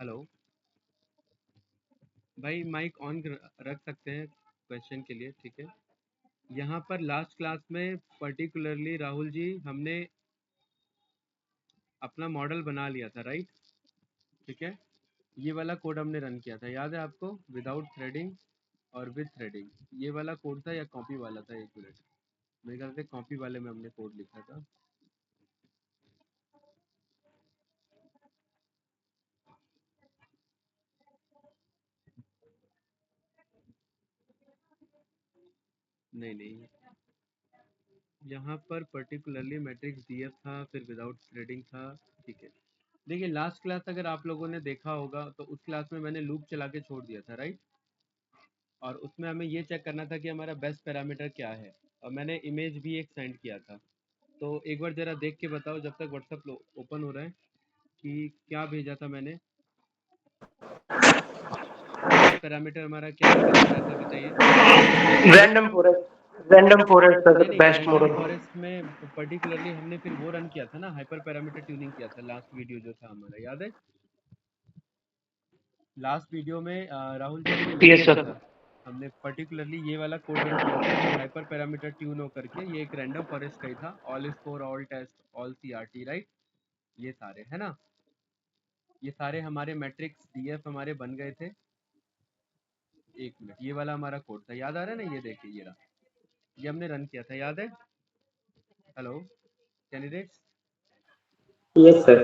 Hello भाई, mic on रख सकते हैं क्वेश्चन के लिए, ठीक है। यहाँ पर लास्ट क्लास में पर्टिकुलरली राहुल जी हमने अपना मॉडल बना लिया था, राइट? ठीक है, ये वाला कोड हमने रन किया था, याद है आपको? विदाउट थ्रेडिंग और विद थ्रेडिंग, ये वाला कोड था या कॉपी वाला था? एक मिनट, मेरे ख्याल से कॉपी वाले में हमने कोड लिखा था। नहीं नहीं, यहाँ पर पर्टिकुलरली मैट्रिक्स डीएफ था, फिर विदाउट थ्रेडिंग था, ठीक है। देखिए, लास्ट क्लास अगर आप लोगों ने देखा होगा तो उस क्लास में मैंने लूप चला के छोड़ दिया था, राइट? और उसमें हमें ये चेक करना था कि हमारा बेस्ट पैरामीटर क्या है, और मैंने इमेज भी एक सेंड किया था। तो एक बार ज़रा देख के बताओ जब तक व्हाट्सअप ओपन हो रहा है कि क्या भेजा था मैंने। बेस्ट पैरामीटर हमारा क्या निकल कर आया था, बताइए। रैंडम फॉरेस्ट नहीं नहीं, बेस्ट रैंडम मॉडल। फॉरेस्ट में पर्टिकुलरली हमने फिर वो रन किया था ना, हाइपर पैरामीटर ट्यूनिंग किया था, लास्ट वीडियो जो था हमारा, याद है? लास्ट वीडियो में राहुल जी हमने ये यस किया सर। था, हमने पर्टिकुलरली ये वाला कोड रन किया था कि हाइपर पैरामीटर ट्यून हो करके, ये एक रैंडम फॉरेस्ट का ही था, all score, all test, all CRT, right? ये सारे है ना, ये सारे हमारे मैट्रिक्स डीएफ हमारे बन गए थे। एक मिनट, ये वाला हमारा कोड था, याद आ रहा है ना? ये देखिए, ये रहा, ये हमने रन किया था, याद है? Hello candidates, yes sir.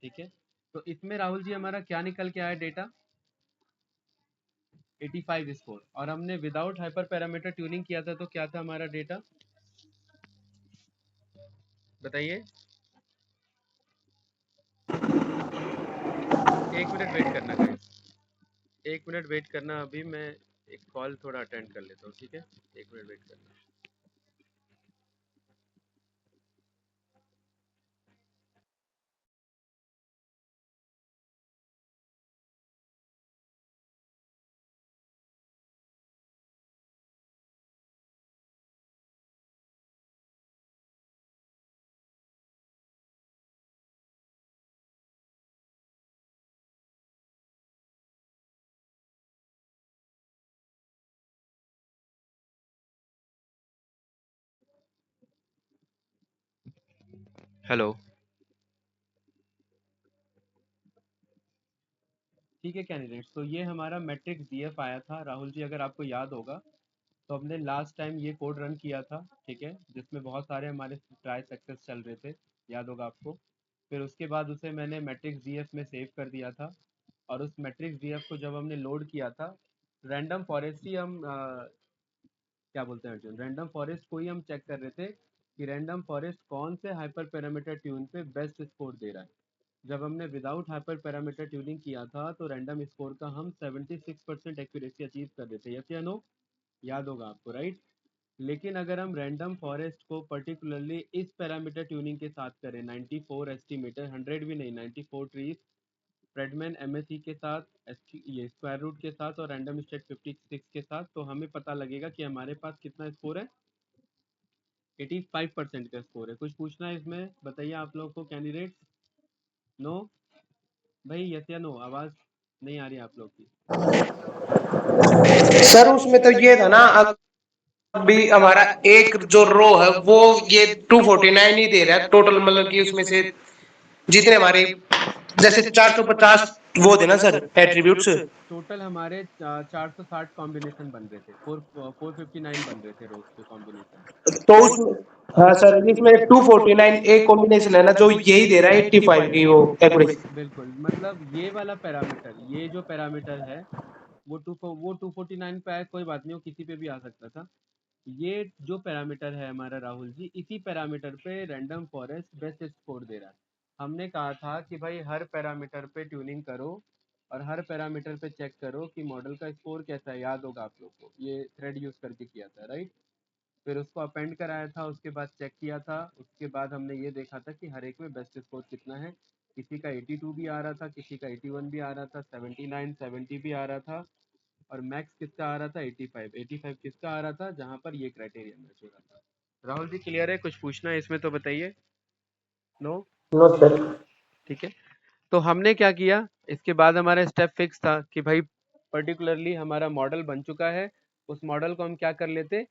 ठीक है। तो इसमें राहुल जी हमारा क्या निकल के आया डेटा? 85 स्कोर। और हमने विदाउट हाइपर पैरामीटर ट्यूनिंग किया था, तो क्या था हमारा डेटा, बताइए। एक मिनट वेट करना गाइस, एक मिनट वेट करना, अभी मैं एक कॉल थोड़ा अटेंड कर लेता हूँ, ठीक है? एक मिनट वेट करना। हेलो, ठीक है कैंडिडेट्स, तो ये हमारा मैट्रिक्स डीएफ आया था राहुल जी, अगर आपको याद होगा तो हमने लास्ट टाइम ये कोड रन किया था, ठीक है, जिसमें बहुत सारे हमारे ट्राई सक्सेस चल रहे थे, याद होगा आपको। फिर उसके बाद उसे मैंने मैट्रिक्स डीएफ में सेव कर दिया था, और उस मैट्रिक्स डीएफ को जब हमने लोड किया था, रैंडम फॉरेस्ट ही हम क्या बोलते हैं अर्जुन, रैंडम फॉरेस्ट को ही हम चेक कर रहे थे कि रैंडम फॉरेस्ट कौन से हाइपर पैरामीटर ट्यून पे बेस्ट स्कोर दे रहा है। जब हमने विदाउट हाइपर पैरामीटर ट्यूनिंग किया था तो रैंडम स्कोर का हम 76% एक्यूरेसी अचीव कर रहे थे, यस या नो? याद होगा आपको, राइट? लेकिन अगर हम रैंडम फॉरेस्ट को पर्टिकुलरली इस पैरामीटर ट्यूनिंग के साथ करें, 94 एस्टिमेटर, 100 भी नहीं, 94 ट्रीज, फ्रेडमैन एमएसई के साथ, ये स्क्वायर रूट के साथ और रैंडम स्टेट 56 के साथ, तो हमें पता लगेगा कि हमारे पास कितना स्कोर है, 85% का स्कोर है। कुछ पूछना है इसमें, बताइए आप लोग को कैंडिडेट्स। नो भाई, यस या नो? आवाज नहीं आ रही आप लोग की। सर उसमें तो ये था ना, अभी हमारा एक जो रो है वो ये 249 ही दे रहा है टोटल, मतलब कि उसमें से जितने हमारे जैसे 450 वो देना सर एट्रीब्यूट्स। टोटल हमारे 460 कॉम्बिनेशन बन रहे थे, 459 बन रहे थे रोज के कॉम्बिनेशन। तो उसमें हाँ सर, इसमें 249 एक कॉम्बिनेशन है ना जो यही दे रहा है 85 की वो एक्यूरेसी। बिल्कुल, मतलब ये वाला पैरामीटर, ये जो पैरामीटर है वो 249 पे आया, कोई बात नहीं, वो किसी पे भी आ सकता था। ये जो पैरामीटर है हमारा राहुल जी, इसी पैरामीटर पे रैंडम फॉरेस्ट बेस्ट स्कोर दे रहा है। हमने कहा था कि भाई हर पैरामीटर पे ट्यूनिंग करो और हर पैरामीटर पे चेक करो कि मॉडल का स्कोर कैसा है, याद होगा आप लोग को, ये थ्रेड यूज करके किया था, राइट? फिर उसको अपेंड कराया था, उसके बाद चेक किया था, उसके बाद हमने ये देखा था कि हर एक में बेस्ट स्कोर कितना है। किसी का 82 भी आ रहा था, किसी का 81 भी आ रहा था, 79 70 भी आ रहा था, और मैक्स किसका आ रहा था? 85। 85 किसका आ रहा था? जहां पर ये क्राइटेरिया मैच हो रहा था। राहुल जी क्लियर है? कुछ पूछना है इसमें तो बताइए। नो? No sir. ठीक है, तो हमने क्या किया, इसके बाद हमारा स्टेप फिक्स था कि भाई पर्टिकुलरली हमारा मॉडल बन चुका है, उस मॉडल को हम क्या कर लेते,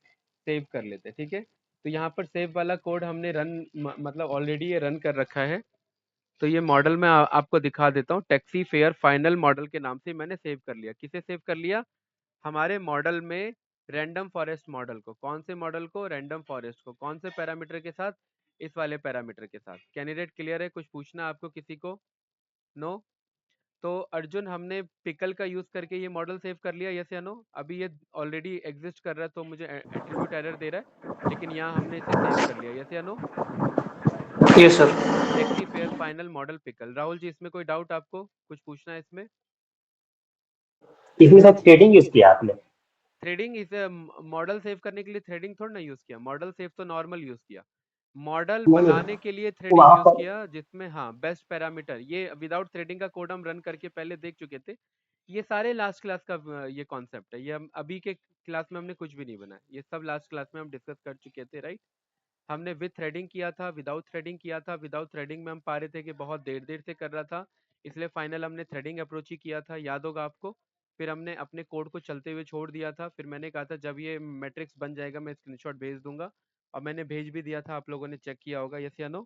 सेव कर लेते। ठीक है, तो यहाँ पर सेव वाला कोड हमने रन मतलब ऑलरेडी ये रन कर रखा है। तो ये मॉडल मैं आपको दिखा देता हूँ, टैक्सी फेयर फाइनल मॉडल के नाम से मैंने सेव कर लिया। किसे सेव कर लिया, हमारे मॉडल में रैंडम फॉरेस्ट मॉडल को। कौन से मॉडल को, रैंडम फॉरेस्ट को। कौन से पैरामीटर के साथ, इस वाले पैरामीटर के साथ। कैंडिडेट क्लियर है, कुछ पूछना आपको किसी को, नो? तो अर्जुन, हमने पिकल का यूज करके ये मॉडल सेव कर लिया, यस या नो? अभी ये ऑलरेडी एग्जिस्ट कर रहा है तो मुझे एट्रीब्यूट एरर दे रहा है, लेकिन यहाँ हमने इसे सेव कर लिया, यस या no? Yes sir. Taxi fare final model pickle. Rahul ji, इसमें कोई डाउट आपको, कुछ पूछना है इसमें? इसमें सर थ्रेडिंग यूज किया आपने? थ्रेडिंग, इसे मॉडल सेव करने के लिए थ्रेडिंग थोड़ा ना यूज किया, मॉडल सेव तो नॉर्मल यूज किया। मॉडल नहीं नहीं, बनाने के लिए तो थ्रेडिंग वहां यूज पर किया, जिसमें हाँ बेस्ट पैरामीटर, ये विदाउट थ्रेडिंग का कोड हम रन करके पहले देख चुके थे। ये सारे लास्ट क्लास का ये कॉन्सेप्ट है, ये हम अभी के क्लास में हमने कुछ भी नहीं बनाया, ये सब लास्ट क्लास में हम डिस्कस कर चुके थे, राइट? हमने विद थ्रेडिंग किया था, विदाउट थ्रेडिंग किया था। विदाउट थ्रेडिंग में हम पा रहे थे कि बहुत देर देर से कर रहा था, इसलिए फाइनल हमने थ्रेडिंग अप्रोच ही किया था, याद होगा आपको। फिर हमने अपने कोड को चलते हुए छोड़ दिया था, फिर मैंने कहा था जब ये मैट्रिक्स बन जाएगा मैं स्क्रीनशॉट भेज दूंगा, और मैंने भेज भी दिया था, आप लोगों ने चेक किया होगा, यस या नो?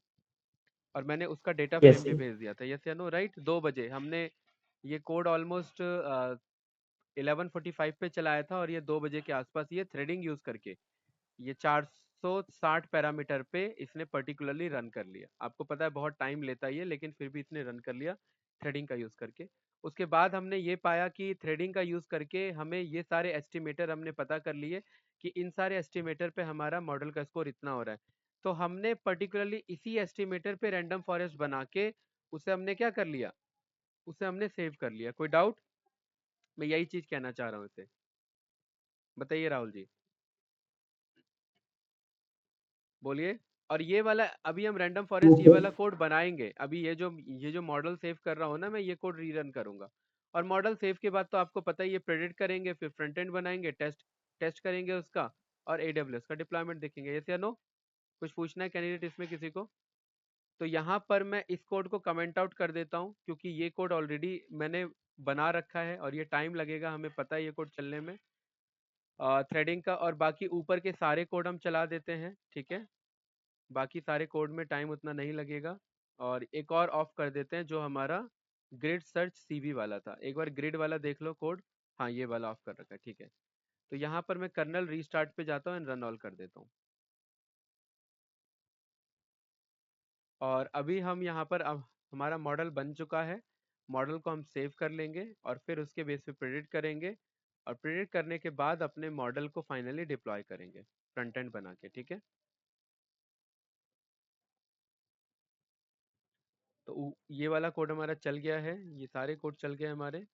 और मैंने उसका डेटा यस फ्रेम भी भेज दिया था, यस या नो, राइट? 2 बजे हमने ये कोड ऑलमोस्ट 11:45 पे चलाया था, और ये 2 बजे के आसपास ये थ्रेडिंग यूज करके ये 460 पैरामीटर पे इसने पर्टिकुलरली रन कर लिया। आपको पता है बहुत टाइम लेता है ये, लेकिन फिर भी इसने रन कर लिया थ्रेडिंग का यूज करके। उसके बाद हमने ये पाया कि थ्रेडिंग का यूज करके हमें ये सारे एस्टिमेटर हमने पता कर लिए कि इन सारे एस्टिमेटर पे हमारा मॉडल का स्कोर इतना हो रहा है। तो हमने पर्टिकुलरली इसी एस्टिमेटर पे रैंडम फॉरेस्ट बना के उसे हमने क्या कर लिया, उसे हमने सेव कर लिया। कोई डाउट? मैं यही चीज कहना चाह रहा हूँ इसे, बताइए राहुल जी, बोलिए। और ये वाला अभी हम रैंडम फॉरेस्ट ये वाला कोड बनाएंगे, अभी ये जो मॉडल सेव कर रहा हूँ ना मैं, ये कोड रीरन करूंगा। और मॉडल सेव के बाद तो आपको पता ही, ये प्रेडिक्ट करेंगे, फिर फ्रंट एंड बनाएंगे, टेस्ट टेस्ट करेंगे उसका, और एडब्ल्यूएस का डिप्लॉयमेंट देखेंगे, यस या नो? कुछ पूछना है कैंडिडेट इसमें किसी को? तो यहाँ पर मैं इस कोड को कमेंट आउट कर देता हूँ, क्योंकि ये कोड ऑलरेडी मैंने बना रखा है और ये टाइम लगेगा, हमें पता है ये कोड चलने में, थ्रेडिंग का। और बाकी ऊपर के सारे कोड हम चला देते हैं, ठीक है? बाकी सारे कोड में टाइम उतना नहीं लगेगा। और एक और ऑफ कर देते हैं, जो हमारा ग्रिड सर्च सीवी वाला था, एक बार ग्रिड वाला देख लो कोड। हाँ, ये वाला ऑफ कर रखा है, ठीक है। तो यहाँ पर मैं कर्नल रीस्टार्ट पे जाता हूँ एंड रन ऑल कर देता हूँ। और अभी हम यहाँ पर, अब हमारा मॉडल बन चुका है, मॉडल को हम सेव कर लेंगे और फिर उसके बेस पे प्रेडिक्ट करेंगे, और प्रेडिक्ट करने के बाद अपने मॉडल को फाइनली डिप्लॉय करेंगे फ्रंट एंड बना के, ठीक है? तो ये वाला कोड हमारा चल गया है, ये सारे कोड चल गए हमारे,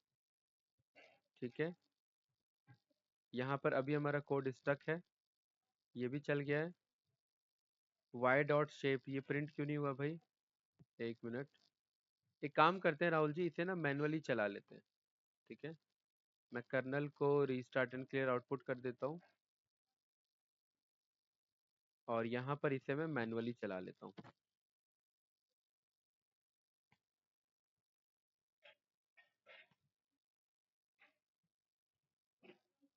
ठीक है? यहाँ पर अभी हमारा कोड स्टक है, ये भी चल गया है। वाई डॉट शेप ये प्रिंट क्यों नहीं हुआ भाई, एक मिनट। एक काम करते हैं राहुल जी, इसे ना मैनुअली चला लेते हैं, ठीक है? मैं कर्नल को रीस्टार्ट एंड क्लियर आउटपुट कर देता हूँ, और यहाँ पर इसे मैं मैनुअली चला लेता हूँ,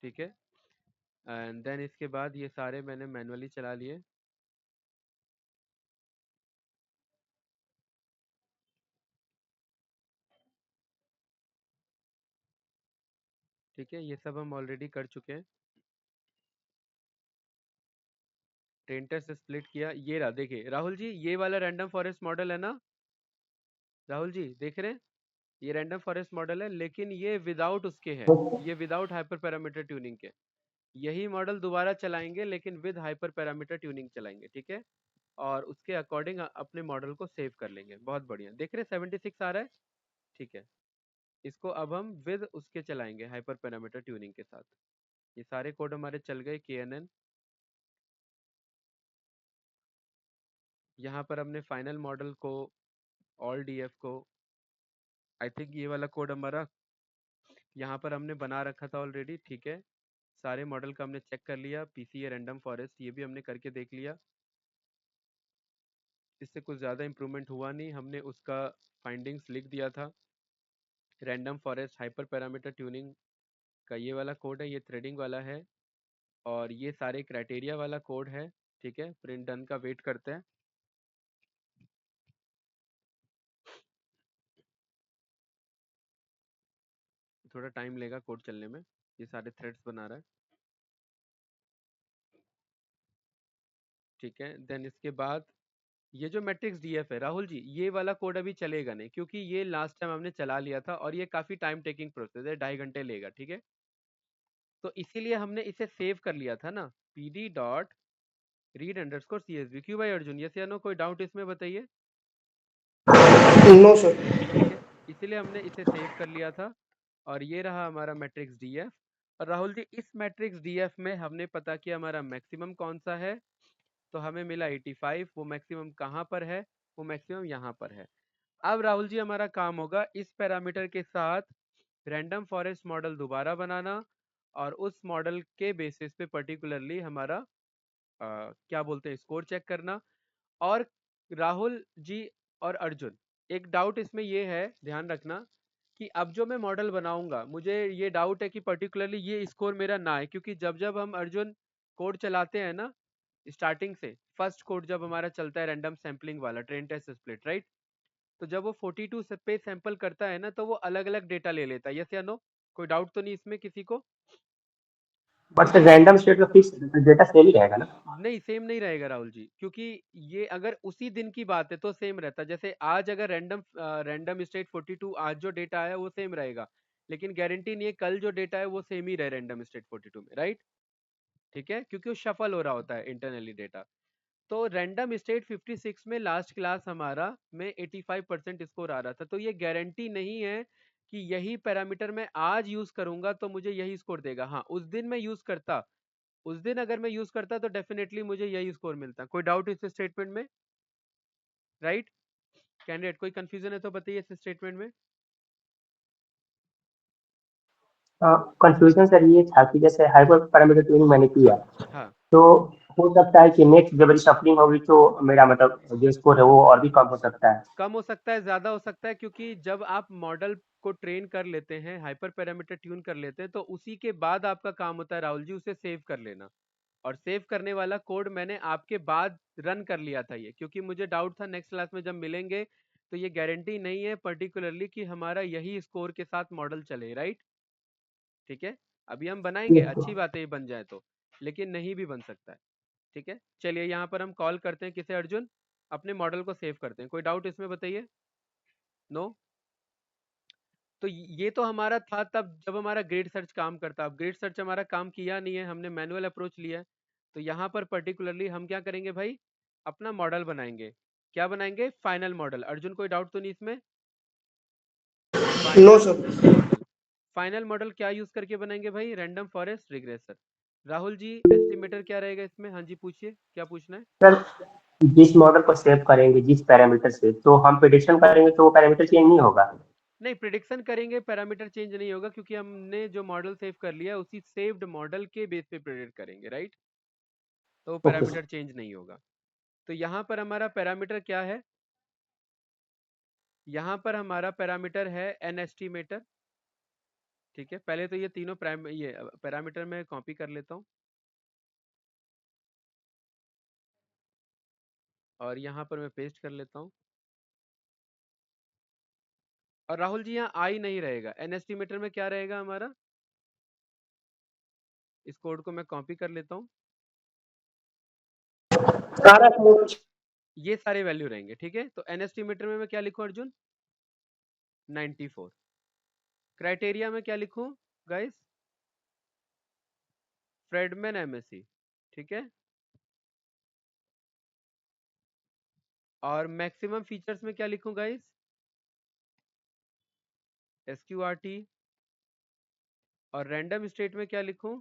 ठीक है? एंड देन इसके बाद ये सारे मैंने मैनुअली चला लिए, ठीक है? ये सब हम ऑलरेडी कर चुके हैं। टेंटर से स्प्लिट किया, ये रहा, देखिए राहुल जी, ये वाला रैंडम फॉरेस्ट मॉडल है ना, राहुल जी देख रहे हैं? ये रैंडम फॉरेस्ट मॉडल है, लेकिन ये विदाउट उसके है, ये विदाउट हाइपर पैरामीटर ट्यूनिंग के। यही मॉडल दोबारा चलाएंगे, लेकिन विद हाइपर पैरामीटर ट्यूनिंग चलाएंगे, ठीक है? और उसके अकॉर्डिंग अपने मॉडल को सेव कर लेंगे। बहुत बढ़िया, देख रहे 76 आ रहा है, ठीक है? इसको अब हम विद उसके चलाएंगे, हाइपर पैरामीटर ट्यूनिंग के साथ। ये सारे कोड हमारे चल गए, के एन एन। यहाँ पर हमने फाइनल मॉडल को, ऑल डी एफ को, आई थिंक ये वाला कोड हमारा यहाँ पर हमने बना रखा था ऑलरेडी, ठीक है? सारे मॉडल का हमने चेक कर लिया, पीसीए रैंडम फॉरेस्ट ये भी हमने करके देख लिया। इससे कुछ ज़्यादा इम्प्रूवमेंट हुआ नहीं, हमने उसका फाइंडिंग्स लिख दिया था। Random forest hyper parameter tuning का ये वाला कोड है, ये थ्रेडिंग वाला है, और ये सारे क्राइटेरिया वाला कोड है। ठीक है, प्रिंट डन का वेट करते हैं। थोड़ा टाइम लेगा कोड चलने में, ये सारे थ्रेड्स बना रहा है। ठीक है, देन इसके बाद ये जो मैट्रिक्स डीएफ है राहुल जी, ये वाला कोड अभी चलेगा नहीं, क्योंकि ये लास्ट टाइम हमने चला लिया था और ये काफी टाइम टेकिंग प्रोसेस है, 2.5 घंटे लेगा। ठीक है, तो इसीलिए हमने इसे सेव कर लिया था ना, pd dot read underscore csv। क्यों भाई अर्जुन, यस या नो, कोई डाउट इसमें बताइए। No sir. ठीक है, इसीलिए हमने इसे सेव कर लिया था, और ये रहा हमारा मैट्रिक्स डीएफ। और राहुल जी, इस मैट्रिक्स डीएफ में हमने पता किया हमारा मैक्सिमम कौन सा है, तो हमें मिला 85। वो मैक्सिमम कहाँ पर है, वो मैक्सिमम यहाँ पर है। अब राहुल जी हमारा काम होगा इस पैरामीटर के साथ रैंडम फॉरेस्ट मॉडल दोबारा बनाना, और उस मॉडल के बेसिस पे पर्टिकुलरली हमारा क्या बोलते हैं, स्कोर चेक करना। और राहुल जी और अर्जुन, एक डाउट इसमें ये है, ध्यान रखना कि अब जो मैं मॉडल बनाऊंगा, मुझे ये डाउट है कि पर्टिकुलरली ये स्कोर मेरा ना है, क्योंकि जब जब हम अर्जुन कोड चलाते हैं ना, स्टार्टिंग से फर्स्ट कोड जब हमारा चलता है रैंडम सैम्पलिंग वाला ट्रेन टेस्ट स्प्लिट, राइट, तो जब वो 42 पे सैंपल करता है ना, तो वो अलग अलग डेटा ले लेता है, यस या नो, कोई डाउट तो नहीं इसमें किसी को। बट रैंडम स्टेट का फिक्स डेटा सेम ही रहेगा ना? नहीं, सेम नहीं रहेगा राहुल जी, क्योंकि ये अगर उसी दिन की बात है तो सेम रहता है। जैसे आज अगर रैंडम स्टेट 42 आज जो डेटा है वो सेम रहेगा, लेकिन गारंटी नहीं है कल जो डेटा है वो सेम ही रहे रैंडम स्टेट 42 में, राइट। ठीक है, क्योंकि वो शफल हो रहा होता है इंटरनली डेटा। तो रैंडम स्टेट 56 में लास्ट क्लास हमारा में 85% स्कोर आ रहा था, तो ये गारंटी नहीं है कि यही पैरामीटर मैं आज यूज करूंगा तो मुझे यही स्कोर देगा। हाँ, उस दिन मैं यूज करता, उस दिन अगर मैं यूज करता तो डेफिनेटली मुझे यही स्कोर मिलता। कोई डाउट इस स्टेटमेंट में, राइट कैंडिडेट, कोई कंफ्यूजन है तो बताइए इस स्टेटमेंट में। कंफ्यूजन सर ये था कि जैसे हाइपर पैरामीटर ट्यूनिंग मैंने किया, हाँ, तो हो सकता है कि नेक्स्ट जब शफलिंग होगी तो मेरा मतलब जो स्कोर है वो और भी कम हो सकता है। कम हो सकता है, ज्यादा हो सकता है, क्योंकि जब आप मॉडल को ट्रेन कर लेते हैं, हाइपर पैरामीटर ट्यून कर लेते हैं, तो उसी के बाद आपका काम होता है राहुल जी उसे सेव कर लेना। और सेव करने वाला कोड मैंने आपके बाद रन कर लिया था ये, क्योंकि मुझे डाउट था नेक्स्ट क्लास में जब मिलेंगे तो ये गारंटी नहीं है पर्टिकुलरली कि हमारा यही स्कोर के साथ मॉडल चले, राइट। ठीक है, अभी हम बनाएंगे, अच्छी बात है ये बन जाए तो, लेकिन नहीं भी बन सकता है। ठीक है, चलिए यहाँ पर हम कॉल करते हैं किसे, अर्जुन, अपने मॉडल को सेव करते हैं। कोई डाउट इसमें बताइए। नो, तो ये तो हमारा था तब जब हमारा ग्रेड सर्च काम करता। अब ग्रेड सर्च हमारा काम किया नहीं है, हमने मैनुअल अप्रोच लिया है। तो यहाँ पर पर्टिकुलरली हम क्या करेंगे भाई, अपना मॉडल बनाएंगे। क्या बनाएंगे, फाइनल मॉडल। अर्जुन कोई डाउट तो नहीं इसमें। No final sir. Model, final model क्या यूज करके बनाएंगे भाई, random forest regressor. Rahul ji estimator क्या रहेगा इसमें, हाँ जी पूछिए, क्या पूछना है। सर जिस मॉडल को सेव करेंगे जिस पैरामीटर से, तो हम प्रिडिक्शन करेंगे तो वो पैरामीटर चेंज नहीं होगा? नहीं, प्रिडिक्शन करेंगे पैरामीटर चेंज नहीं होगा, क्योंकि हमने जो मॉडल सेव कर लिया उसी सेव्ड मॉडल के बेस पे प्रिडिक्ट करेंगे, राइट। तो ओके पैरामीटर सर। चेंज नहीं होगा। तो यहाँ पर हमारा पैरामीटर क्या है, यहाँ पर हमारा पैरामीटर है एन एस्टिमेटर। ठीक है, पहले तो ये तीनों ये पैरामीटर में कॉपी कर लेता हूँ, और यहाँ पर मैं पेस्ट कर लेता हूँ। और राहुल जी यहाँ आई नहीं रहेगा, एन एस्टिमेटर में क्या रहेगा हमारा, इस कोड को मैं कॉपी कर लेता हूँ, सारा ये सारे वैल्यू रहेंगे। ठीक है, तो एन एस्टिमेटर में मैं क्या लिखूँ अर्जुन, 94। क्राइटेरिया में क्या लिखूँ गाइस, फ्रेडमैन एमएससी। ठीक है, और मैक्सिमम फीचर्स में क्या लिखूँ गाइस, SQRT। और रैंडम स्टेट में क्या लिखूँ,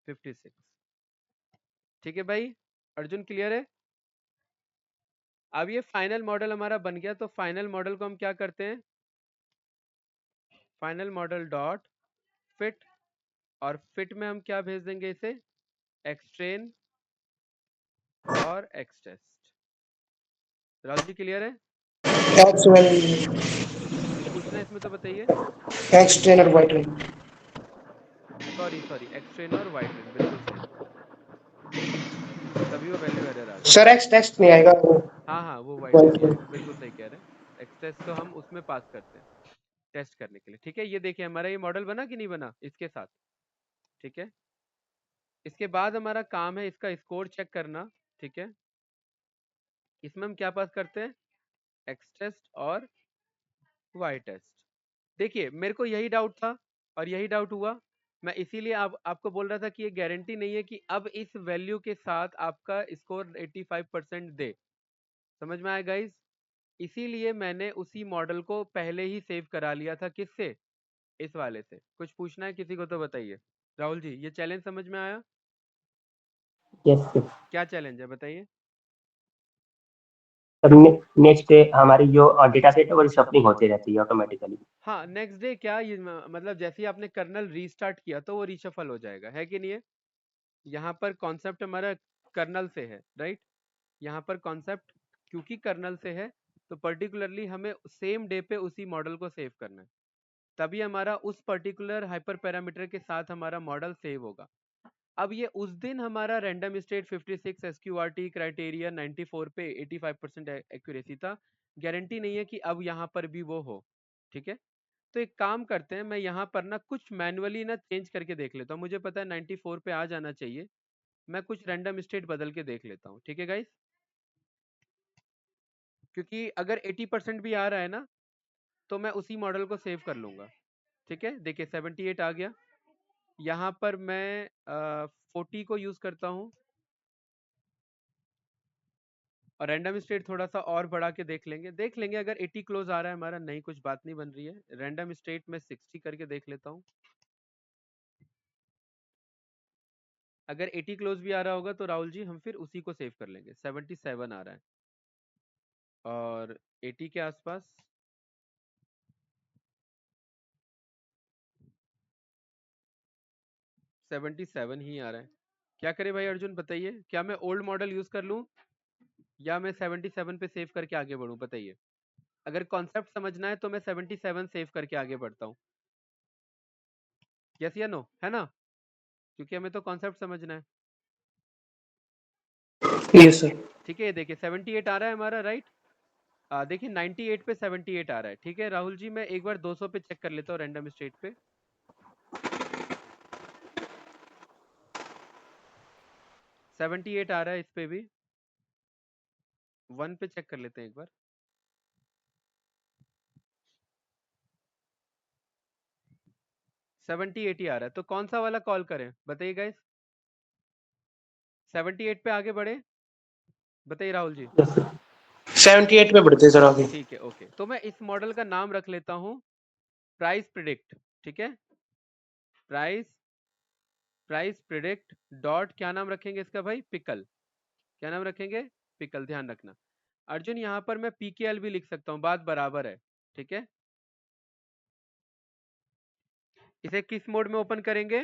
56। ठीक है भाई, अर्जुन क्लियर है। अब ये फाइनल मॉडल हमारा बन गया, तो फाइनल मॉडल को हम क्या करते हैं, फाइनल मॉडल डॉट फिट, और फिट में हम क्या भेज देंगे इसे, एक्सट्रेन और एक्सटेस्ट। राहुल जी क्लियर है। एक्स इसमें तो बताइए। एक्स ट्रेन और Y train. Sorry sorry, X train और वाई ट्रेन, बिल्कुल सही। तभी वो वैल्यू एरर आ गई। सर एक्स टेस्ट नहीं आएगा वो। हाँ हाँ, वो वाई वाई ट्रेन ही ट्रेन। आएगा, बिल्कुल सही कह रहे हैं। एक्स टेस्ट तो हम उसमें पास करते हैं टेस्ट करने के लिए। ठीक है, ये देखिए हमारा ये मॉडल बना कि नहीं बना इसके साथ। ठीक है, इसके बाद हमारा काम है इसका स्कोर चेक करना। ठीक है, इसमें हम क्या पास करते हैं, एक्स टेस्ट और वाई टेस्ट। देखिए मेरे को यही डाउट था और यही डाउट हुआ। मैं इसीलिए आपको बोल रहा था कि ये गारंटी नहीं है कि अब इस वैल्यू के साथ आपका स्कोर 85% दे। समझ में आया गाइस? इसीलिए मैंने उसी मॉडल को पहले ही सेव करा लिया था। किससे? इस वाले से। कुछ पूछना है किसी को तो बताइए। राहुल जी, ये चैलेंज समझ में आया? यस। क्या चैलेंज है बताइए। तब नेक्स्ट डे हमारी जो डेटा सेट है वो रिशफलिंग होती रहती है ऑटोमेटिकली। हाँ, नेक्स्ट डे क्या ये मतलब जैसे ही आपने कर्नल रीस्टार्ट किया तो वो रीशफल हो जाएगा, है कि नहीं है? यहाँ पर कॉन्सेप्ट हमारा कर्नल से है, राइट? यहाँ पर कॉन्सेप्ट क्योंकि कर्नल से है तो पर्टिकुलरली हमें सेम डे पे उसी मॉडल को सेव करना है, तभी हमारा उस पर्टिकुलर हाइपर पैरामीटर के साथ हमारा मॉडल सेव होगा। अब ये उस दिन हमारा रैंडम स्टेट 56 एसक्यूआरटी क्राइटेरिया 94 पे 85% एक्यूरेसी था। गारंटी नहीं है कि अब यहाँ पर भी वो हो। ठीक है, तो एक काम करते हैं, मैं यहाँ पर ना कुछ मैनुअली ना चेंज करके देख लेता हूँ। मुझे पता है 94 पे आ जाना चाहिए, मैं कुछ रैंडम स्टेट बदल के देख लेता हूँ। ठीक है गाइस, क्योंकि अगर 80% भी आ रहा है ना तो मैं उसी मॉडल को सेव कर लूंगा। ठीक है, देखिए 78 आ गया। यहाँ पर मैं 40 को यूज करता हूँ और रैंडम स्टेट थोड़ा सा और बढ़ा के देख लेंगे अगर 80 क्लोज आ रहा है हमारा, नहीं कुछ बात नहीं बन रही है। रैंडम स्टेट में 60 करके देख लेता हूँ। अगर 80 क्लोज भी आ रहा होगा तो राहुल जी हम फिर उसी को सेव कर लेंगे। 77 आ रहा है और 80 के आसपास 77 ही आ रहा है। क्या करे भाई अर्जुन बताइए, क्या मैं ओल्ड मॉडल यूज कर लूं या मैं 77 पे सेव करके आगे बढ़ूं? बताइए। अगर कॉन्सेप्ट समझना है तो मैं 77 सेव करके आगे बढ़ता हूँ। यस या नो, है ना? क्योंकि हमें तो कॉन्सेप्ट समझना है। Yes sir. ठीक है, ये देखिए 78 आ रहा है हमारा, राइट? देखिए 98 पे 78 आ रहा है। ठीक है राहुल जी, मैं एक बार 200 पे चेक कर लेता हूँ रैंडम स्टेट पे। 78 आ रहा है इस पे भी। 1 पे चेक कर लेते हैं एक बार। 78 ही आ रहा है, तो कौन सा वाला कॉल करें बताइए गाइस। 78 पे आगे बढ़े, बताइए राहुल जी। Yes sir. 78 पे बढ़ते हैं सर आगे। ठीक है, ओके, तो मैं इस मॉडल का नाम रख लेता हूँ प्राइस प्रिडिक्ट। ठीक है, प्राइस प्राइस प्रिडिक्ट डॉट क्या नाम रखेंगे इसका भाई? पिकल। क्या नाम रखेंगे? पिकल, ध्यान रखना। अर्जुन यहाँ पर मैं पीकेएल भी लिख सकता हूँ, बात बराबर है। ठीक है, इसे किस मोड में ओपन करेंगे?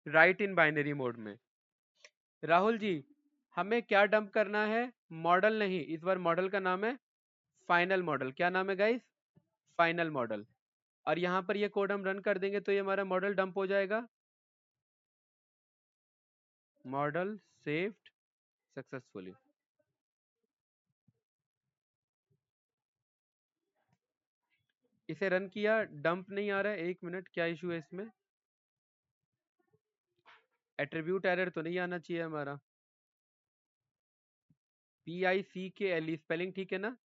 राइट इन बाइनरी मोड में। राहुल जी, हमें क्या डंप करना है? मॉडल नहीं, इस बार मॉडल का नाम है फाइनल मॉडल। क्या नाम है गाइस? Final model. और यहाँ पर ये कोड हम रन कर देंगे तो ये हमारा मॉडल डंप हो जाएगा। Model saved successfully. इसे रन किया, डंप नहीं आ रहा है। 1 मिनट, क्या इशू है इसमें? एट्रीब्यूट एरर तो नहीं आना चाहिए हमारा। PICKLE स्पेलिंग ठीक है ना?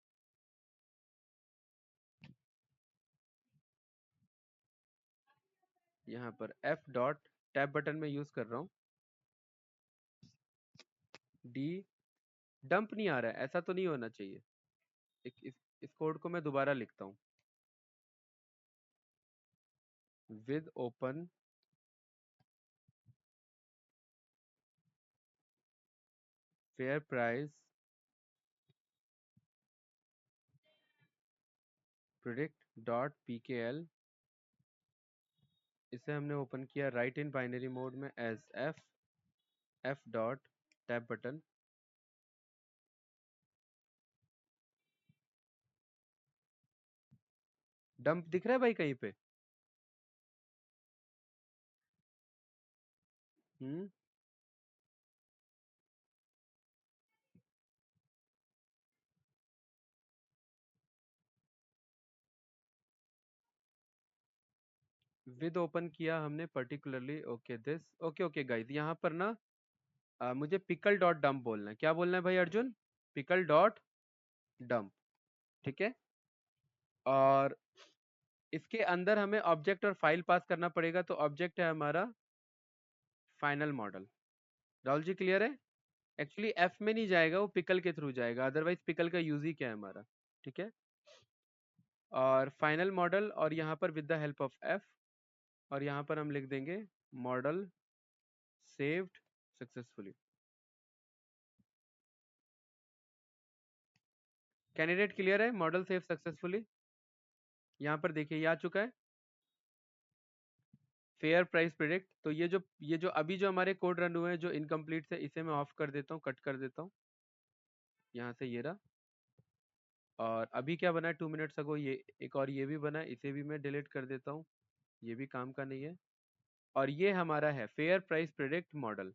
यहाँ पर F डॉट टैब बटन में यूज कर रहा हूँ। डी डंप नहीं आ रहा है, ऐसा तो नहीं होना चाहिए। इस कोड को मैं दोबारा लिखता हूँ। With open fair price predict dot pkl। इसे हमने ओपन किया राइट इन बाइनरी मोड में as f dot tab button. Dump दिख रहा है भाई कहीं पे? हम्म, विद ओपन किया हमने particularly. Okay this, okay okay guys, यहाँ पर ना मुझे पिकल डॉट डंप बोलना है। क्या बोलना है भाई अर्जुन? पिकल डॉट डंप, ठीक है। और इसके अंदर हमें ऑब्जेक्ट और फाइल पास करना पड़ेगा। तो ऑब्जेक्ट है हमारा final model. Rahul ji clear है? एक्चुअली एफ में नहीं जाएगा, वो पिकल के थ्रू जाएगा, अदरवाइज पिकल का यूज ही क्या है हमारा, ठीक है। और फाइनल मॉडल, और यहाँ पर with the help of F, और यहाँ पर हम लिख देंगे model saved successfully. Candidate clear है? Model save successfully. यहाँ पर देखिए ये आ चुका है, फेयर प्राइस प्रिडिक्ट। तो ये जो अभी जो हमारे कोड रन हुए हैं जो इनकम्प्लीट है, इसे मैं ऑफ कर देता हूँ, कट कर देता हूँ यहाँ से, ये रहा। और अभी क्या बना है 2 मिनट्स अगो, ये एक और ये भी बना है, इसे भी मैं डिलीट कर देता हूँ, ये भी काम का नहीं है। और ये हमारा है फेयर प्राइस प्रिडिक्ट मॉडल,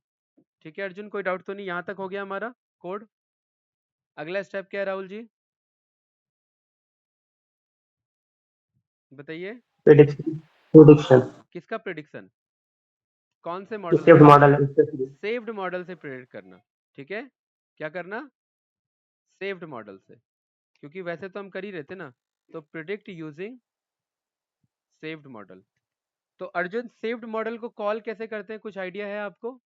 ठीक है अर्जुन? कोई डाउट तो नहीं? यहाँ तक हो गया हमारा कोड। अगला स्टेप क्या है राहुल जी, बताइए? प्रिडिक्शन, प्रिडिक्शन, किसका प्रिडिक्शन? कौन से मॉडल स्विफ्ट से? मॉडल। सेव्ड मॉडल से प्रिडिक्ट करना, ठीक है। क्या करना? सेव्ड मॉडल से, क्योंकि वैसे तो हम कर ही रहे थे ना। तो प्रिडिक्ट यूजिंग सेव्ड मॉडल। तो अर्जुन सेव्ड मॉडल को कॉल कैसे करते हैं, कुछ आइडिया है आपको?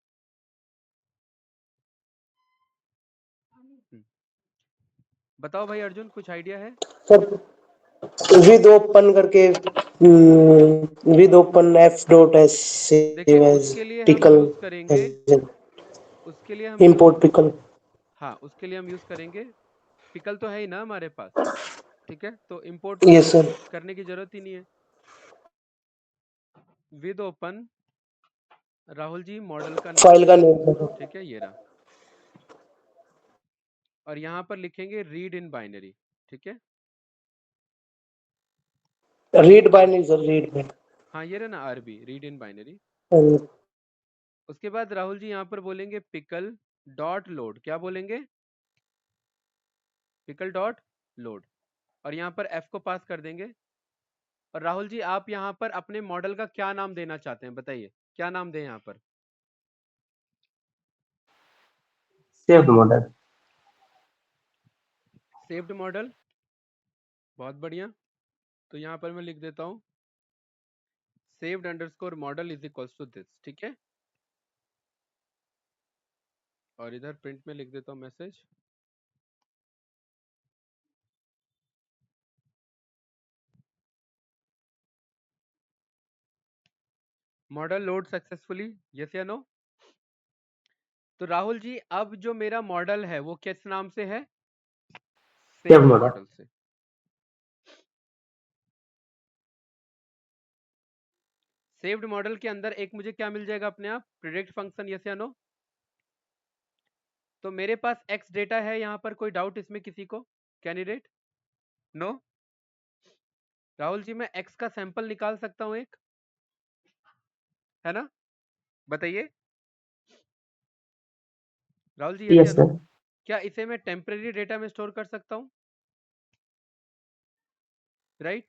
बताओ भाई अर्जुन, कुछ आइडिया है? सर विद ओपन करके, with open F dot S देखिए सेव एज उसके लिए हम पिकल, यूज करेंगे, उसके लिए हम यूज, इंपोर्ट पिकल। हाँ उसके लिए हम यूज करेंगे, पिकल तो है ही ना हमारे पास, ठीक है। तो इंपोर्ट यस सर। करने की जरूरत ही नहीं है। With open Rahul ji model का नाम, फाइल का नेम ठीक है, ये रहा। और यहाँ पर लिखेंगे रीड इन बाइनरी, ठीक है। रीड बाइनरी सर, रीड हाँ ये रहा ना, RB, read in binary. Binary. उसके बाद राहुल जी यहाँ पर बोलेंगे पिकल डॉट लोड। क्या बोलेंगे? Pickle dot load. और यहाँ पर एफ को पास कर देंगे। और राहुल जी आप यहाँ पर अपने मॉडल का क्या नाम देना चाहते हैं, बताइए क्या नाम दें यहाँ पर? Saved model. सेव्ड मॉडल, बहुत बढ़िया। तो यहाँ पर मैं लिख देता हूँ saved underscore model is equals to this, ठीक है। और इधर प्रिंट में लिख देता हूँ message, model load successfully, yes या नो? तो राहुल जी अब जो मेरा मॉडल है वो किस नाम से है? Saved saved model. मॉडल से। सेव्ड मॉडल के अंदर एक मुझे क्या मिल जाएगा अपने आप? प्रिडिक्ट फंक्शन, यस या नो? तो मेरे पास एक्स डेटा है यहाँ पर, कोई डाउट इसमें किसी को? कैंडिडेट? नो? राहुल जी मैं एक्स का सैंपल निकाल सकता हूँ एक, है ना? बताइए राहुल जी, यस या यस नो? सर। क्या इसे मैं टेम्परेरी डेटा में स्टोर कर सकता हूँ, राइट?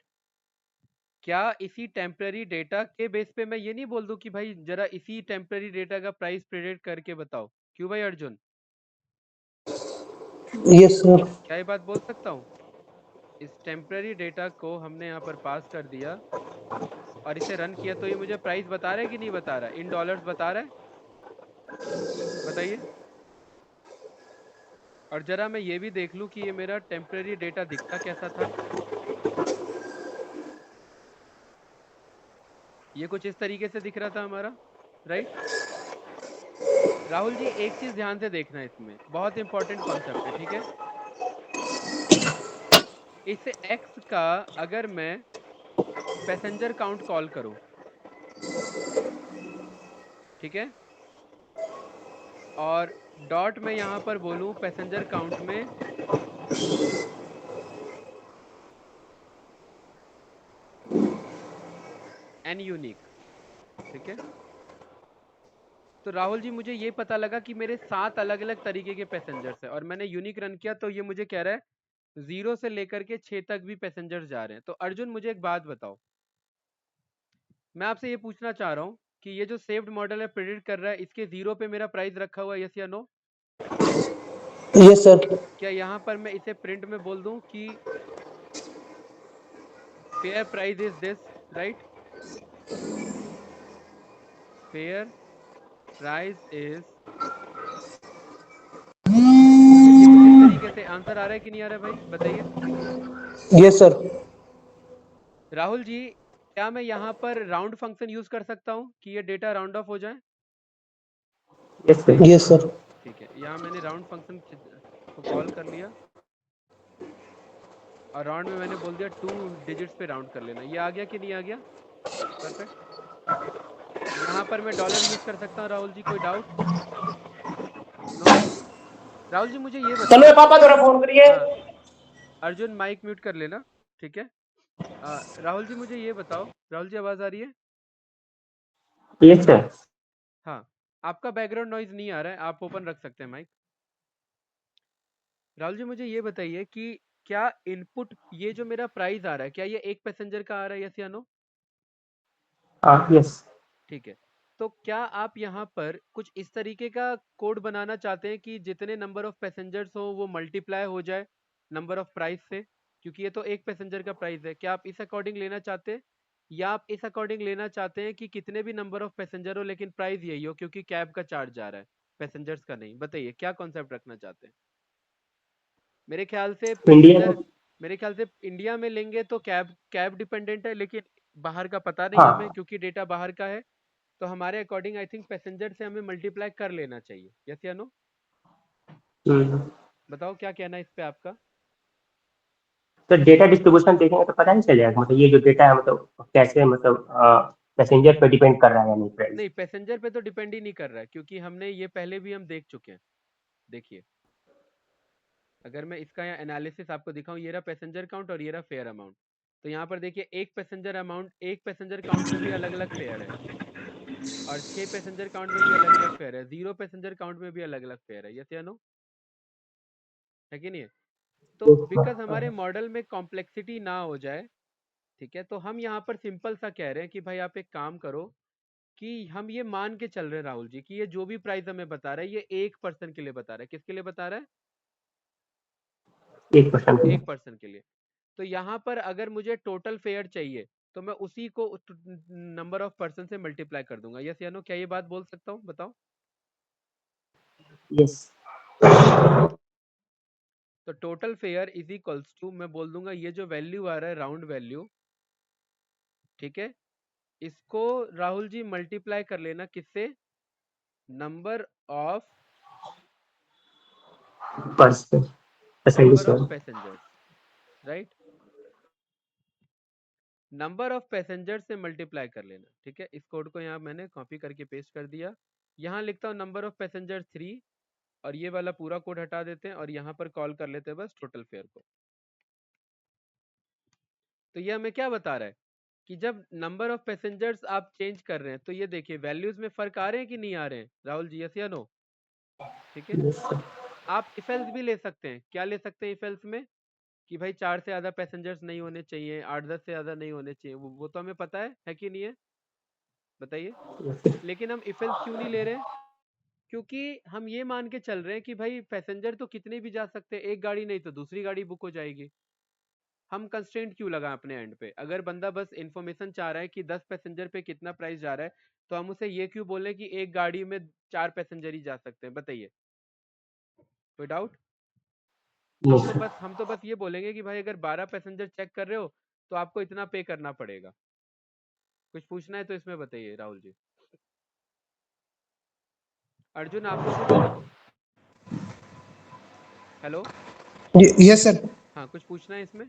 क्या इसी टेम्परेरी डेटा के बेस पे मैं ये नहीं बोल दूं कि भाई जरा इसी टेम्परेरी डेटा का प्राइस प्रेडिक्ट करके बताओ? क्यों भाई अर्जुन, यस सर। क्या ये बात बोल सकता हूँ? इस टेम्परेरी डेटा को हमने यहाँ पर पास कर दिया और इसे रन किया, तो ये मुझे प्राइस बता रहा है कि नहीं बता रहा है? इन डॉलर्स बता रहा है, बताइए। और जरा मैं ये भी देख लूं कि ये मेरा टेम्परेरी डेटा दिखता कैसा था। ये कुछ इस तरीके से दिख रहा था हमारा, राइट? राहुल जी एक चीज ध्यान से देखना है, इसमें बहुत इंपॉर्टेंट कॉन्सेप्ट है, ठीक है। इस एक्स का अगर मैं पैसेंजर काउंट कॉल करूं, ठीक है, और डॉट में यहां पर बोलूं पैसेंजर काउंट में n यूनिक, ठीक है। तो राहुल जी मुझे ये पता लगा कि मेरे 7 अलग अलग तरीके के पैसेंजर्स हैं और मैंने यूनिक रन किया तो ये मुझे कह रहा है 0 से लेकर के 6 तक भी पैसेंजर्स जा रहे हैं। तो अर्जुन मुझे एक बात बताओ, मैं आपसे ये पूछना चाह रहा हूँ कि ये जो सेव्ड मॉडल है प्रेडिक्ट कर रहा है, इसके 0 पे मेरा प्राइस रखा हुआ है, यस या नो? Yes sir. क्या यहाँ पर मैं इसे प्रिंट में बोल दूं कि fair price is this, right? Fair price is, ये कुछ इस तरीके से आंसर आ रहा है कि नहीं आ रहा है भाई, बताइए। Yes sir. राहुल जी, क्या मैं यहाँ पर राउंड फंक्शन यूज कर सकता हूँ कि ये डेटा राउंड ऑफ हो जाए? Yes sir. Yes sir. ठीक है, यहाँ मैंने राउंड फंक्शन को कॉल कर लिया और राउंड में मैंने बोल दिया 2 डिजिट्स पे राउंड कर लेना। ये आ गया कि नहीं आ गया? परफेक्ट। यहाँ पर मैं डॉलर यूज कर सकता हूँ राहुल जी, कोई डाउट? नो। राहुल जी मुझे ये चलो बताओ, पापा थोड़ा फोन करिए। हाँ अर्जुन माइक म्यूट कर लेना, ठीक है। राहुल जी मुझे ये बताओ, राहुल जी आवाज आ रही है? Yes sir. हाँ, आपका बैकग्राउंड नॉइज नहीं आ रहा है, आप ओपन रख सकते हैं माइक। राहुल जी मुझे ये बताइए कि क्या इनपुट ये जो मेरा प्राइस आ रहा है, क्या ये एक पैसेंजर का आ रहा है, यस या नो? यस। ठीक है। तो क्या आप यहाँ पर कुछ इस तरीके का कोड बनाना चाहते हैं कि जितने नंबर ऑफ पैसेंजर्स हो वो मल्टीप्लाई हो जाए नंबर ऑफ प्राइस से, क्योंकि ये तो एक पैसेंजर का प्राइस है। क्या आप इस अकॉर्डिंग लेना चाहते हैं, या आप इस अकॉर्डिंग लेना चाहते हैं कि कितने भी नंबर ऑफ पैसेंजर हो लेकिन प्राइस यही हो, क्योंकि कैब का चार्ज आ रहा है, पैसेंजर्स का नहीं? बताइए क्या कॉन्सेप्ट रखना चाहते हैं। मेरे ख्याल से इंडिया पैसेंजर, में। मेरे ख्याल से इंडिया में लेंगे तो कैब कैब डिपेंडेंट है, लेकिन बाहर का पता नहीं हमें, हाँ। क्योंकि डेटा बाहर का है। तो हमारे अकॉर्डिंग आई थिंक पैसेंजर से हमें मल्टीप्लाई कर लेना चाहिए, यस या नो? हम्म। बताओ क्या कहना है इस पे आपका। तो डेटा डिस्ट्रीब्यूशन देखेंगे तो पता नहीं चल जाएगा, मतलब ये जो डेटा है मतलब कैसे, मतलब पैसेंजर पे डिपेंड कर रहा है या नहीं प्राइस। नहीं, पैसेंजर पे तो डिपेंड ही नहीं कर रहा है, क्योंकि हमने ये पहले भी हम देख चुके हैं। देखिए, अगर मैं इसका यहाँ एनालिसिस आपको दिखाऊं, ये रहा पैसेंजर काउंट और ये रहा फेयर अमाउंट। तो यहाँ पर देखिए, एक पैसेंजर अमाउंट, एक पैसेंजर काउंट में भी अलग अलग फेयर है, और 6 पैसेंजर काउंट में भी अलग अलग फेयर है, 0 पैसेंजर काउंट में भी अलग अलग फेयर है, यस या नो? है कि नहीं है? तो बिकॉज हमारे मॉडल में कॉम्प्लेक्सिटी ना हो जाए, ठीक है, तो हम यहाँ पर सिंपल सा कह रहे हैं कि भाई आप एक काम करो कि हम ये मान के चल रहे हैं राहुल जी कि ये जो भी प्राइस हमें बता रहा है ये एक पर्सन के लिए बता रहा है। किसके लिए बता रहा है? 1%। एक पर्सन के लिए। तो यहाँ पर अगर मुझे टोटल फेयर चाहिए तो मैं उसी को नंबर ऑफ पर्सन से मल्टीप्लाई कर दूंगा, यस या नो? क्या ये बात बोल सकता हूँ, बताओ? यस। तो total fair is equals to, मैं बोल दूंगा ये जो वैल्यू आ रहा है राउंड वैल्यू, ठीक है, इसको राहुल जी मल्टीप्लाई कर लेना किससे? Number of, person number of passenger. Passengers, right? Number of passenger से मल्टीप्लाई कर लेना, ठीक है। इस कोड को यहाँ मैंने कॉपी करके पेस्ट कर दिया। यहाँ लिखता हूँ नंबर ऑफ पैसेंजर 3, और ये वाला पूरा कोड हटा देते हैं और यहाँ पर कॉल कर लेते हैं बस टोटल फेयर को। तो ये हमें क्या बता रहा है कि जब नंबर ऑफ पैसेंजर्स आप चेंज कर रहे हैं तो ये देखिए वैल्यूज में फर्क आ रहे हैं कि नहीं आ रहे हैं राहुल जी, यस या नो? ठीक है। Yes sir. आप इफेल्स भी ले सकते हैं, क्या ले सकते हैं इफेल्स में? कि भाई 4 से ज्यादा पैसेंजर्स नहीं होने चाहिए, 8-10 से ज्यादा नहीं होने चाहिए, वो तो हमें पता है कि नहीं है? बताइए। लेकिन हम इफेल्स क्यों नहीं ले रहे हैं? क्योंकि हम ये मान के चल रहे हैं कि भाई पैसेंजर तो कितने भी जा सकते हैं, एक गाड़ी नहीं तो दूसरी गाड़ी बुक हो जाएगी। हम कंस्ट्रेंट क्यों लगाएं अपने एंड पे? अगर बंदा बस इन्फॉर्मेशन चाह रहा है कि 10 पैसेंजर पे कितना प्राइस जा रहा है, तो हम उसे ये क्यों बोले कि एक गाड़ी में 4 पैसेंजर ही जा सकते हैं? बताइए, कोई डाउट? No sir. हम तो बस ये बोलेंगे कि भाई अगर 12 पैसेंजर चेक कर रहे हो तो आपको इतना पे करना पड़ेगा। कुछ पूछना है तो इसमें बताइए राहुल जी। अर्जुन आपको कुछ, हेलो, यस सर। हाँ कुछ पूछना है इसमें?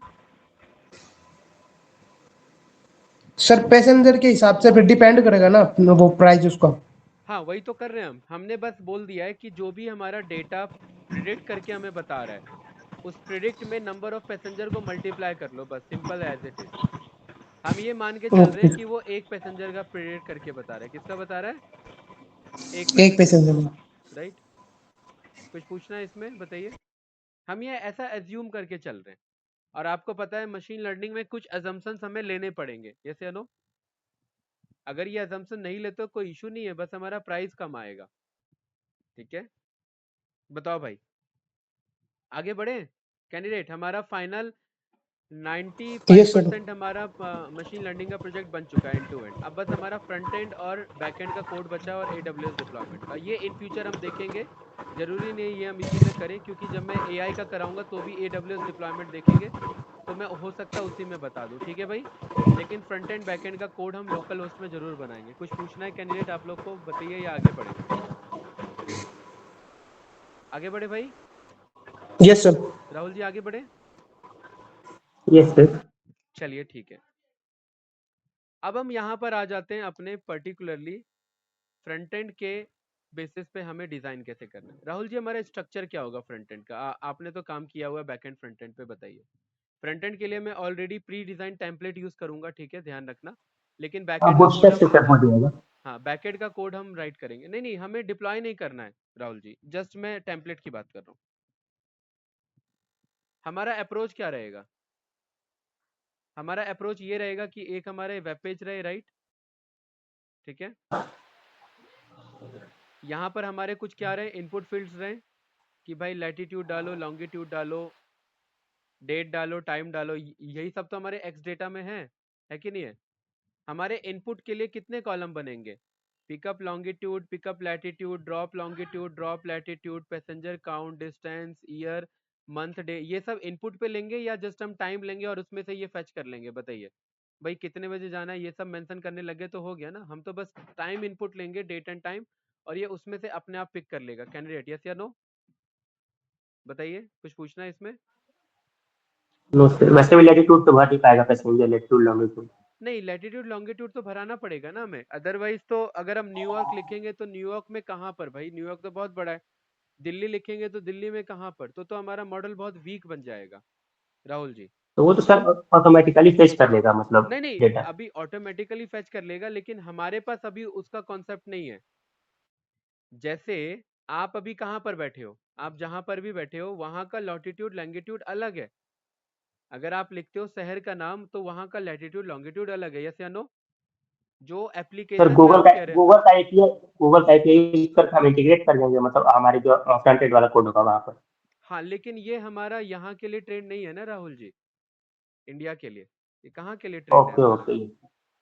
सर पैसेंजर के हिसाब से फिर डिपेंड करेगा ना वो प्राइस उसका। हाँ वही तो कर रहे हैं हम, हमने बस बोल दिया है कि जो भी हमारा डेटा प्रिडिक्ट करके हमें बता रहा है उस प्रिडिक्ट में नंबर ऑफ पैसेंजर को मल्टीप्लाई कर लो, बस सिंपल एज इट इज। हम ये मान के चल रहे हैं कि वो एक पैसेंजर का प्रेडिक्ट करके बता रहा है। किसका बता रहा है? एक एक पैसेंजर का। पैसेंजर। राइट। कुछ पूछना है इसमें, बताइए। हम ये ऐसा एज्यूम करके चल रहे हैं, और आपको पता है मशीन लर्निंग में कुछ अजम्पशंस हमें लेने पड़ेंगे, यस या नो? अगर ये अजम्पशन नहीं लेते तो कोई इशू नहीं है, बस हमारा प्राइस कम आएगा। ठीक है, बताओ भाई, आगे बढ़े। कैंडिडेट, हमारा फाइनल यस सर। 95% हमारा मशीन लर्निंग का प्रोजेक्ट बन चुका है एंड टू एंड। अब बस हमारा फ्रंट एंड और बैक एंड का कोड बचा है और AWS डिप्लॉयमेंट का। ये इन फ्यूचर हम देखेंगे, जरूरी नहीं ये हम इसी में करें, क्योंकि जब मैं AI का कराऊंगा तो भी AWS डिप्लॉयमेंट देखेंगे, तो मैं हो सकता है उसी में बता दूं। ठीक है भाई, लेकिन फ्रंट एंड बैक एंड का कोड हम लोकल होस्ट में जरूर बनाएंगे। कुछ पूछना है कैंडिडेट आप लोग को, बताइए, या आगे बढ़े? आगे बढ़े भाई। Yes sir. राहुल जी आगे बढ़े। Yes sir. चलिए ठीक है, अब हम यहाँ पर आ जाते हैं अपने पर्टिकुलरली फ्रंट एंड के बेसिस पे हमें डिजाइन कैसे करना है। राहुल जी, हमारा स्ट्रक्चर क्या होगा फ्रंट एंड का? आपने तो काम किया हुआ है बैक एंड फ्रंट एंड पे, बताइए। फ्रंट एंड के लिए मैं already pre design template use करूंगा, ठीक है, ध्यान रखना। लेकिन बैक एंड का कोड बूटस्ट्रैप से हम, सब हो जाएगा। हाँ, बैक एंड का कोड हम राइट करेंगे। नहीं नहीं, हमें डिप्लॉय नहीं करना है राहुल जी, जस्ट मैं टेम्पलेट की बात कर रहा हूँ। हमारा अप्रोच क्या रहेगा? हमारा अप्रोच ये रहेगा कि एक हमारे वेब पेज रहे, राइट? ठीक है, यहाँ पर हमारे कुछ क्या रहे, इनपुट फील्ड्स रहे, कि भाई लैटिट्यूड डालो, लॉन्गिट्यूड डालो, डेट डालो, टाइम डालो, यही सब तो हमारे एक्स डेटा में है कि नहीं है? हमारे इनपुट के लिए कितने कॉलम बनेंगे? Pickup longitude, pickup latitude, drop longitude, drop latitude, passenger count, distance, year, month, day, ये सब इनपुट पे लेंगे, या जस्ट हम टाइम लेंगे और उसमें से ये फेच कर लेंगे? बताइए भाई, कितने बजे जाना है ये सब मेंशन करने लगे तो हो गया ना। हम तो बस टाइम इनपुट लेंगे, डेट एंड टाइम, और ये उसमें से अपने आप पिक कर लेगा। कैंडिडेट, यस या नो? बताइए, कुछ पूछना है इसमें? नो सर, वैसे भी लैटिट्यूड तो भर नहीं पाएगा पैसेंजर, लैटिट्यूड लॉन्गिट्यूड। नहीं, लैटिट्यूड लॉन्गिट्यूड तो भराना पड़ेगा ना हमें, अदरवाइज तो अगर हम न्यूयॉर्क लिखेंगे तो न्यूयॉर्क में कहाँ पर भाई, न्यूयॉर्क तो बहुत बड़ा है। दिल्ली लिखेंगे तो दिल्ली में कहाँ पर, तो हमारा मॉडल बहुत वीक बन जाएगा राहुल जी। तो वो तो सर ऑटोमेटिकली फेच कर लेगा मतलब नहीं नहीं, डेटा। अभी ऑटोमेटिकली फेच कर लेगा, लेकिन हमारे पास अभी उसका कॉन्सेप्ट नहीं है। जैसे आप अभी कहाँ पर बैठे हो, आप जहां पर भी बैठे हो वहां का लॉटिट्यूड लैंगिट्यूड अलग है। अगर आप लिखते हो शहर का नाम तो वहां का लैटिट्यूड लॉन्गिट्यूड अलग है, यस या नो? जो सर एप्लीकेशन में आप कह रहे हैं, गूगल का एपीआई यूज करके हम इंटीग्रेट कर देंगे, मतलब हमारे जो फ्रंट एंड वाला कोड होगा वहां पर। हाँ, लेकिन ये हमारा यहाँ के लिए ट्रेंड नहीं है ना राहुल जी, इंडिया के लिए। ये कहाँ के लिए ट्रेंड है ओके हमारा? ओके।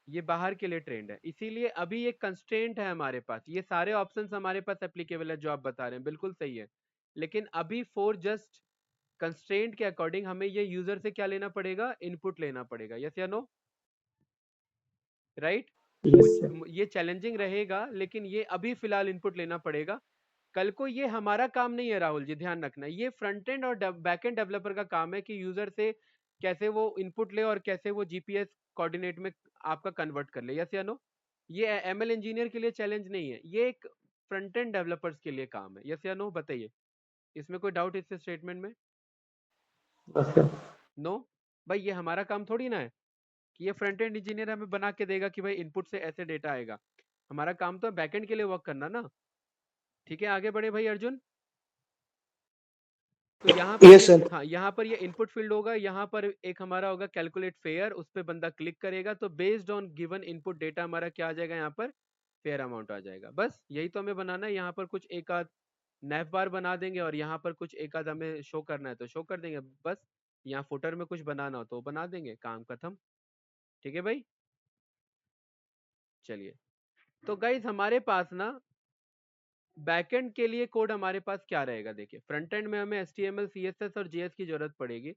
ये बाहर के लिए ट्रेंड है, इसीलिए अभी एक कंस्ट्रेंट है हमारे पास। ये सारे ऑप्शंस हमारे पास एप्लीकेबल है जो आप बता रहे हैं, बिल्कुल सही है। लेकिन अभी फॉर जस्ट कंस्ट्रेंट के अकॉर्डिंग हमें ये यूजर से क्या लेना पड़ेगा, इनपुट लेना पड़ेगा, यस या नो? राइट। Yes sir. ये चैलेंजिंग रहेगा, लेकिन ये अभी फिलहाल इनपुट लेना पड़ेगा। कल को ये हमारा काम नहीं है राहुल जी, ध्यान रखना। ये फ्रंट एंड और बैक एंड डेवलपर का काम है कि यूजर से कैसे वो इनपुट ले और कैसे वो जीपीएस कोऑर्डिनेट में आपका कन्वर्ट कर ले, यस या नो? ये एमएल इंजीनियर के लिए चैलेंज नहीं है, ये एक फ्रंट एंड डेवलपर्स के लिए काम है, यस या नो? बताइए, इसमें कोई डाउट इस स्टेटमेंट में? Yes sir. नो। भाई ये हमारा काम थोड़ी ना है कि ये फ्रंट एंड इंजीनियर हमें बना के देगा कि भाई इनपुट से ऐसे डेटा आएगा। हमारा काम तो है बैक एंड के लिए वर्क करना ना। ठीक है, आगे बढ़े भाई अर्जुन। तो यहाँ पर यस ये, सर। हाँ, यहाँ पर ये इनपुट फील्ड होगा, यहाँ पर एक हमारा होगा कैलकुलेट फेयर, उस पर बंदा क्लिक करेगा तो based on given input data हमारा क्या आ जाएगा, यहाँ पर फेयर अमाउंट आ जाएगा। बस यही तो हमें बनाना है। यहाँ पर कुछ एक आध नैफ बार बना देंगे और यहाँ पर कुछ एक आध हमें शो करना है तो शो कर देंगे बस। यहाँ फुटर में कुछ बनाना हो तो बना देंगे, काम खत्म। ठीक है भाई, चलिए। तो गाइज हमारे पास ना बैकएंड के लिए कोड हमारे पास क्या रहेगा, देखिए। फ्रंट एंड में हमें HTML CSS और JS की जरूरत पड़ेगी,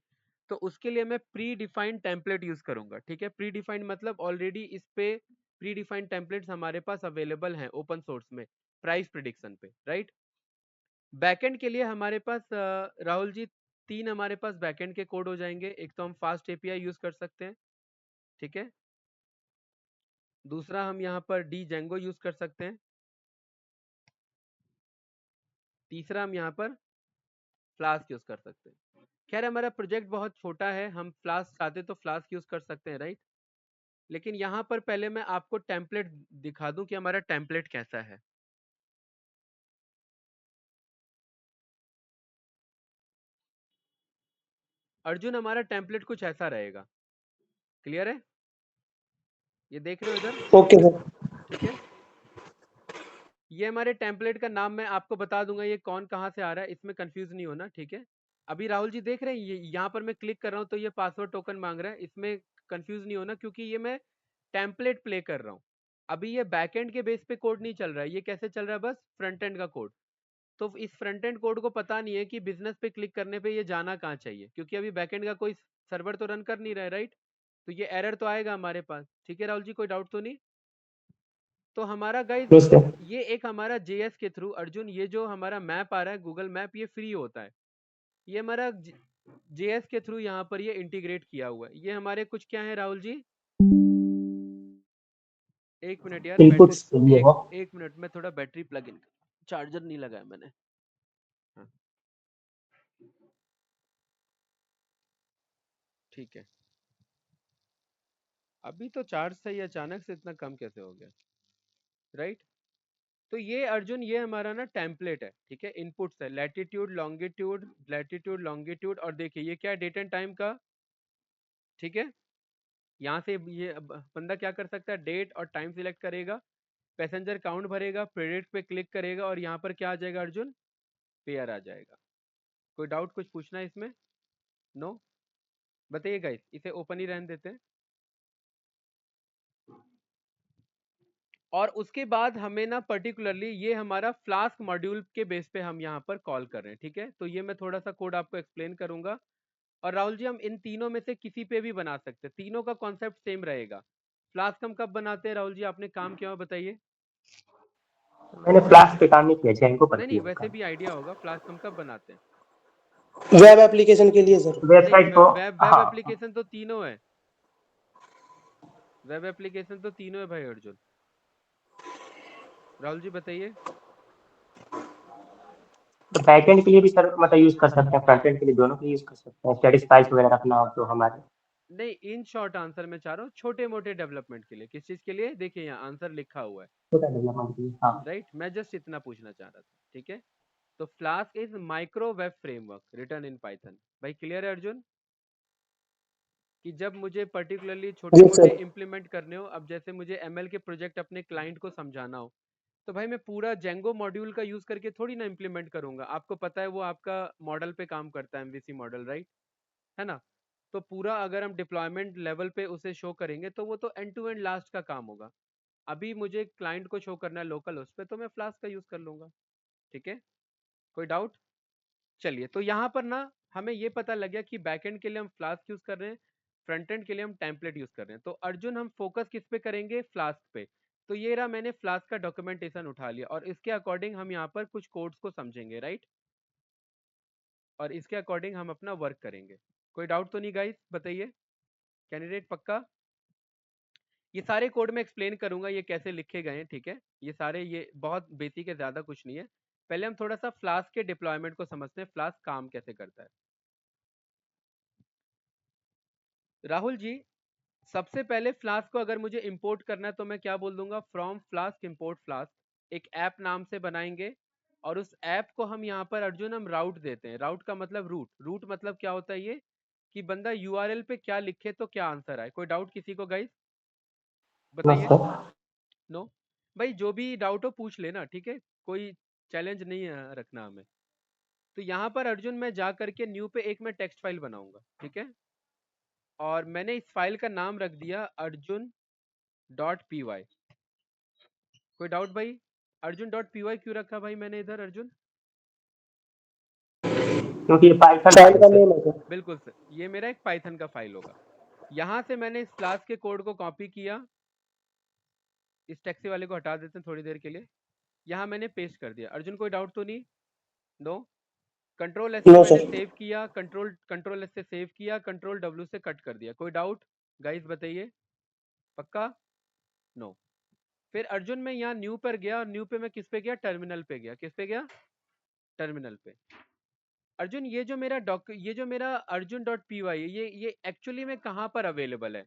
तो उसके लिए मैं प्री डिफाइंड टेम्पलेट यूज करूंगा। ठीक है, प्री डिफाइंड मतलब ऑलरेडी इस पे प्री डिफाइंड टेम्पलेट्स हमारे पास अवेलेबल हैं ओपन सोर्स में, प्राइस प्रिडिक्शन पे, राइट। बैकएंड के लिए हमारे पास राहुल जी तीन हमारे पास बैकएंड के कोड हो जाएंगे। एक तो हम फास्ट एपीआई यूज कर सकते हैं, ठीक है। दूसरा हम यहाँ पर डी जेंगो यूज कर सकते हैं। तीसरा हम यहाँ पर फ्लास्क यूज कर सकते हैं। खैर हमारा प्रोजेक्ट बहुत छोटा है, हम फ्लास्क चाहते तो फ्लास्क यूज कर सकते हैं, राइट। लेकिन यहाँ पर पहले मैं आपको टेम्पलेट दिखा दूं कि हमारा टेम्पलेट कैसा है। अर्जुन, हमारा टेम्पलेट कुछ ऐसा रहेगा। क्लियर है? ये देख रहे हो इधर? Okay sir. ठीक है। ये हमारे टेम्पलेट का नाम मैं आपको बता दूंगा, ये कौन कहाँ से आ रहा है, इसमें कंफ्यूज नहीं होना। ठीक है। अभी राहुल जी देख रहे हैं, ये यहाँ पर मैं क्लिक कर रहा हूँ तो ये पासवर्ड टोकन मांग रहा है, इसमें कंफ्यूज नहीं होना, क्योंकि ये मैं टेम्पलेट प्ले कर रहा हूँ। अभी ये बैकएंड के बेस पे कोड नहीं चल रहा है, ये कैसे चल रहा है, बस फ्रंट एंड का कोड। तो इस फ्रंट एंड कोड को पता नहीं है कि बिजनेस पे क्लिक करने पे ये जाना कहाँ चाहिए, क्योंकि अभी बैकएंड का कोई सर्वर तो रन कर नहीं रहा है, राइट? तो ये एरर तो आएगा हमारे पास। ठीक है राहुल जी, कोई डाउट तो नहीं? तो हमारा गाइज, नो सर। ये एक हमारा जेएस के थ्रू, अर्जुन ये जो हमारा मैप आ रहा है गूगल मैप, ये फ्री होता है। ये हमारा जेएस के थ्रू यहाँ पर ये इंटीग्रेट किया हुआ है। ये हमारे कुछ क्या है राहुल जी, एक मिनट यार, इनपुट्स के लिए है। एक मिनट में थोड़ा बैटरी प्लग इन, चार्जर नहीं लगाया मैंने। हाँ, ठीक है। अभी तो चार्ज सही, अचानक से इतना कम कैसे हो गया, राइट? तो ये अर्जुन, ये हमारा ना टेम्पलेट है। ठीक है, इनपुट्स है लैटिट्यूड लॉन्गिट्यूड, और देखिए ये क्या है, डेट एंड टाइम का। ठीक है, यहाँ से ये बंदा क्या कर सकता है, डेट और टाइम सिलेक्ट करेगा, पैसेंजर काउंट भरेगा, प्रेडिक्ट पे क्लिक करेगा, और यहाँ पर क्या आ जाएगा अर्जुन, पेयर आ जाएगा। कोई डाउट, कुछ पूछना है इसमें? नो? बताइए गाइस, इसे ओपन ही रहने देते हैं। और उसके बाद हमें ना पर्टिकुलरली ये हमारा फ्लास्क मॉड्यूल के बेस पे हम यहाँ पर कॉल कर रहे हैं। ठीक है, तो ये मैं थोड़ा सा कोड आपको एक्सप्लेन करूंगा। और राहुल जी, हम इन तीनों में से किसी पे भी बना सकते हैं, तीनों का कॉन्सेप्ट सेम रहेगा। फ्लास्क हम कब बनाते हैं राहुल जी, आपने काम किया हो बताइए। मैंने फ्लास्क पे काम नहीं किया, जेंगो पर नहीं नहीं, किया है वैसे काम। भी आइडिया होगा, फ्लास्क हम कब बनाते हैं? वेब एप्लीकेशन के लिए सर। नहीं, वेबसाइट को। वेब वेब हाँ। एप्लीकेशन तो तीनों है, वेब एप्लीकेशन तो तीनों है भाई अर्जुन। राहुल जी बताइए। तो बैकएंड के लिए भी सर मतलब यूज कर सकते हैं, फ्रंट एंड के लिए, दोनों के लिए यूज कर सकते हैं। स्टैटिक फाइल्स वगैरह रखना हो तो हमारे। नहीं, इन शॉर्ट आंसर मैं चाह रहा हूँ छोटे मोटे डेवलपमेंट के लिए। किस चीज के लिए, देखिए यहाँ आंसर लिखा हुआ है, छोटा डेवलपमेंट के लिए, हाँ। राइट? मैं जस्ट इतना पूछना चाह रहा था। ठीक है, तो flask is micro web framework return in Python. भाई क्लियर है अर्जुन? कि जब मुझे पर्टिकुलरली छोटे जी मोटे सर। इंप्लीमेंट करने हो, अब जैसे मुझे एमएल के प्रोजेक्ट अपने क्लाइंट को समझाना हो, तो भाई मैं पूरा जेंगो मॉड्यूल का यूज करके थोड़ी ना इम्प्लीमेंट करूंगा। आपको पता है वो आपका मॉडल पे काम करता है, एमवीसी मॉडल, राइट? है ना? तो पूरा अगर हम डिप्लॉयमेंट लेवल पे उसे शो करेंगे तो वो तो एंड टू एंड लास्ट का काम होगा। अभी मुझे क्लाइंट को शो करना है लोकल उस पर, तो मैं फ्लास्क का यूज कर लूंगा। ठीक है, कोई डाउट? चलिए, तो यहाँ पर ना हमें ये पता लग गया कि बैकएंड के लिए हम फ्लास्क यूज कर रहे हैं, फ्रंट एंड के लिए हम टेम्पलेट यूज कर रहे हैं। तो अर्जुन, हम फोकस किस पे करेंगे, फ्लास्क पे। तो ये रहा, मैंने फ्लास्क का डॉक्यूमेंटेशन उठा लिया, और इसके अकॉर्डिंग हम यहाँ पर कुछ कोड्स को समझेंगे, राइट? और इसके अकॉर्डिंग हम अपना वर्क करेंगे। कोई डाउट तो नहीं गाइस, बताइए। कैंडिडेट पक्का? ये सारे कोड में एक्सप्लेन करूंगा ये कैसे लिखे गए हैं। ठीक है, ये सारे, ये बहुत बेसिक है, ज्यादा कुछ नहीं है। पहले हम थोड़ा सा फ्लास्क के डिप्लॉयमेंट को समझते हैं, फ्लास्क काम कैसे करता है। राहुल जी, सबसे पहले फ्लास्क को अगर मुझे इंपोर्ट करना है तो मैं क्या बोल दूंगा, फ्रॉम फ्लास्क इंपोर्ट फ्लास्क। एक ऐप नाम से बनाएंगे, और उस ऐप को हम यहाँ पर अर्जुन हम राउट देते हैं। राउट का मतलब रूट, रूट मतलब क्या होता है ये, कि बंदा यूआरएल पे क्या लिखे तो क्या आंसर आए। कोई डाउट किसी को गाइस, नो बताइए। सर। नो? भाई जो भी डाउट हो पूछ लेना, ठीक है, कोई चैलेंज नहीं है रखना हमें। तो यहाँ पर अर्जुन मैं जा करके न्यू पे एक मैं टेक्स्ट फाइल बनाऊंगा। ठीक है, और मैंने इस फाइल का नाम रख दिया अर्जुन डॉट पी वाई। कोई डाउट भाई? अर्जुन डॉट पी वाई क्यों रखा भाई मैंने इधर अर्जुन? क्योंकि ये पाइथन फाइल फाइल का है। नेम है सर। बिल्कुल सर, ये मेरा एक पाइथन का फाइल होगा। यहाँ से मैंने इस क्लास के कोड को कॉपी किया, इस टैक्सी वाले को हटा देते हैं थोड़ी देर के लिए। यहाँ मैंने पेस्ट कर दिया। अर्जुन कोई डाउट तो नहीं? नो? कंट्रोल एस से नो मैंने सर। सेव किया, कंट्रोल एस से सेव किया, कंट्रोल डब्ल्यू से कट कर दिया। कोई डाउट गाइस, बताइए। पक्का? नो? फिर अर्जुन मैं यहाँ न्यू पर गया, और न्यू पे मैं किस पे गया, टर्मिनल पे गया। किस पे गया? टर्मिनल पे। अर्जुन, ये जो मेरा अर्जुन डॉट पी वाई, ये एक्चुअली में कहाँ पर अवेलेबल है?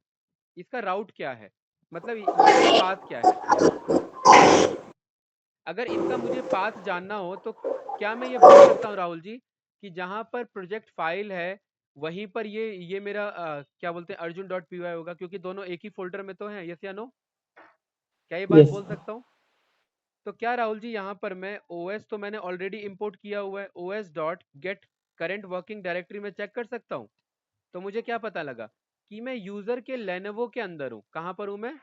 इसका राउट क्या है, मतलब ये पाथ क्या है। अगर इसका मुझे पाथ जानना हो तो क्या मैं ये बोल सकता हूँ राहुल जी कि जहां पर प्रोजेक्ट फाइल है वहीं पर ये मेरा क्या बोलते हैं अर्जुन डॉट पी वाई होगा, क्योंकि दोनों एक ही फोल्डर में तो है, यस या नो, क्या ये बात यस। बोल सकता हूँ। तो क्या राहुल जी यहाँ पर मैं ओएस तो मैंने ऑलरेडी इंपोर्ट किया हुआ है, OS dot gate current working directory में चेक कर सकता हूँ। तो मुझे क्या पता लगा कि मैं यूजर के लेनोवो के अंदर हूँ। कहाँ पर हूँ मैं,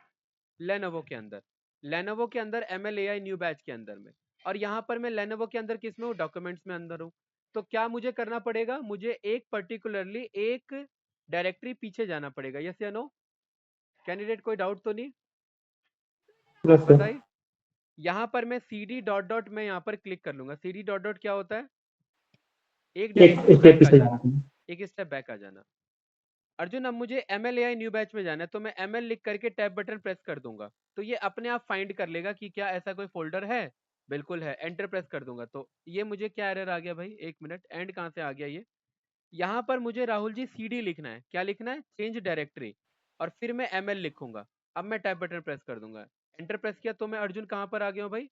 लेनोवो के अंदर, लेनोवो के अंदर MLAI न्यू बैच के अंदर में। और यहाँ पर मैं लेनोवो के अंदर किस में हूँ, डॉक्यूमेंट्स में अंदर हूँ। तो क्या मुझे करना पड़ेगा, मुझे एक पर्टिकुलरली एक डायरेक्टरी पीछे जाना पड़ेगा, यस या नो कैंडिडेट, कोई डाउट तो नहीं, यस सर। बताइए। यहाँ पर मैं CD डॉट डॉट मैं यहाँ पर क्लिक कर लूंगा। CD डॉट डॉट क्या होता है, एक एक डायरेक्टरी स्टेप बैक आ पीछे जाना, जाना चाहिए। एक स्टेप बैक आ जाना। अर्जुन अब मुझे MLAI न्यू बैच में जाना है, तो मैं ML लिख करके टैब बटन प्रेस कर दूंगा, तो ये अपने आप फाइंड कर लेगा कि क्या ऐसा कोई फोल्डर है। बिल्कुल है, एंटर प्रेस कर दूंगा तो ये मुझे क्या एरर आ गया भाई, एक मिनट, एंड कहाँ से आ गया ये। यहाँ पर मुझे राहुल जी CD लिखना है, क्या लिखना है, चेंज डायरेक्टरी, और फिर मैं ML लिखूंगा। अब मैं टैब बटन प्रेस कर दूंगा, एंटर प्रेस किया तो मैं अर्जुन कहाँ पर आ गया हूँ भाई,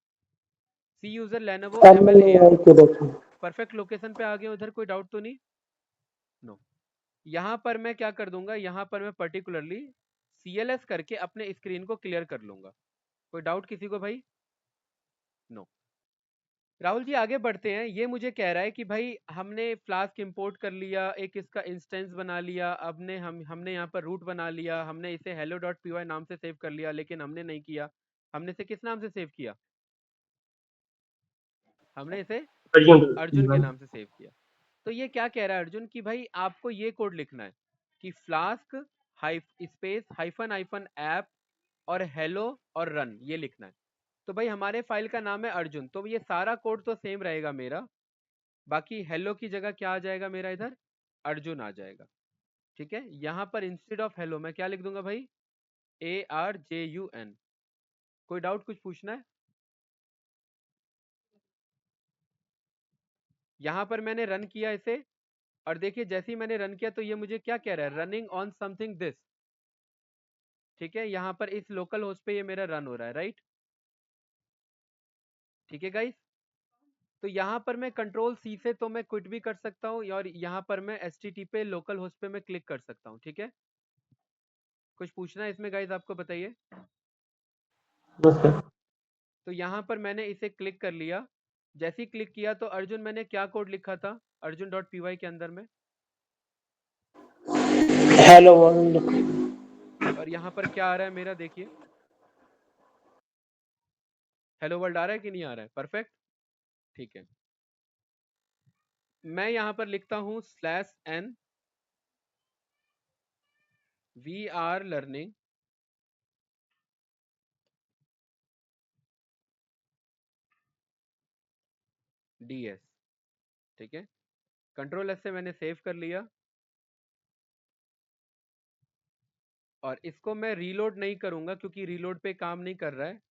सी यूजर लेनोवो MLAI, MLAI के देखिए। परफेक्ट लोकेशन पे आ गया हूँ, उधर कोई डाउट तो नहीं, नो। यहाँ पर मैं क्या कर दूंगा, यहाँ पर मैं पर्टिकुलरली CLS करके अपने स्क्रीन को क्लियर कर लूंगा। कोई डाउट किसी को भाई, नो। राहुल जी आगे बढ़ते हैं। ये मुझे कह रहा है कि भाई हमने फ्लास्क इंपोर्ट कर लिया, एक इसका इंस्टेंस बना लिया, हमने यहाँ पर रूट बना लिया, हमने इसे hello डॉट py नाम से सेव कर लिया, लेकिन हमने नहीं किया, हमने इसे किस नाम से सेव किया, हमने इसे अर्जुन। अर्जुन के नाम से सेव किया। तो ये क्या कह रहा है अर्जुन कि भाई आपको ये कोड लिखना है कि flask space hyphen hyphen app और हेलो और रन, ये लिखना है। तो भाई हमारे फाइल का नाम है अर्जुन, तो ये सारा कोड तो सेम रहेगा मेरा, बाकी हेलो की जगह क्या आ जाएगा मेरा, इधर अर्जुन आ जाएगा। ठीक है, यहाँ पर इंस्टेड ऑफ हेलो मैं क्या लिख दूंगा भाई, ARJUN। कोई डाउट, कुछ पूछना है। यहाँ पर मैंने रन किया इसे, और देखिए जैसे ही मैंने रन किया तो ये मुझे क्या कह रहा है, रनिंग ऑन समथिंग दिस। ठीक है, यहाँ पर इस लोकल होस्ट पे ये मेरा रन हो रहा है, राइट। ठीक है गाइस, तो यहाँ पर मैं कंट्रोल C से तो मैं क्विट भी कर सकता हूँ, और यहाँ पर मैं STT पे लोकल होस्ट पे मैं क्लिक कर सकता हूँ। ठीक है, कुछ पूछना है इसमें गाइस, आपको बताइए। तो यहाँ पर मैंने इसे क्लिक कर लिया, जैसे ही क्लिक किया तो अर्जुन मैंने क्या कोड लिखा था अर्जुन डॉट पी वाई के अंदर में, हेलो वर्ल्ड। और यहाँ पर क्या आ रहा है मेरा, देखिए हेलो वर्ल्ड आ रहा है कि नहीं आ रहा है, परफेक्ट। ठीक है, मैं यहाँ पर लिखता हूँ /n we are learning DS। ठीक है, कंट्रोल S से मैंने सेव कर लिया, और इसको मैं रीलोड नहीं करूंगा क्योंकि रीलोड पे काम नहीं कर रहा है।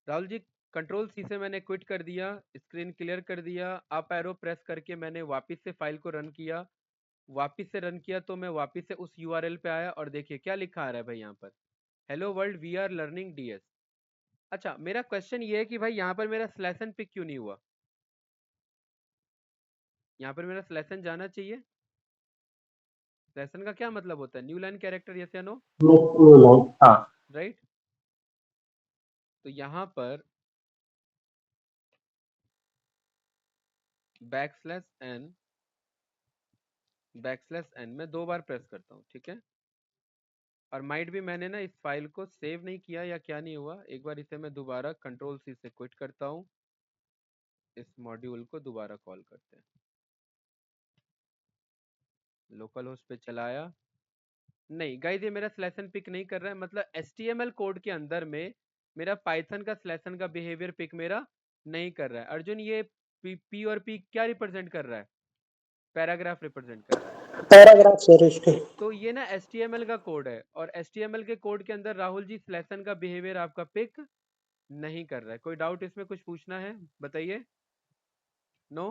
राहुल जी कंट्रोल C से मैंने क्विट कर दिया, स्क्रीन क्लियर कर दिया, अप एरो प्रेस करके मैंने वापस से फाइल को रन किया, वापस से रन किया तो मैं वापस से उस URL पे आया, और देखिए क्या लिखा आ रहा है भाई यहाँ पर, hello world we are learning DS। अच्छा मेरा क्वेश्चन ये है कि भाई यहाँ पर मेरा स्लैशन पिक क्यों नहीं हुआ, यहाँ पर मेरा स्लैशन जाना चाहिए। स्लैशन का क्या मतलब होता है, न्यू लाइन कैरेक्टर, यस या नो, हाँ। राइट। तो यहाँ पर \n मैं 2 बार प्रेस करता हूँ। ठीक है, और माइट भी मैंने ना इस फाइल को सेव नहीं किया या क्या नहीं हुआ, एक बार इसे मैं दोबारा कंट्रोल C से क्विट करता हूँ, इस मॉड्यूल को दोबारा कॉल करते हैं, लोकल होस्ट पे चलाया, नहीं गाइस ये मेरा स्लेशन पिक नहीं कर रहा है, मतलब HTML कोड के अंदर में मेरा पाइथन का स्लेशन का बिहेवियर पिक मेरा नहीं कर रहा है। अर्जुन ये P और P क्या रिप्रेजेंट कर रहा है, पैराग्राफ रिप्रेजेंट कर रहा है। पैराग्राफ सर इसके। तो ये ना HTML का कोड है, और HTML के कोड के अंदर राहुल जी स्लेशन का बिहेवियर आपका पिक नहीं कर रहा है। कोई डाउट इसमें, कुछ पूछना है बताइए, नो।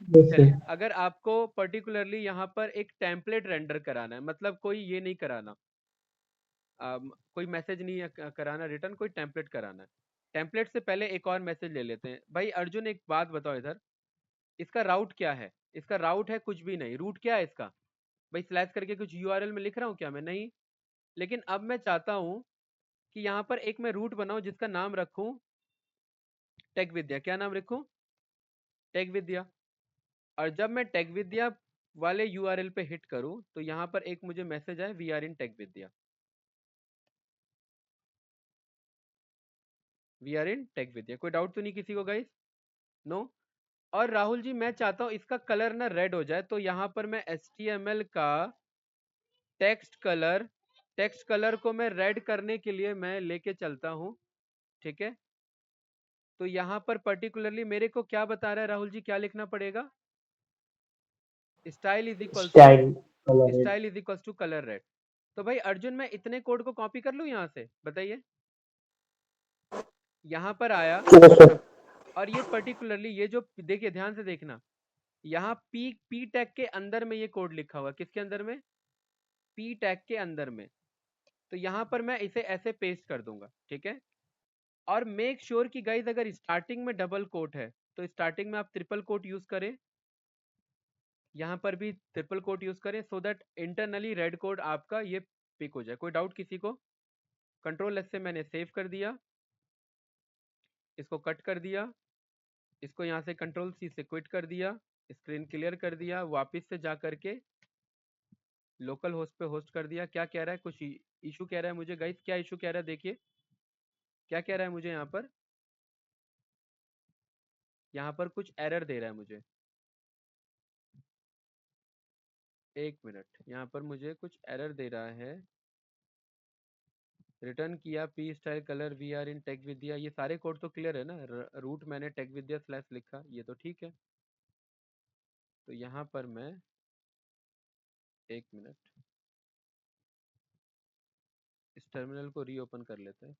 चलिए, अगर आपको पर्टिकुलरली यहाँ पर एक टेम्पलेट रेंडर कराना है, मतलब कोई ये नहीं कराना, कोई मैसेज नहीं है कराना रिटर्न, कोई टेम्पलेट कराना है। टेम्पलेट से पहले एक और मैसेज ले लेते हैं। भाई अर्जुन एक बात बताओ इधर, इसका राउट क्या है? इसका राउट है कुछ भी नहीं, रूट क्या है इसका? भाई स्लैश करके कुछ यूआरएल में लिख रहा हूँ क्या मैं? नहीं। लेकिन अब मैं चाहता हूँ कि यहाँ पर एक मैं रूट बनाऊं जिसका नाम रखूं टेक विद्या। क्या नाम रखूं? टेक विद्या। और जब मैं टेक विद्या वाले यूआरएल पे हिट करूं तो यहाँ पर एक मुझे मैसेज आए, we are in tech Vidya, we are in tech Vidya. कोई डाउट तो नहीं किसी को गाइस? नो। और राहुल जी मैं चाहता हूं इसका कलर ना रेड हो जाए, तो यहाँ पर मैं HTML का टेक्स्ट कलर को मैं रेड करने के लिए मैं लेके चलता हूँ। ठीक है, तो यहाँ पर पर्टिकुलरली मेरे को क्या बता रहा है राहुल जी, क्या लिखना पड़ेगा? Style is equals to style colour है। Style is equals to colour red. तो भाई अर्जुन मैं इतने कोड को कॉपी कर लूं यहाँ से, बताइए। यहाँ पर आया, यस सर। और ये पर्टिकुलरली ये जो देखिए ध्यान से देखना, यहाँ पी टैग के अंदर में ये कोड लिखा हुआ, किसके अंदर में? पी टैग के अंदर में। तो यहाँ पर मैं इसे ऐसे पेस्ट कर दूंगा। ठीक है, और मेक श्योर कि गाइज अगर स्टार्टिंग में डबल कोट है तो स्टार्टिंग में आप ट्रिपल कोट यूज करें, यहाँ पर भी ट्रिपल कोट यूज करें, so that internally red code आपका ये पिक हो जाए। कोई डाउट किसी को? कंट्रोल एस से मैंने सेव कर दिया, इसको कट कर दिया, इसको यहाँ से कंट्रोल सी से क्विट कर दिया, स्क्रीन क्लियर कर दिया, वापस से जा करके लोकल होस्ट पे होस्ट कर दिया। क्या कह रहा है? कुछ इशू कह रहा है मुझे गाइस। क्या इशू कह रहा है देखिए, क्या कह रहा है मुझे यहाँ पर? यहाँ पर कुछ एरर दे रहा है मुझे, एक मिनट। यहाँ पर मुझे कुछ एरर दे रहा है। रिटर्न किया p style colour we are in tech Vidya, ये सारे कोड तो क्लियर है ना? रूट मैंने टेक विद्या स्लैश लिखा, ये तो ठीक है। तो यहाँ पर मैं, एक मिनट, इस टर्मिनल को रीओपन कर लेते हैं।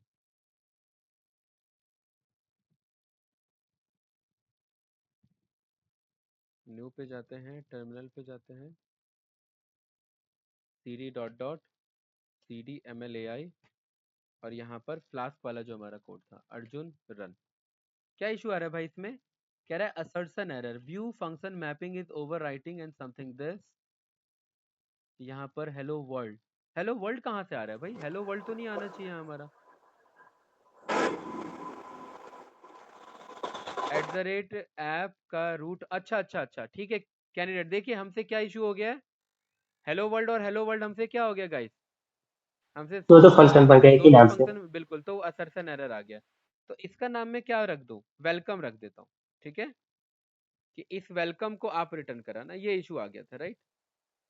न्यू पे जाते हैं, टर्मिनल पे जाते हैं, cd dot dot cd mlai, और यहाँ पर फ्लास्क वाला जो हमारा कोड था, अर्जुन रन। क्या इशू आ रहा है भाई इसमें? कह रहा है assertion error, view function mapping is over writing and something this. यहाँ पर हेलो वर्ल्ड, हेलो वर्ल्ड कहाँ से आ रहा है भाई? हेलो वर्ल्ड तो नहीं आना चाहिए हमारा। @ऐप का रूट, अच्छा अच्छा अच्छा ठीक है। कैंडिडेट देखिए हमसे क्या इशू हो गया है, हेलो वर्ल्ड और हेलो वर्ल्ड हमसे क्या हो गया गाइस? हमसे दो दो फंक्शन बन गए एक दो ही दो नाम से। फंक्शन, बिल्कुल, तो असर्शन एरर आ गया। तो इसका नाम मैं क्या रख दूं? वेलकम रख देता हूँ। ठीक है, कि इस वेलकम को आप रिटर्न कराना, ये इशू आ गया था राइट।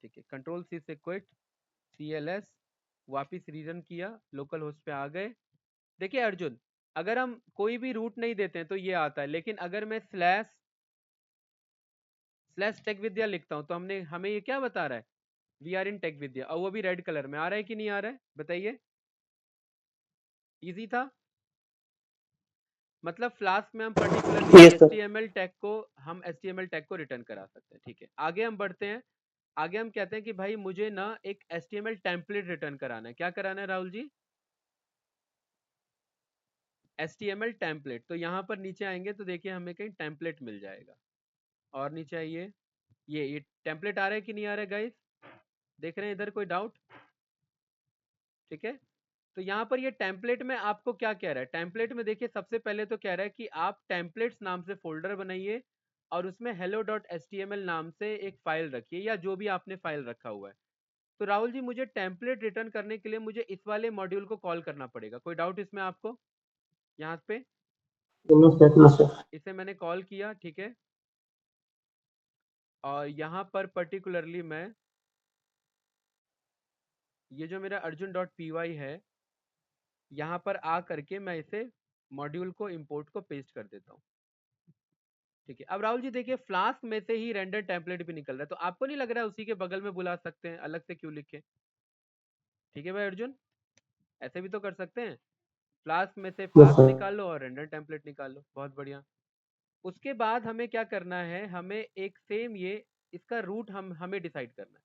ठीक है, कंट्रोल सी से क्विट, CLS, वापिस रीजन किया, लोकल होस्ट पे आ गए। देखिए अर्जुन, अगर हम कोई भी रूट नहीं देते हैं तो ये आता है, लेकिन अगर मैं स्लैश टेक विद्या लिखता हूं तो हमें ये क्या बता रहा है? वी आर इन टेक विद्या, और वो भी रेड कलर में आ रहा है कि नहीं आ रहा है, बताइए। इजी था। मतलब फ्लास्क में हम particularly yes sir. HTML tag को रिटर्न करा सकते हैं। ठीक है, आगे हम बढ़ते हैं। आगे हम कहते हैं कि भाई मुझे ना एक HTML टेम्पलेट रिटर्न कराना है। क्या कराना है राहुल जी? HTML template. तो यहाँ पर नीचे आएंगे तो देखिए हमें कहीं टेम्पलेट मिल जाएगा, और नीचे आइए, ये टेम्पलेट आ रहा है कि नहीं आ रहा है गाइस? देख रहे हैं इधर? कोई डाउट? ठीक है, तो यहाँ पर ये टेम्पलेट में आपको क्या कह रहा है? टेम्पलेट में देखिए सबसे पहले तो कह रहा है कि आप टेम्पलेट्स नाम से फोल्डर बनाइए और उसमें hello.html नाम से एक फाइल रखिए, या जो भी आपने फाइल रखा हुआ है। तो राहुल जी मुझे टेम्पलेट रिटर्न करने के लिए मुझे इस वाले मॉड्यूल को कॉल करना पड़ेगा। कोई डाउट इसमें आपको? यहाँ पे नो सर, नो सर। इसे मैंने कॉल किया, ठीक है, और यहाँ पर पर्टिकुलरली मैं ये जो मेरा arjun.py है, यहाँ पर आ करके मैं इसे मॉड्यूल को इंपोर्ट को पेस्ट कर देता हूँ। ठीक है, अब राहुल जी देखिए फ्लास्क में से ही रेंडर टेम्पलेट भी निकल रहा है, तो आपको नहीं लग रहा है उसी के बगल में बुला सकते हैं, अलग से क्यों लिखे? ठीक है भाई अर्जुन, ऐसे भी तो कर सकते हैं। फ्लास्क में से यस फ्लास्क सर। निकाल लो और रेंडर टेम्पलेट निकाल लो, बहुत बढ़िया। उसके बाद हमें क्या करना है, हमें एक सेम ये इसका रूट हमें डिसाइड करना है।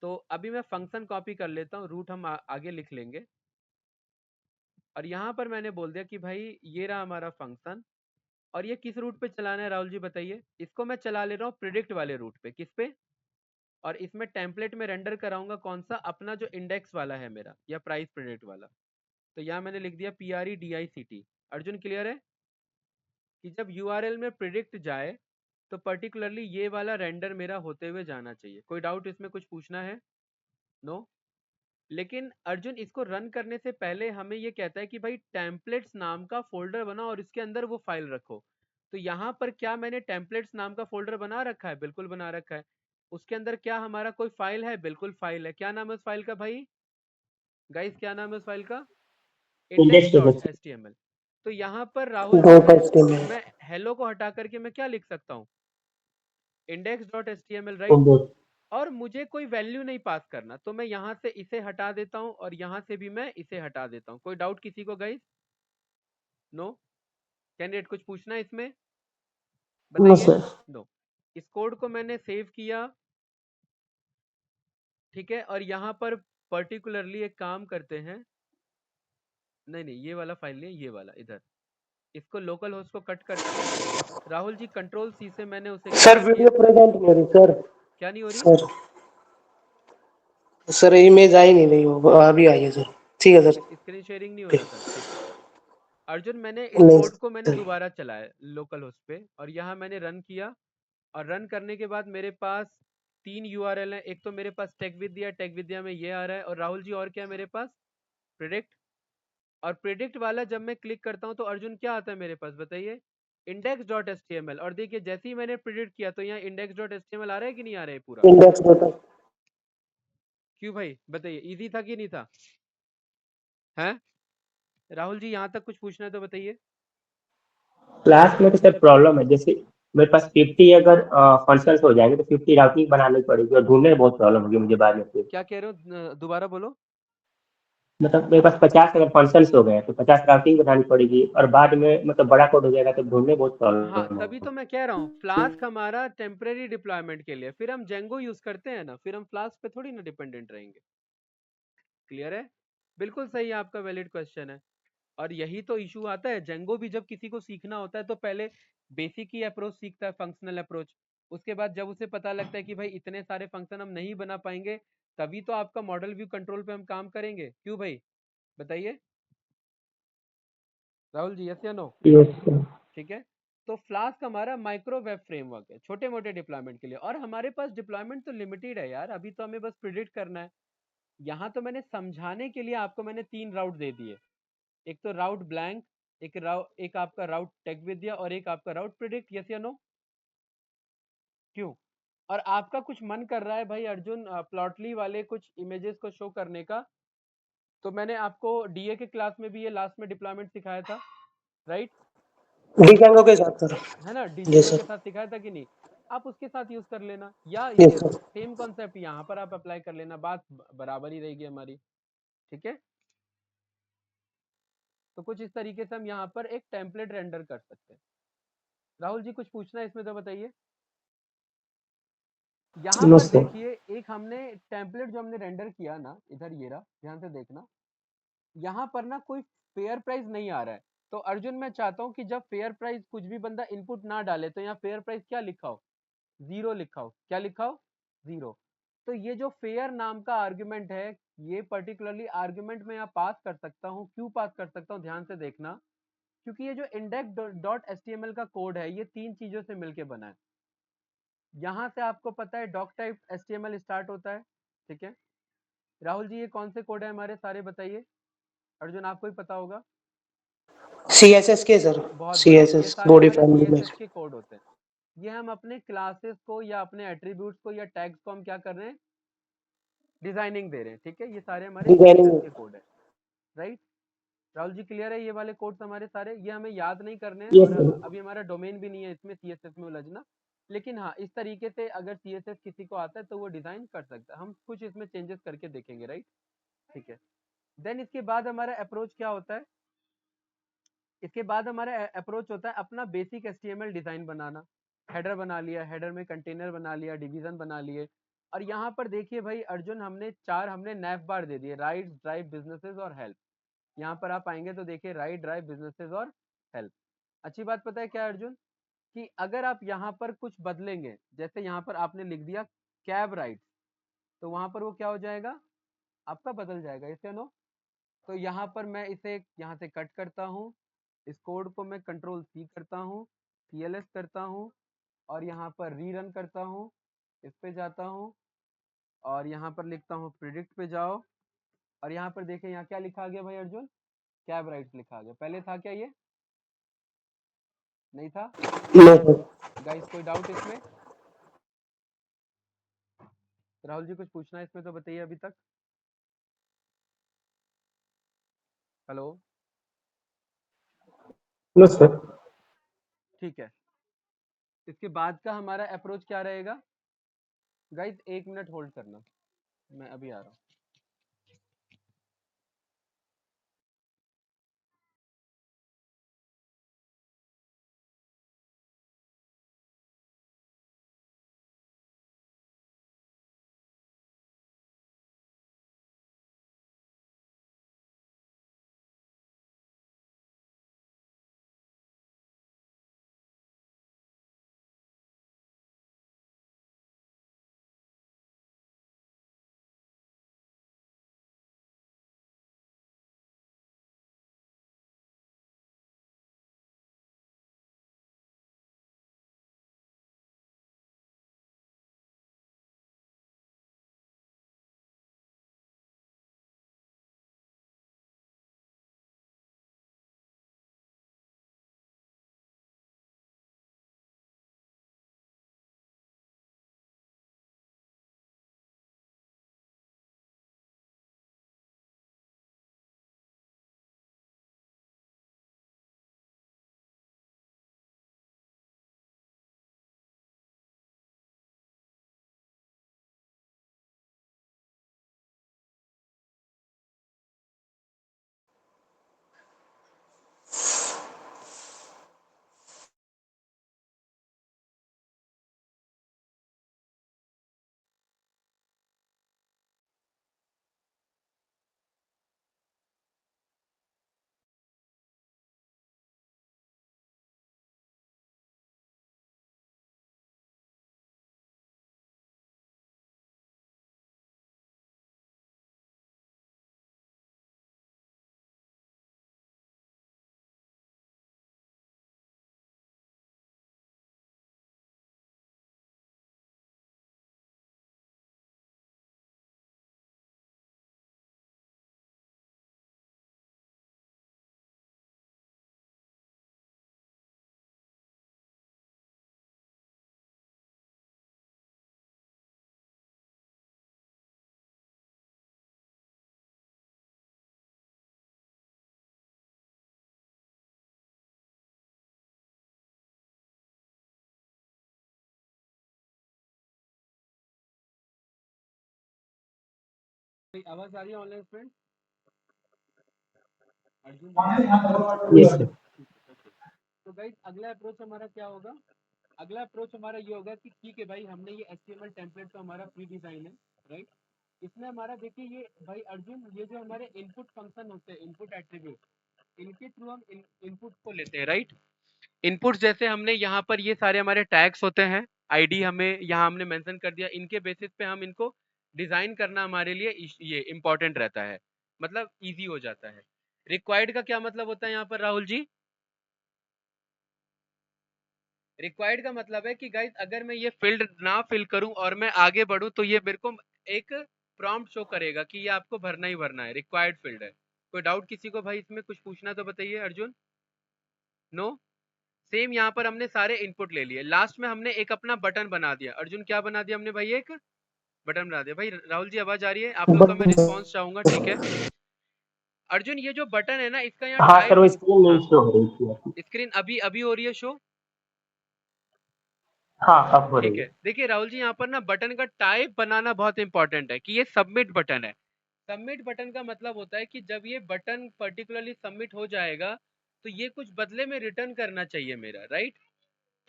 तो अभी मैं फंक्शन कॉपी कर लेता हूँ, रूट हम आगे लिख लेंगे। और यहाँ पर मैंने बोल दिया कि भाई ये रहा हमारा फंक्शन, और ये किस रूट पे चलाना है राहुल जी बताइए? इसको मैं चला ले रहा हूँ प्रिडिक्ट वाले रूट पे। किस पे? और इसमें टेम्पलेट में रेंडर कराऊंगा कौन सा? अपना जो इंडेक्स वाला है मेरा, या प्राइस प्रिडिक्ट वाला। तो यहाँ मैंने लिख दिया PREDICT। अर्जुन क्लियर है कि जब URL में प्रिडिक्ट जाए तो पर्टिकुलरली ये वाला रेंडर मेरा होते हुए जाना चाहिए। कोई डाउट इसमें? कुछ पूछना है? नो? लेकिन अर्जुन इसको रन करने से पहले हमें ये कहता है कि भाई टेम्पलेट्स नाम का फोल्डर बनाओ और इसके अंदर वो फाइल रखो। तो यहाँ पर क्या मैंने टेम्पलेट्स नाम का फोल्डर बना रखा है? बिल्कुल बना रखा है। उसके अंदर क्या हमारा कोई फाइल है? बिल्कुल फाइल है। क्या नाम है उस फाइल का भाई? गाइस क्या नाम है उस फाइल का? Index dot index.html। तो यहाँ पर राहुल जी डॉट एचटीएमएल मैं हेलो को हटा करके मैं क्या लिख सकता हूँ? index.html, right? और मुझे कोई वैल्यू नहीं पास करना, तो मैं यहाँ से इसे हटा देता हूँ और यहाँ से भी मैं इसे हटा देता हूँ। कोई डाउट किसी को गाइस? नो? कैंडिडेट कुछ पूछना है इसमें? नो बताइए। सर। नो। इस कोड को मैंने सेव किया, ठीक है। और यहाँ पर पर्टिकुलरली एक काम करते हैं, नहीं नहीं ये वाला फाइल नहीं, ये वाला इधर। इसको लोकल होस्ट को कट करते हैं। राहुल जी Ctrl+C से मैंने उसे सर कॉपी वीडियो किया। प्रेजेंट नहीं हो रही सर। क्या नहीं हो रही? सर सर इमेज आ ही नहीं रही हो, अभी आई है सर। ठीक है सर। स्क्रीन शेयरिंग नहीं हो ओके। रहा सर? ठीक है। अर्जुन मैंने इस नहीं कोड को मैंने सर। दोबारा चलाया लोकल होस्ट पे, और यहाँ मैंने रन किया। और रन करने के बाद मेरे पास 3 URL है। एक तो मेरे पास टेक विद्या, टेक विद्या में ये आ रहा है। और राहुल जी और क्या है मेरे पास? प्रिडिक्ट। और प्रिडिक्ट वाला जब मैं क्लिक करता हूँ तो अर्जुन क्या आता है मेरे पास बताइए? index.html। और देखिए जैसे ही मैंने प्रिडिक्ट किया तो यहाँ index.html आ रहा है कि नहीं आ रहा है पूरा? इंडेक्स डॉट क्यों भाई बताइए, इजी था कि नहीं था? हैं राहुल जी, यहाँ तक कुछ पूछना है तो बताइए। क्लास में तो सर प्रॉब्लम है, जैसे मेरे पास 50 अगर फंक्शंस हो जाएंगे तो 50 राउटिंग बनानी पड़ेगी और ढूंढने में बहुत प्रॉब्लम होगी मुझे बाद में फिर। क्या कह रहे हो? दोबारा बोलो। मतलब मेरे पास 50 अगर फंक्शंस हो गए तो 50 राउटिंग बनानी पड़ेगी और बाद में मतलब बड़ा कोड हो जाएगा तो ढूंढने में बहुत हाँ प्रॉब्लम तभी होगी। तो मैं कह रहा हूँ फ्लास्क हमारा टेम्परेरी डिप्लॉयमेंट के लिए, फिर हम जेंगो यूज करते हैं ना, फिर हम फ्लास्क पे थोड़ी ना डिपेंडेंट रहेंगे। क्लियर है? बिल्कुल सही आपका वैलिड क्वेश्चन है। और यही तो इशू आता है, जेंगो भी जब किसी को सीखना होता है तो पहले बेसिक ही अप्रोच सीखता है, फंक्शनल अप्रोच। उसके बाद जब उसे पता लगता है कि भाई इतने सारे फंक्शन हम नहीं बना पाएंगे, तभी तो आपका मॉडल व्यू कंट्रोल पे हम काम करेंगे। क्यों भाई बताइए राहुल जी, यस या नो? Yes sir. ठीक है। तो फ्लास्क हमारा माइक्रो वेब फ्रेमवर्क है छोटे मोटे डिप्लॉयमेंट के लिए। और हमारे पास डिप्लॉयमेंट तो लिमिटेड है यार, अभी तो हमें बस प्रिडिक्ट करना है। यहाँ तो मैंने समझाने के लिए आपको मैंने 3 राउट दे दिए। एक तो राउट ब्लैंक, एक आपका राउट टेक विद्या, और एक आपका राउट प्रिडिक्ट। यस या नो? क्यों? और आपका कुछ मन कर रहा है भाई अर्जुन प्लॉटली वाले कुछ इमेजेस को शो करने का, तो मैंने आपको डीए के क्लास में भी ये लास्ट में डिप्लॉयमेंट सिखाया था, राइट? डिजेंगो के साथ सर। है ना, यस डिजेंगो के सर। साथ सिखाया था कि नहीं? आप उसके साथ यूज कर लेना, या यस ये सर। सेम कॉन्सेप्ट यहाँ पर आप अप्लाई कर लेना, बात बराबर ही रहेगी हमारी। ठीक है। तो कुछ इस तरीके से हम यहाँ पर एक टेम्पलेट रेंडर कर सकते हैं। राहुल जी कुछ पूछना है इसमें तो बताइए। यहाँ नो पर सर। देखिए एक हमने टेम्पलेट जो हमने रेंडर किया ना, इधर ये रहा, ध्यान से देखना। यहाँ पर ना कोई फेयर प्राइस नहीं आ रहा है। तो अर्जुन मैं चाहता हूँ कि जब फेयर प्राइस कुछ भी बंदा इनपुट ना डाले तो यहाँ फेयर प्राइस क्या लिखा हो? 0 लिखा हो। क्या लिखा हो? 0। तो ये जो फेयर नाम का आर्ग्यूमेंट है, ये पर्टिकुलरली आर्ग्यूमेंट में यहाँ पास कर सकता हूँ। क्यों पास कर सकता हूँ ध्यान से देखना, क्योंकि ये जो index.html का कोड है ये 3 चीजों से मिलके बना है। यहाँ से आपको पता है डॉक टाइप HTML स्टार्ट होता है, ठीक है। राहुल जी ये कौन से कोड है हमारे सारे बताइए? अर्जुन आपको ही पता होगा। सीएसएस के सर। बहुत बढ़िया, ये सीएसएस सारे बॉडी हमारे फैमिली में। CSS के कोड होते हैं। ये हम अपने क्लासेस को या अपने एट्रीब्यूट्स को या टैग्स को हम क्या कर रहे हैं? डिजाइनिंग दे रहे हैं, ठीक है। ये सारे हमारे CSS डिजाइनिंग। के कोड है, राइट? राहुल जी क्लियर है? ये वाले कोड्स हमारे सारे, ये हमें याद नहीं करने हैं, यस और सर। अभी हमारा डोमेन भी नहीं है इसमें CSS में उलझना। लेकिन हाँ इस तरीके से अगर CSS किसी को आता है तो वो डिजाइन कर सकता है। हम कुछ इसमें चेंजेस करके देखेंगे, राइट? ठीक है। देन इसके बाद हमारा अप्रोच क्या होता है? इसके बाद हमारा अप्रोच होता है अपना बेसिक HTML डिजाइन बनाना। हेडर बना लिया, हेडर में कंटेनर बना लिया, डिवीजन बना लिए, और यहाँ पर देखिए भाई अर्जुन, हमने 4 हमने नैफ बार दे दिए, राइट, ड्राइव, बिजनेसेस और हेल्प। यहाँ पर आप आएंगे तो देखिए राइट, ड्राइव, बिजनेसेस और हेल्प। अच्छी बात पता है क्या है अर्जुन, कि अगर आप यहाँ पर कुछ बदलेंगे, जैसे यहाँ पर आपने लिख दिया कैब राइट, तो वहां पर वो क्या हो जाएगा, आपका बदल जाएगा, इसे नो। तो यहाँ पर मैं इसे यहाँ से कट करता हूँ, इस कोड को मैं कंट्रोल सी करता हूँ, CLS करता हूँ, और यहाँ पर रीरन करता हूँ, इस पे जाता हूँ, और यहाँ पर लिखता हूँ प्रिडिक्ट पे जाओ, और यहाँ पर देखें यहाँ क्या लिखा गया भाई अर्जुन, कैब राइट लिखा गया। पहले था क्या ये, नहीं था? गाइस कोई डाउट इसमें? राहुल जी कुछ पूछना है इसमें तो बताइए अभी तक। हेलो। No sir. ठीक है, इसके बाद का हमारा अप्रोच क्या रहेगा? गाइस 1 मिनट होल्ड करना, मैं अभी आ रहा हूँ। आवाज आ रही है online friend? Arjun ji? Yes sir. तो गाइस अगला अप्रोच हमारा क्या होगा? अगला अप्रोच हमारा ये होगा कि ठीक है भाई, हमने ये HTML टेम्पलेट तो हमारा प्री डिजाइन है, राइट। इसमें हमारा देखिए ये भाई अर्जुन, ये जो हमारे इनपुट फंक्शन होते हैं, इनपुट एट्रीब्यूट, इनके थ्रू हम इनपुट को लेते हैं, राइट। इनपुट जैसे हमने यहाँ पर ये सारे हमारे टैग्स होते हैं, आईडी हमें यहाँ हमने मेंशन कर दिया, इनके बेसिस पे हम इनको डिजाइन करना हमारे लिए ये इम्पोर्टेंट रहता है, मतलब इजी हो जाता है। रिक्वायर्ड का क्या मतलब होता है यहाँ पर राहुल जी? रिक्वायर्ड का मतलब है कि गाइस अगर मैं ये फील्ड ना फिल करूं और मैं आगे बढ़ूं तो ये मेरे को एक प्रॉम्प्ट शो करेगा कि ये आपको भरना ही भरना है, रिक्वायर्ड फील्ड है। कोई डाउट किसी को भाई इसमें कुछ पूछना तो बताइए अर्जुन। नो। सेम यहाँ पर हमने सारे इनपुट ले लिए, लास्ट में हमने एक अपना बटन बना दिया। अर्जुन क्या बना दिया हमने भाई? एक बटन बना दिया। भाई राहुल जी आवाज आ रही है? आप लोग का मैं रिस्पॉन्स चाहूंगा, ठीक है। अर्जुन ये जो बटन है ना, इसका यहाँ हाँ सर, टाइप, वो स्क्रीन हाँ नहीं शो हो रही थी आपकी। स्क्रीन अभी अभी हो रही है शो, हाँ अब हो ठीक रही है। है। देखिए राहुल जी यहाँ पर ना बटन का टाइप बनाना बहुत इंपॉर्टेंट है कि ये सबमिट बटन है। सबमिट बटन का मतलब होता है कि जब ये बटन पर्टिकुलरली सबमिट हो जाएगा तो ये कुछ बदले में रिटर्न करना चाहिए मेरा, राइट।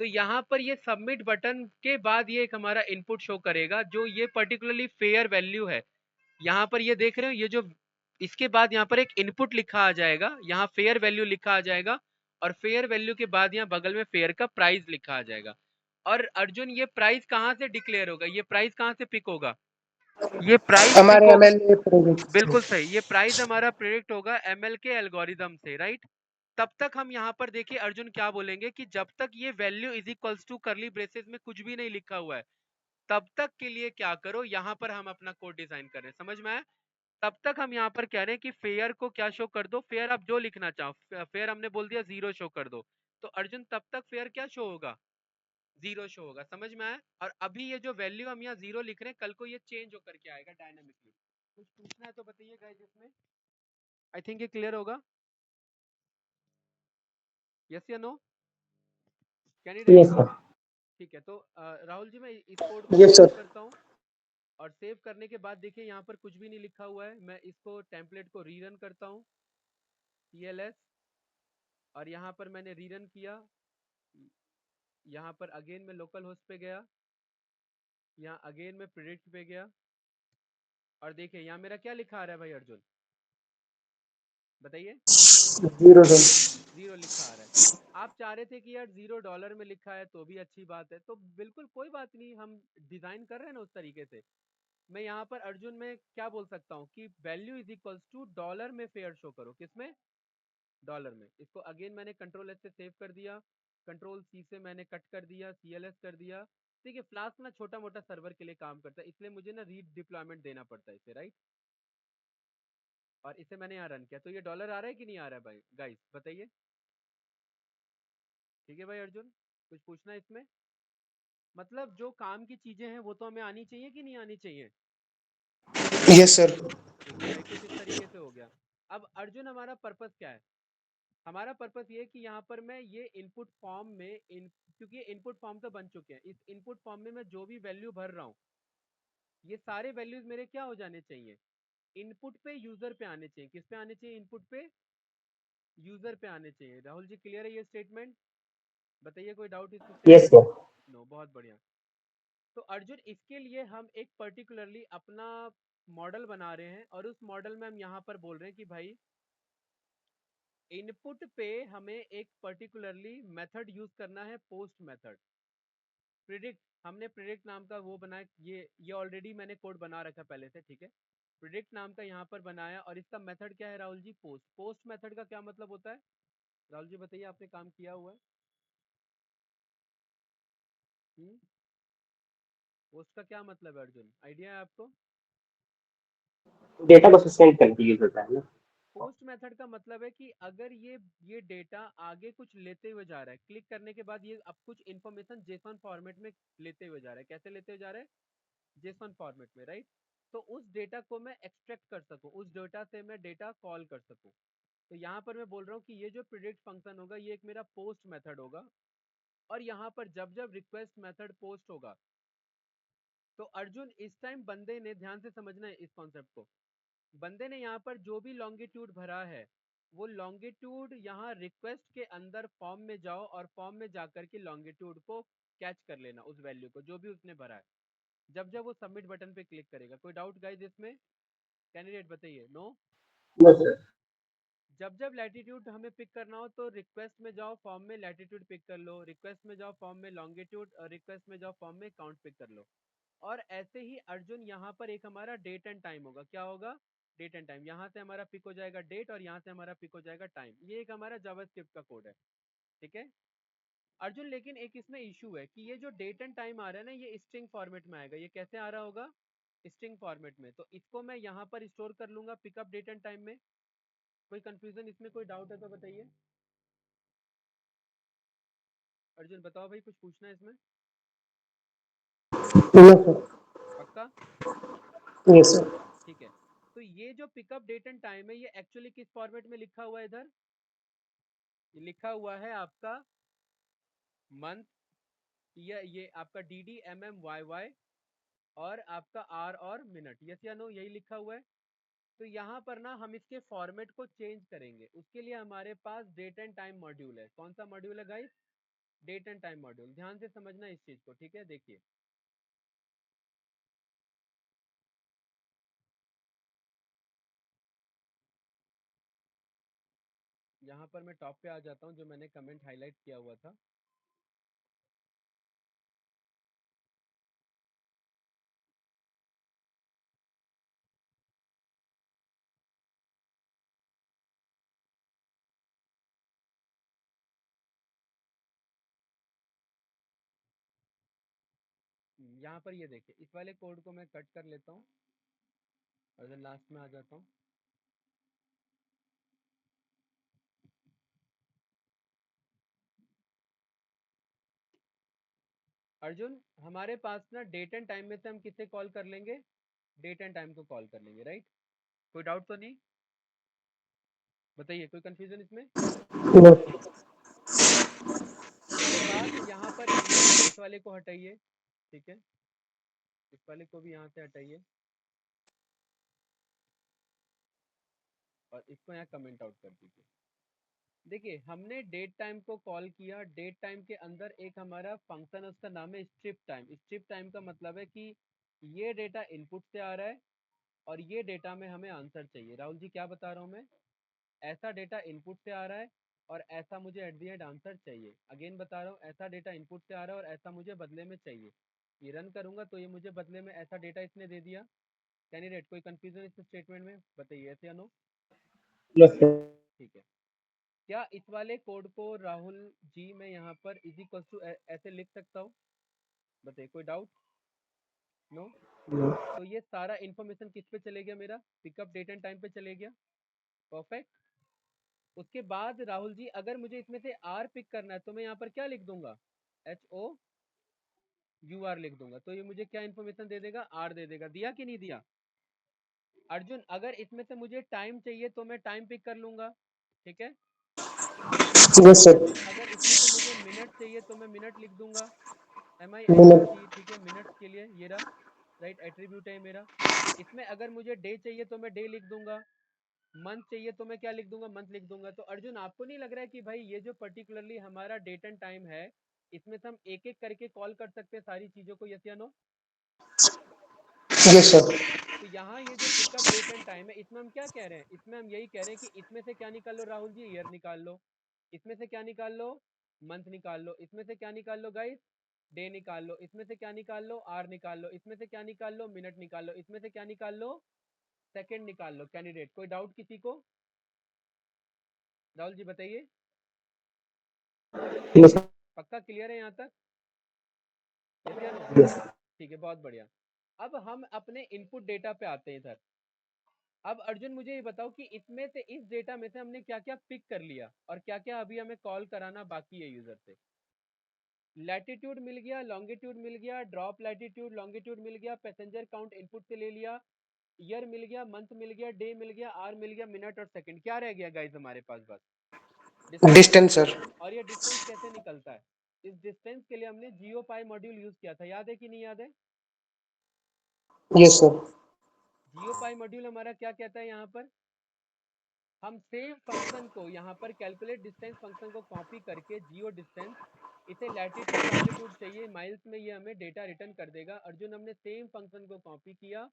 तो यहाँ पर ये सबमिट बटन के बाद ये एक हमारा इनपुट शो करेगा जो ये पर्टिकुलरली फेयर वैल्यू है। यहाँ पर ये देख रहे हो, ये जो इसके बाद यहाँ पर एक इनपुट लिखा आ जाएगा, यहाँ फेयर वैल्यू लिखा आ जाएगा, और फेयर वैल्यू के बाद यहाँ बगल में फेयर का प्राइस लिखा आ जाएगा। और अर्जुन ये प्राइस कहाँ से डिक्लेयर होगा, ये प्राइस कहाँ से पिक होगा? ये प्राइस पिक हमारे हो, एमएलए बिल्कुल सही, ये प्राइस हमारा प्रेडिक्ट होगा एमएल के एल्गोरिदम से, राइट। तब तक हम यहाँ पर देखिए अर्जुन क्या बोलेंगे कि जब तक ये value is equals to curly braces में कुछ भी नहीं लिखा हुआ है, तब तक के लिए क्या करो, यहाँ पर हम अपना कोड डिजाइन कर रहे हैं, समझ में आया? तब तक हम यहाँ पर कह रहे हैं कि फेयर को क्या शो कर दो, फेयर आप जो लिखना चाहो, फेयर हमने बोल दिया 0 शो कर दो, तो अर्जुन तब तक फेयर क्या शो होगा, 0 शो होगा, समझ में आया? और अभी ये जो वैल्यू हम यहाँ 0 लिख रहे हैं, कल को ये चेंज होकर के आएगा डायनामिकली। कुछ पूछना है तो बताइए गाइस इसमें, आई थिंक ये क्लियर होगा। यस या नो कैंडिडेट? Yes sir. ठीक है, तो राहुल जी मैं इस कोड को यस सेव सर। करता हूँ, और सेव करने के बाद देखिए यहाँ पर कुछ भी नहीं लिखा हुआ है, मैं इसको टेम्पलेट को रीरन करता हूँ, TLS, और यहाँ पर मैंने रीरन किया, यहाँ पर अगेन मैं लोकल होस्ट पे गया, यहाँ अगेन मैं प्रेडिक्ट पे गया, और देखिए यहाँ मेरा क्या लिखा आ रहा है भाई अर्जुन, बताइए? 0 सर। 0 लिखा आ रहा है। आप चाह रहे थे कि यार $0 में लिखा है तो भी अच्छी बात है, तो बिल्कुल कोई बात नहीं, हम डिजाइन कर रहे हैं ना उस तरीके से। मैं यहाँ पर अर्जुन में क्या बोल सकता हूँ कि value is equals to dollar में फेयर शो करो, किसमें? डॉलर में। इसको अगेन मैंने कंट्रोल एस से सेव कर दिया, कंट्रोल सी से मैंने कट कर दिया, CLS कर दिया। ठीक है, फ्लास्क ना छोटा मोटा सर्वर के लिए काम करता है, इसलिए मुझे ना रीड डिप्लॉयमेंट देना पड़ता है इसे, राइट। और इसे मैंने यहाँ रन किया, तो ये डॉलर आ रहा है कि नहीं आ रहा है भाई गाइस, बताइए? ठीक है भाई अर्जुन, कुछ पूछना है इसमें? मतलब जो काम की चीजें हैं वो तो हमें आनी चाहिए कि नहीं आनी चाहिए? Yes sir. ठीक है भाई, कुछ इस तरीके से हो गया। अब अर्जुन हमारा पर्पस क्या है? हमारा पर्पस ये कि यहाँ पर मैं ये इनपुट फॉर्म में क्योंकि ये इनपुट फॉर्म तो बन चुके हैं, इस इनपुट फॉर्म में मैं जो भी वैल्यू भर रहा हूँ, ये सारे वैल्यूज मेरे क्या हो जाने चाहिए, इनपुट पे यूजर पे आने चाहिए। किस पे आने चाहिए? इनपुट पे यूजर पे आने चाहिए। राहुल जी क्लियर है ये स्टेटमेंट? बताइए कोई डाउट इस यस स्टेटमेंट में? सर। नो, बहुत बढ़िया। तो अर्जुन इसके लिए हम एक पर्टिकुलरली अपना मॉडल बना रहे हैं, और उस मॉडल में हम यहाँ पर बोल रहे हैं कि भाई इनपुट पे हमें एक पर्टिकुलरली मेथड यूज करना है, पोस्ट मेथड। प्रिडिक्ट, हमने प्रिडिक्ट नाम का वो बनाया, ये ऑलरेडी मैंने कोड बना रखा पहले से, ठीक है। प्रिडिक्ट नाम का यहाँ पर बनाया, और इसका मेथड क्या है Rahul ji? Post. Post method का क्या मतलब होता है राहुल जी, बताइए, आपने काम किया हुआ है। पोस्ट का क्या मतलब है अर्जुन, आइडिया है आपको? डेटा को सस्पेंड करके यूज होता है ना। पोस्ट मेथड का मतलब है कि अगर ये डेटा आगे कुछ लेते हुए जा रहा है, क्लिक करने के बाद ये अब कुछ इन्फॉर्मेशन जेसन फॉर्मेट में लेते हुए जा रहा है। कैसे लेते हुए जा रहा है? जेसन फॉर्मेट में, राइट। तो उस डेटा को मैं एक्सट्रैक्ट कर सकूं, उस डेटा से मैं डेटा कॉल कर सकूं। तो यहाँ पर मैं बोल रहा हूँ कि ये जो प्रिडिक्ट फंक्शन होगा ये एक मेरा पोस्ट मेथड होगा, और यहाँ पर जब जब रिक्वेस्ट मेथड पोस्ट होगा, तो अर्जुन इस टाइम बंदे ने, ध्यान से समझना है इस कॉन्सेप्ट को, बंदे ने यहाँ पर जो भी लॉन्गिट्यूड भरा है, वो लॉन्गिट्यूड यहाँ रिक्वेस्ट के अंदर फॉर्म में जाओ, और फॉर्म में जाकर के लॉन्गिट्यूड को कैच कर लेना, उस वैल्यू को जो भी उसने भरा है, जब जब वो सबमिट बटन पे क्लिक करेगा। कोई डाउट गाइस इसमें? कैंडिडेट बताइए, नो? Yes sir. जब जब लैटिट्यूड हमें पिक करना हो तो रिक्वेस्ट में जाओ, फॉर्म में लैटिट्यूड पिक कर लो, रिक्वेस्ट में जाओ, फॉर्म में लॉन्गिट्यूड, और रिक्वेस्ट में जाओ, फॉर्म में काउंट पिक कर लो। और ऐसे ही अर्जुन यहाँ पर एक हमारा डेट एंड टाइम होगा। क्या होगा? Date and time. यहाँ से हमारा पिक हो जाएगा डेट, और यहाँ से हमारा पिक हो जाएगा टाइम। ये एक हमारा जावास्क्रिप्ट का कोड है, ठीक है अर्जुन। लेकिन एक इसमें इशू है कि ये जो डेट एंड टाइम आ रहा है ना, ये स्ट्रिंग फॉर्मेट में आएगा। ये कैसे आ रहा होगा? स्ट्रिंग फॉर्मेट में। तो इसको मैं यहाँ पर स्टोर कर लूंगा पिकअप डेट एंड टाइम में। कोई कंफ्यूजन इसमें, कोई डाउट है तो बताइए। अर्जुन बताओ भाई, कुछ पूछना है इसमें? Yes sir. पक्का? Yes sir. ठीक है। तो ये जो पिकअप डेट एंड टाइम है, ये एक्चुअली किस फॉर्मेट में लिखा हुआ है इधर? ये लिखा हुआ है आपका मंथ, ये आपका DD, MM, YY, और आपका आर और मिनट। यस या नो, यही लिखा हुआ है। तो यहाँ पर ना हम इसके फॉर्मेट को चेंज करेंगे, उसके लिए हमारे पास डेट एंड टाइम मॉड्यूल है। कौन सा मॉड्यूल है guys? Date and time module, ध्यान से समझना इस चीज को, ठीक है। देखिए यहाँ पर मैं टॉप पे आ जाता हूँ, जो मैंने कमेंट हाईलाइट किया हुआ था। यहाँ पर ये देखिए, इस वाले कोड को मैं कट कर लेता हूँ और देन लास्ट में आ जाता हूँ। अर्जुन, हमारे पास ना डेट एंड टाइम में से हम किसे कॉल कर लेंगे? डेट एंड टाइम को कॉल कर लेंगे, राइट? कोई डाउट तो नहीं? बताइए, कोई कंफ्यूजन इसमें? उसके बाद यहाँ पर ये इस वाले को हटाइए, ठीक है। इस वाले को भी यहाँ से हटाइए और इसको यहाँ कमेंट आउट कर दीजिए। देखिए, हमने डेट टाइम को कॉल किया। डेट टाइम के अंदर एक हमारा फंक्शन है, उसका नाम है स्ट्रिप टाइम। स्ट्रिप टाइम का मतलब है कि ये डेटा इनपुट से आ रहा है और ये डेटा में हमें आंसर चाहिए। राहुल जी क्या बता रहा हूँ मैं, ऐसा डेटा इनपुट से आ रहा है और ऐसा मुझे एट दी एंड आंसर चाहिए। अगेन बता रहा हूँ, ऐसा डेटा इनपुट से आ रहा है और ऐसा मुझे बदले में चाहिए। ये रन करूंगा तो ये मुझे बदले में ऐसा डेटा इसने दे दिया। कैंडिडेट, कोई कंफ्यूजन इस स्टेटमेंट में? बताइए, ऐसे या नो? ठीक है। क्या इस वाले कोड को राहुल जी मैं यहाँ पर इज इक्वल टू ऐसे लिख सकता हूँ? बताइए, कोई डाउट? नो? तो ये सारा इन्फॉर्मेशन किस पे चले गया मेरा? पिकअप डेट एंड टाइम पे चले गया। परफेक्ट। उसके बाद राहुल जी, अगर मुझे इसमें से आर पिक करना है तो मैं यहाँ पर क्या लिख दूंगा? HOUR लिख दूंगा, तो ये मुझे क्या इन्फॉर्मेशन दे देगा? आर दे देगा। दिया कि नहीं दिया? अर्जुन, अगर इसमें से मुझे टाइम चाहिए तो मैं टाइम पिक कर लूंगा, ठीक है। Yes sir. अर्जुन, अगर इसमें से मुझे मिनट चाहिए तो मैं मिनट लिख दूंगा, MINUT, ठीक है, मिनट्स के लिए ये रहा, राइट, एट्रीब्यूट है मेरा। इसमें अगर मुझे डे चाहिए तो मैं डे लिख दूंगा, मंथ चाहिए तो मैं क्या लिख दूंगा? मंथ लिख दूंगा। तो अर्जुन, आपको नहीं लग रहा है कि भाई ये जो पर्टिकुलरली हमारा डेट एंड टाइम है, इसमें से हम एक एक करके कॉल कर सकते हैं सारी चीजों को? यस या नो? Yes sir. तो यहाँ ये जो पिकअप डेट एंड टाइम है, इसमें हम क्या कह रहे हैं? इसमें हम यही कह रहे हैं कि इसमें से क्या निकाल लो राहुल जी? ईयर निकाल लो। इसमें से क्या निकाल लो? मंथ निकाल लो। इसमें से क्या निकाल लो गाइस? डे निकाल लो। इसमें से क्या निकाल लो? आर निकाल लो। इसमें से क्या निकाल लो? मिनट निकाल लो। इसमें से क्या निकाल लो? सेकंड निकाल लो। कैंडिडेट, कोई डाउट किसी को? राहुल जी बताइए, पक्का क्लियर है यहाँ तक? यस या नो? ठीक है, बहुत बढ़िया। अब हम अपने इनपुट डेटा पे आते हैं इधर। अब अर्जुन मुझे ये बताओ कि इसमें से, इस डेटा में से हमने क्या क्या पिक कर लिया और क्या क्या अभी हमें कॉल कराना बाकी है यूजर से? लैटिट्यूड मिल गया, लॉन्गिट्यूड मिल गया, ड्रॉप लैटिट्यूड लॉन्गिट्यूड मिल गया, पैसेंजर काउंट इनपुट से ले लिया, ईयर मिल गया, मंथ मिल गया, डे मिल गया, आर मिल गया, मिनट और सेकंड। क्या रह गया गाइस हमारे पास? बस डिस्टेंस। Distance sir. और ये डिस्टेंस कैसे निकलता है? इस डिस्टेंस के लिए हमने GeoPy मॉड्यूल यूज किया था, याद है कि नहीं याद है? Yes sir. GeoPy मॉड्यूल हमारा क्या कहता है? यहाँ पर हम सेम फंक्शन को यहाँ पर कैलकुलेट डिस्टेंस फंक्शन को कॉपी करके, जियो डिस्टेंस, इसे लैटिट्यूड लॉन्गिट्यूड चाहिए माइल्स में, ये हमें डेटा रिटर्न कर देगा। अर्जुन, हमने सेम फंक्शन को कॉपी किया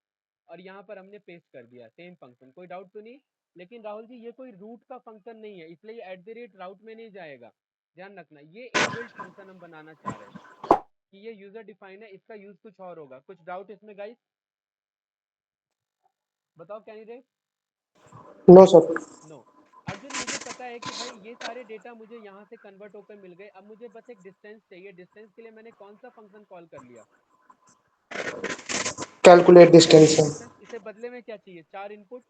और यहाँ पर हमने पेस्ट कर दिया सेम फंक्शन। कोई डाउट तो नहीं? लेकिन राहुल जी, ये कोई रूट का फंक्शन नहीं है, इसलिए एट द रेट राउट में नहीं जाएगा। ध्यान रखना, ये इनबिल्ट फंक्शन हम बनाना चाह रहे हैं कि ये यूजर डिफाइन है, इसका यूज कुछ और होगा। कुछ डाउट इसमें गाइस? बताओ candidate. No sir. No. Arjun, मुझे पता है कि भाई ये सारे डेटा मुझे यहाँ से कन्वर्ट होकर मिल गए। अब मुझे बस एक डिस्टेंस चाहिए। डिस्टेंस के लिए मैंने कौन सा फंक्शन कॉल कर लिया? Calculate distance calculate sir. Distance. इसे बदले में क्या चाहिए? 4 input,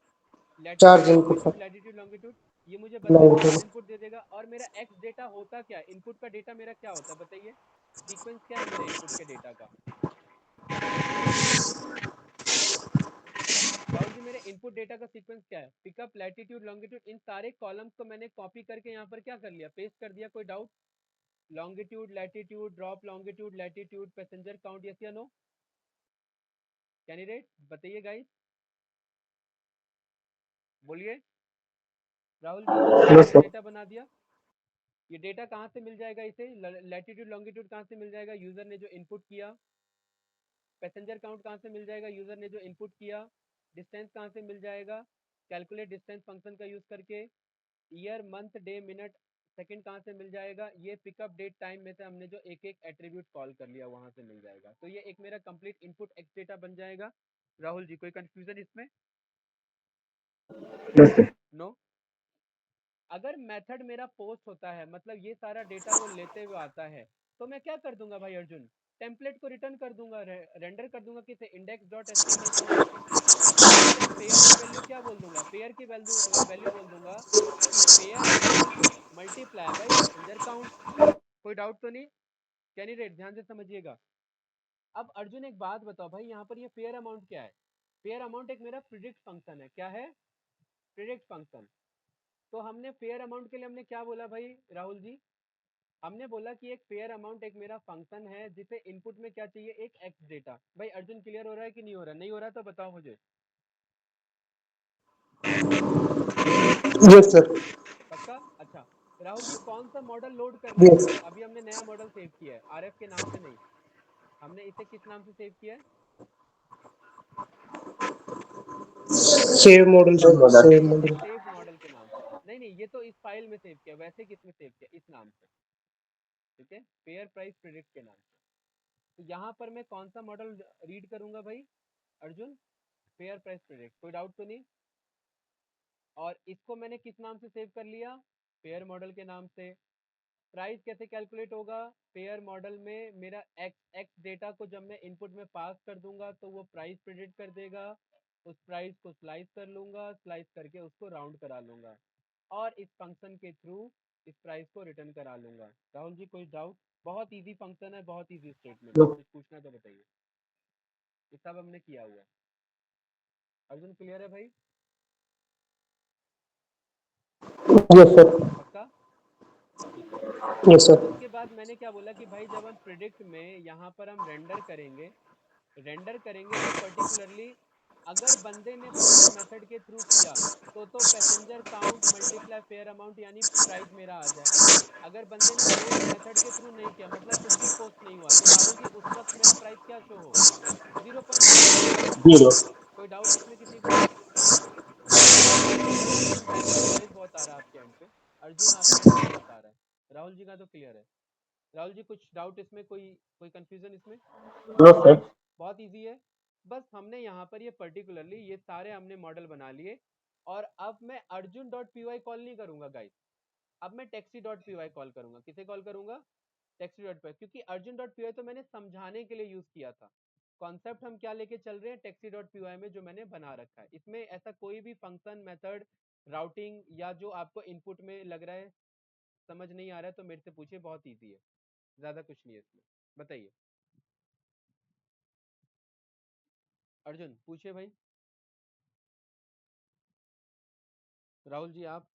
charge latitude input longitude, sir. Latitude longitude. ये मुझे बदले में 4 लॉन्गिट्यूड। इनपुट दे देगा। और मेरा एक्स डेटा होता क्या? इनपुट का डेटा मेरा क्या होता है बताइए? सीक्वेंस क्या है मेरे इनपुट के डेटा का? राहुल जी, मेरे इनपुट डेटा का सीक्वेंस क्या है? पिकअप, लैटिट्यूड, लॉन्गिट्यूड, इन सारे कॉलम्स को मैंने कॉपी करके यहाँ पर क्या कर लिया? पेस्ट कर दिया। कोई doubt? Longitude, latitude, drop longitude, latitude, passenger count, yes या नो? कैंडिडेट बताइए गाइस, बोलिए। Rahul ji, yes sir. Data बना दिया। ये डेटा कहाँ से मिल जाएगा इसे, लैटिट्यूड लॉन्गिट्यूड कहाँ से मिल जाएगा, यूजर ने जो इनपुट किया। पैसेंजर काउंट कहाँ से मिल जाएगा, यूजर ने जो इनपुट किया। डिस्टेंस कहाँ से मिल जाएगा, कैलकुलेट डिस्टेंस फंक्शन का यूज करके। Year month day minute second कहाँ से मिल जाएगा, ये पिकअप डेट टाइम में से हमने जो एक एक एट्रीब्यूट कॉल कर लिया वहां से मिल जाएगा। तो ये एक मेरा कंप्लीट इनपुट एक्स डेटा बन जाएगा। राहुल जी कोई कंफ्यूजन इसमें? नो। अगर मेथड मेरा पोस्ट होता है, मतलब ये सारा डेटा वो लेते हुए आता है, तो मैं क्या कर दूंगा भाई अर्जुन, टेम्पलेट को रिटर्न कर दूंगा, रेंडर कर दूंगा किसे, इंडेक्स डॉट एचटीएमएल फॉर्मेट में। उसी टाइम पेयर की वैल्यू क्या बोल दूंगा, पेयर की वैल्यू वैल्यू बोल दूंगा कि pair amount multiply by passenger count. कोई डाउट तो नहीं? कैंडिडेट ध्यान से समझिएगा। अब अर्जुन एक बात बताओ भाई, यहाँ पर ये फेयर अमाउंट क्या है? फेयर अमाउंट एक मेरा प्रिडिक्ट फंक्शन है। क्या है? Predict function. तो हमने फेयर अमाउंट के लिए हमने क्या बोला भाई राहुल जी, हमने बोला कि एक फेयर अमाउंट एक मेरा फंक्शन है जिसे इनपुट में क्या चाहिए, एक एक्स डेटा। भाई अर्जुन क्लियर हो रहा है कि नहीं हो रहा? नहीं हो रहा तो बताओ मुझे। Yes sir. पक्का? अच्छा राहुल जी कौन सा मॉडल लोड करना है? यस। अभी हमने नया मॉडल सेव किया है, आरएफ के नाम से नहीं, हमने इसे किस नाम से सेव किया है? सेव मॉडल सर, सेव इसे मॉडल। सेव मॉडल के नाम से। नहीं नहीं, ये तो इस फाइल में सेव किया, वैसे किस में सेव किया, इस नाम से। ठीक है, फेयर प्राइस प्रिडिक्ट के नाम से। तो यहाँ पर मैं कौन सा मॉडल रीड करूंगा भाई अर्जुन? Fair price predict. कोई डाउट तो नहीं? और इसको मैंने किस नाम से सेव कर लिया? फेयर मॉडल के नाम से। प्राइस कैसे कैलकुलेट होगा? पेयर मॉडल में मेरा एक्स एक्स डेटा को जब मैं इनपुट में पास कर दूंगा तो वो प्राइस प्रेडिक्ट कर देगा। उस प्राइस को स्लाइस कर लूंगा, स्लाइस करके उसको राउंड करा लूंगा और इस फंक्शन के थ्रू इस प्राइस को रिटर्न करा लूंगा। राहुल जी कोई डाउट? बहुत इजी फंक्शन है, बहुत इजी स्टेटमेंट है, कुछ पूछना तो बताइए। ये सब हमने किया हुआ है। अर्जुन क्लियर है भाई? Yes sir. पक्का? ठीक है। Yes sir. उसके बाद मैंने क्या बोला कि भाई जब हम प्रिडिक्ट में यहाँ पर हम रेंडर करेंगे, रेंडर करेंगे तो पर्टिकुलरली अगर बंदे ने पोस्ट मेथड के थ्रू किया तो passenger count multiply fair amount यानी प्राइस मेरा आ जाए। अगर बंदे ने पोस्ट मेथड के थ्रू नहीं किया, मतलब कुछ भी पोस्ट नहीं हुआ, तो राहुल जी उस वक्त मेरा प्राइस क्या शो हो? 0.0 शो हो। जीरो। कोई डाउट इसमें किसी को? अर्जुन बैकग्राउंड नॉइज बहुत आ रहा है आपके एंड पे, अर्जुन आपके एंड पे बहुत आ रहा है। राहुल जी का तो क्लियर है। राहुल जी कुछ डाउट इसमें, कोई कोई कंफ्यूजन इसमें? No sir. बहुत इजी है। बस हमने यहाँ पर ये पर्टिकुलरली ये सारे हमने मॉडल बना लिए और अब मैं Arjun dot P Y call नहीं करूंगा गाइस, अब मैं taxi dot P Y call करूंगा। किसे कॉल करूंगा? टैक्सी डॉट पी वाई, क्योंकि अर्जुन डॉट पी वाई तो मैंने समझाने के लिए यूज किया था। कॉन्सेप्ट हम क्या लेके चल रहे हैं टैक्सी डॉट पी वाई में, जो मैंने बना रखा है। इसमें ऐसा कोई भी फंक्शन मेथड राउटिंग या जो आपको इनपुट में लग रहा है समझ नहीं आ रहा है तो मेरे से पूछिए, बहुत ईजी है, ज्यादा कुछ नहीं है इसमें। बताइए अर्जुन, पूछिए भाई। राहुल जी आप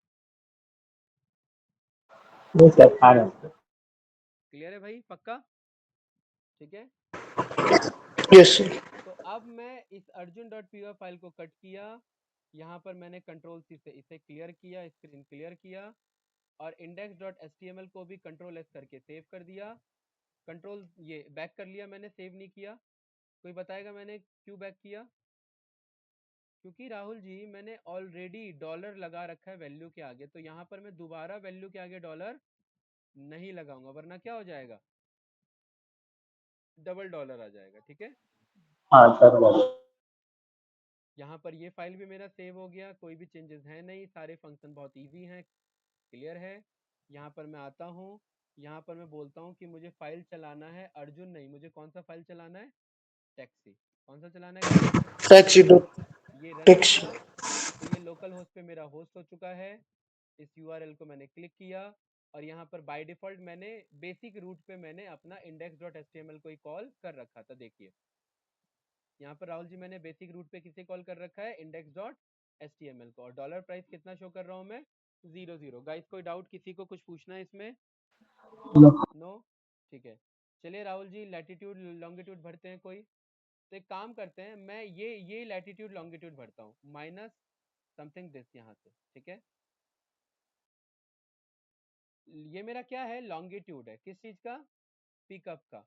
नो सर, आ रहा है। क्लियर है भाई? पक्का? ठीक है। Yes sir. तो अब मैं इस अर्जुन डॉट पी फाइल को कट किया, यहाँ पर मैंने कंट्रोल सी से इसे क्लियर किया, स्क्रीन क्लियर किया और index dot H T M L को भी कंट्रोल एस करके सेव कर दिया। कंट्रोल ये बैक कर लिया मैंने, सेव नहीं किया। कोई बताएगा मैंने क्यों बैक किया? क्योंकि राहुल जी मैंने ऑलरेडी डॉलर लगा रखा है वैल्यू के आगे, तो यहाँ पर मैं दोबारा वैल्यू के आगे डॉलर नहीं लगाऊंगा, वरना क्या हो जाएगा, डबल डॉलर आ जाएगा। ठीक है, हाँ सर, बोलो। यहाँ पर ये फाइल भी मेरा सेव हो गया, कोई भी चेंजेस है नहीं, सारे फंक्शन बहुत इजी हैं, क्लियर है। यहाँ पर मैं आता हूँ, यहाँ पर मैं बोलता हूँ कि मुझे फाइल चलाना है अर्जुन, नहीं मुझे कौन सा फाइल चलाना है, टैक्सी। कौन सा चलाना है गाइस? टैक्सी डॉट ये रन टैक्सी। किया तो ये लोकल होस्ट पे मेरा होस्ट हो चुका है। इस यूआरएल को मैंने क्लिक किया और यहाँ पर बाय डिफॉल्ट मैंने बेसिक रूट पे मैंने अपना index dot H T M L को ही कॉल कर रखा था। देखिए यहाँ पर राहुल जी मैंने बेसिक रूट पे किसे कॉल कर रखा है, index dot H T M L को, और डॉलर प्राइस कितना शो कर रहा हूँ मैं, 00। गाइस कोई डाउट किसी को, कुछ पूछना है इसमें? नो। ठीक है, चलिए राहुल जी लैटिट्यूड लॉन्गिट्यूड भरते हैं कोई। तो एक काम करते हैं, मैं ये लैटिट्यूड लॉन्गिट्यूड भरता हूँ, माइनस समथिंग दिस यहाँ से। ठीक है, ये मेरा क्या है, लॉन्गिट्यूड है, किस चीज का, पिकअप का।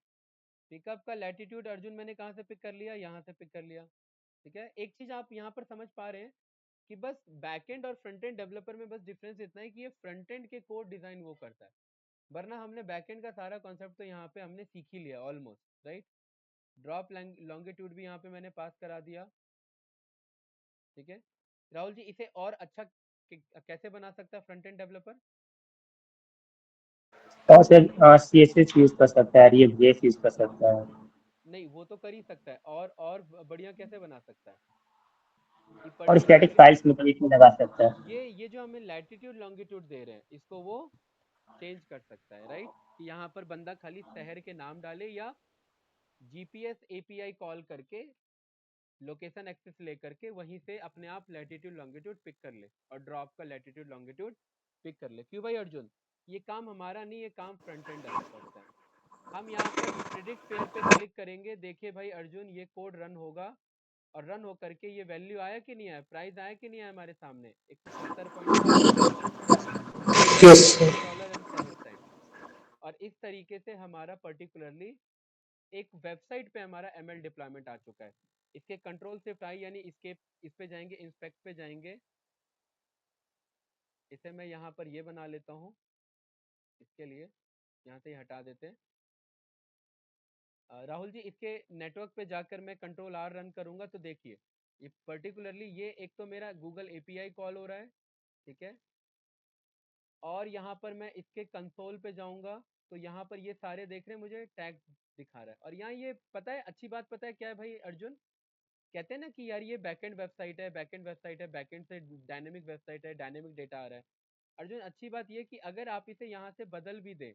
पिकअप का लैटिट्यूड अर्जुन मैंने कहाँ से पिक कर लिया, यहाँ से पिक कर लिया। ठीक है, एक चीज आप यहाँ पर समझ पा रहे हैं कि बस बैकएंड और फ्रंट एंड डेवलपर में बस डिफरेंस इतना है कि ये फ्रंट एंड के कोड डिजाइन वो करता है, वरना हमने बैकएंड का सारा कॉन्सेप्ट तो यहाँ पे हमने सीख ही लिया ऑलमोस्ट, राइट। ड्रॉप लॉन्गिट्यूड भी यहाँ पे मैंने पास करा दिया। ठीक है राहुल जी, इसे और अच्छा कैसे बना सकता है फ्रंट एंड डेवलपर? और सर CSS यूज कर सकता है, React.js यूज कर सकता है। नहीं, वो तो कर ही सकता है, और बढ़िया कैसे बना सकता है कि और स्टैटिक पर्टिकुलरली फाइल्स मतलब इसमें लगा सकता है। ये जो हमें लैटिट्यूड लॉन्गिट्यूड दे रहे हैं इसको वो चेंज कर सकता है, राइट। कि यहाँ पर बंदा खाली शहर के नाम डाले या जीपीएस एपीआई कॉल करके लोकेशन एक्सेस लेकर के वहीं से अपने आप लैटिट्यूड लॉन्गिट्यूड पिक कर ले और ड्रॉप का लैटिट्यूड लॉन्गिट्यूड पिक कर ले। क्यों भाई अर्जुन, ये काम हमारा नहीं, ये काम फ्रंट एंड डेवलपर्स का है। हम यहाँ पर प्रिडिक्ट फेयर पे क्लिक करेंगे, देखिए भाई अर्जुन ये कोड रन होगा, और रन होकर के ये वैल्यू आया कि नहीं आया, प्राइस आया कि नहीं आया हमारे सामने 170.7, यस $1.07। और इस तरीके से हमारा पर्टिकुलरली एक वेबसाइट पे हमारा एमएल डिप्लॉयमेंट आ चुका है। इसके कंट्रोल शिफ्ट आई यानी इसके इस पे जाएंगे, इंस्पेक्ट पे जाएंगे, इसे मैं यहाँ पर ये बना लेता हूँ, इसके लिए यहाँ से हटा देते हैं। राहुल जी, इसके नेटवर्क पे जाकर मैं कंट्रोल आर रन करूंगा तो देखिए ये पर्टिकुलरली ये एक तो मेरा गूगल एपीआई कॉल हो रहा है, ठीक है। और यहाँ पर मैं इसके कंसोल पे जाऊंगा तो यहाँ पर ये सारे देख रहे हैं मुझे टैग दिखा रहा है। और यहाँ ये पता है, अच्छी बात पता है क्या है भाई अर्जुन, कहते हैं ना कि यार ये बैकएंड वेबसाइट है, बैकएंड वेबसाइट है, बैकएंड से डायनेमिक वेबसाइट है, डायनेमिक डेटा आ रहा है। अर्जुन अच्छी बात ये कि अगर आप इसे यहाँ से बदल भी दें,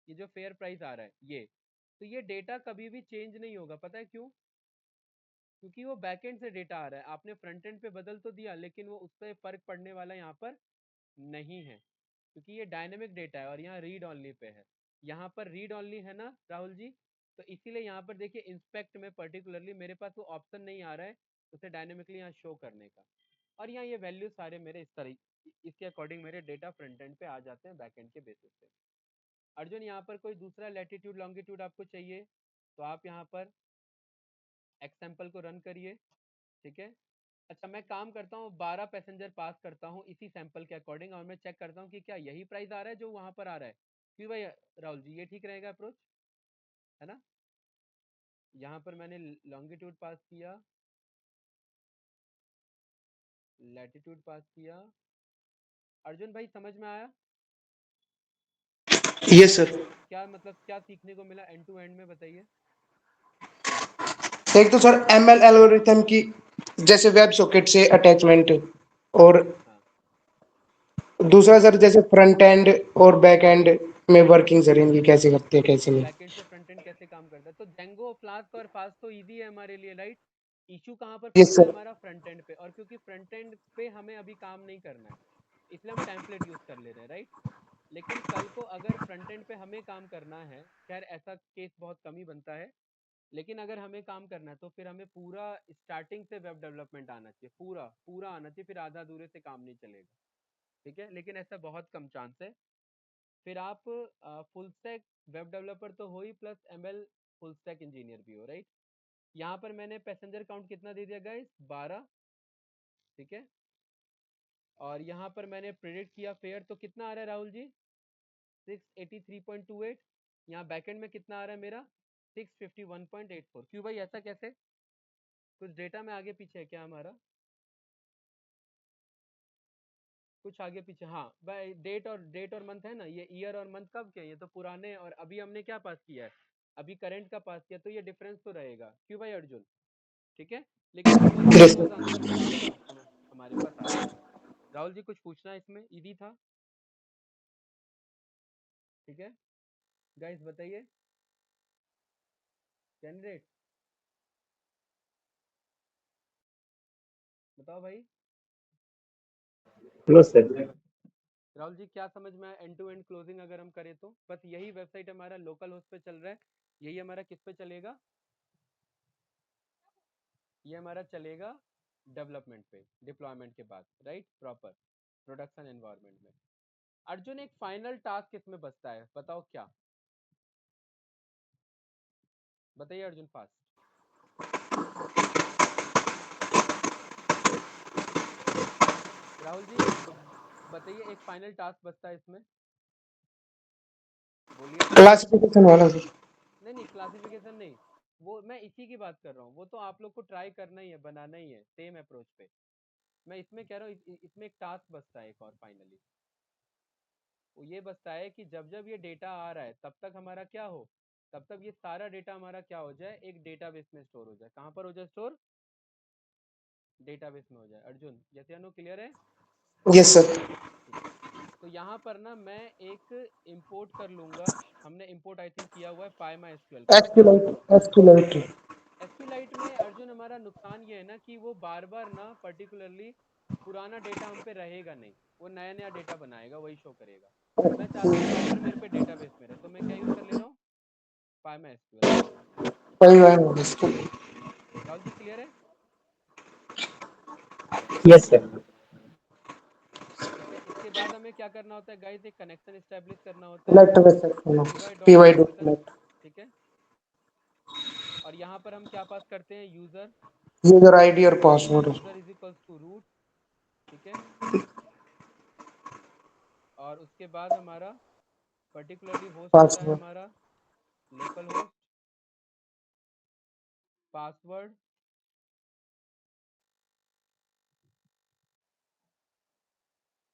ये जो फेयर प्राइस आ रहा है ये, तो ये डेटा कभी भी चेंज नहीं होगा। पता है क्यों? क्योंकि वो बैकएंड से डेटा आ रहा है, आपने फ्रंट एंड पे बदल तो दिया लेकिन वो उससे फर्क पड़ने वाला यहाँ पर नहीं है, क्योंकि ये डायनेमिक डेटा है और यहाँ रीड ऑनली पे है। यहाँ पर रीड ऑनली है ना राहुल जी, तो इसीलिए यहाँ पर देखिए इंस्पेक्ट में पर्टिकुलरली मेरे पास वो ऑप्शन नहीं आ रहा है उसे डायनेमिकली यहाँ शो करने का। और यहाँ ये वैल्यू सारे मेरे इस तरह इसके अकॉर्डिंग मेरे डेटा फ्रंट एंड पे आ जाते हैं बैक एंड के बेसिस पे। अर्जुन यहाँ पर कोई दूसरा लैटिट्यूड लॉन्गिट्यूड आपको चाहिए तो आप यहाँ पर एक्सैम्पल को रन करिए, ठीक है। अच्छा मैं काम करता हूँ, 12 पैसेंजर पास करता हूँ इसी सैंपल के अकॉर्डिंग, और मैं चेक करता हूँ कि क्या यही प्राइस आ रहा है जो वहां पर आ रहा है। क्यों भाई राहुल जी, ये ठीक रहेगा अप्रोच, है ना। यहाँ पर मैंने लॉन्गिट्यूड पास किया, लैटिट्यूड पास किया। अर्जुन भाई समझ में आया यस सर। क्या, मतलब क्या सीखने को मिला एंड टू एंड में, बताइए। एक तो सर ML एल्गोरिथम की जैसे वेब सॉकेट से अटैचमेंट, और हाँ दूसरा सर जैसे फ्रंट एंड और बैक एंड में वर्किंग सर इनकी कैसे करते हैं कैसे नहीं। बैकएंड से फ्रंट एंड कैसे काम करता है, तो जेंगो फ्लास्क और फास्ट तो इजी है हमारे लिए, राइट। इशू कहाँ पर यस फंसता है सर। हमारा, फ्रंट एंड पे, और क्योंकि फ्रंट एंड पे हमें अभी काम नहीं करना है इसलिए हम टेम्पलेट यूज कर ले रहे हैं, राइट। लेकिन कल को अगर फ्रंट एंड पे हमें काम करना है, खैर ऐसा केस बहुत कम ही बनता है, लेकिन अगर हमें काम करना है तो फिर हमें पूरा स्टार्टिंग से वेब डेवलपमेंट आना चाहिए, पूरा पूरा आना चाहिए, फिर आधा अधूरे से काम नहीं चलेगा, ठीक है। लेकिन ऐसा बहुत कम चांस है। फिर आप फुल स्टैक वेब डेवलपर तो हो ही, plus ML full stack engineer भी हो, राइट। यहाँ पर मैंने पैसेंजर काउंट कितना दे दिया गाइस, 12, ठीक है। और यहाँ पर मैंने प्रेडिक्ट किया फेयर, तो कितना आ रहा है राहुल जी, 683.28। यहाँ बैकएंड में कितना आ रहा है मेरा, 651.84। क्यों भाई ऐसा कैसे, कुछ डेटा में आगे पीछे है क्या हमारा, कुछ आगे पीछे, हाँ भाई डेट और मंथ है ना, ये ईयर और मंथ कब के, ये तो पुराने, और अभी हमने क्या पास किया है, अभी करंट का पास किया, तो ये डिफरेंस तो रहेगा। क्यों भाई अर्जुन, ठीक है। लेकिन with in yes that sir. Answer फिर आपका हमारे पास आ जाएगा। राहुल जी कुछ पूछना है इसमें, इजी था, ठीक है। गाइस बताइए, कैंडिडेट बताओ भाई। No sir. राहुल जी क्या समझ में आया, एंड टू एंड क्लोजिंग अगर हम करें तो बस यही वेबसाइट हमारा लोकल होस्ट पे चल रहा है, यही हमारा किस पे चलेगा, ये हमारा चलेगा डेवलपमेंट पे, डिप्लॉयमेंट के बाद, राइट, प्रॉपर प्रोडक्शन एनवायरनमेंट में। अर्जुन एक फाइनल टास्क इसमें बचता है, बताओ क्या? बताइए अर्जुन फास्ट। राहुल जी बताइए, एक फाइनल टास्क बचता है इसमें, बोलिए। क्लासिफिकेशन वाला सर। नहीं नहीं, क्लासिफिकेशन नहीं, वो मैं इसी की बात कर रहा हूँ, वो तो आप लोग को ट्राई करना ही है, बनाना ही है सेम अप्रोच पे। मैं इसमें कह रहा हूँ इसमें एक टास्क बचता है एक और फाइनली, वो ये बचता है कि जब जब ये डेटा आ रहा है तब तक हमारा क्या हो, तब तक ये सारा डेटा हमारा क्या हो जाए, एक डेटाबेस में स्टोर हो जाए। कहाँ पर हो जाए स्टोर? डेटाबेस में हो जाए। अर्जुन यस या नो, क्लियर है? Yes sir. ठीक है। तो यहाँ पर ना मैं एक इंपोर्ट कर लूंगा, हमने इंपोर्ट आई थिंक किया हुआ है PyMySQL का। एसक्यूलाइट। SQLite में अर्जुन हमारा नुकसान ये है ना कि वो बार बार ना पर्टिकुलरली पुराना डेटा हम पे रहेगा नहीं, वो नया नया डेटा बनाएगा, वही शो करेगा। मैं चाहता हूँ प्रॉपर मेरे पे डेटाबेस में रहे, तो मैं क्या यूज कर ले रहा हूँ? PyMySQL। राहुल जी क्लियर है? Yes sir. ठीक है, इसके बाद हमें क्या करना होता है गाइस, एक कनेक्शन एस्टेब्लिश करना होता है, py डॉट कनेक्शन। ठीक है, और यहाँ पर हम क्या पास करते हैं? यूजर। यूजर आईडी और password. User is equals to root. ठीक है, और उसके बाद हमारा पर्टिकुलरली होस्ट होता है पासवर्ड। हमारा local host, password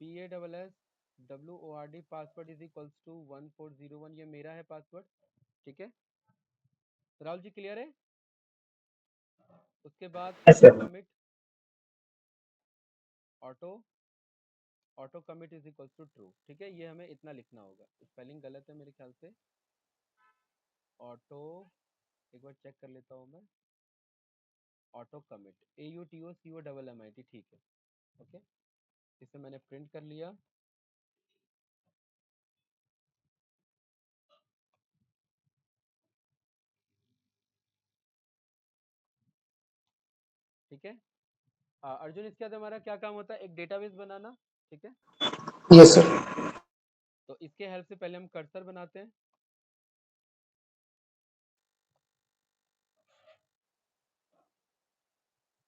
PASSWORD, password is equals to 1401, ये मेरा है पासवर्ड। ठीक है, राहुल जी क्लियर है? उसके बाद yes auto sir. Commit, auto auto commit is equals to true. ठीक है, ये हमें इतना लिखना होगा, स्पेलिंग गलत है मेरे ख्याल से। ऑटो, एक बार चेक कर लेता हूँ मैं, ऑटो कमिट AUTOCOMMIT, ठीक है। ओके, इसे मैंने प्रिंट कर लिया। ठीक है, अर्जुन इसके बाद हमारा क्या काम होता है? एक डेटाबेस बनाना। ठीक है, यस सर। तो इसके हेल्प से पहले हम कर्सर बनाते हैं।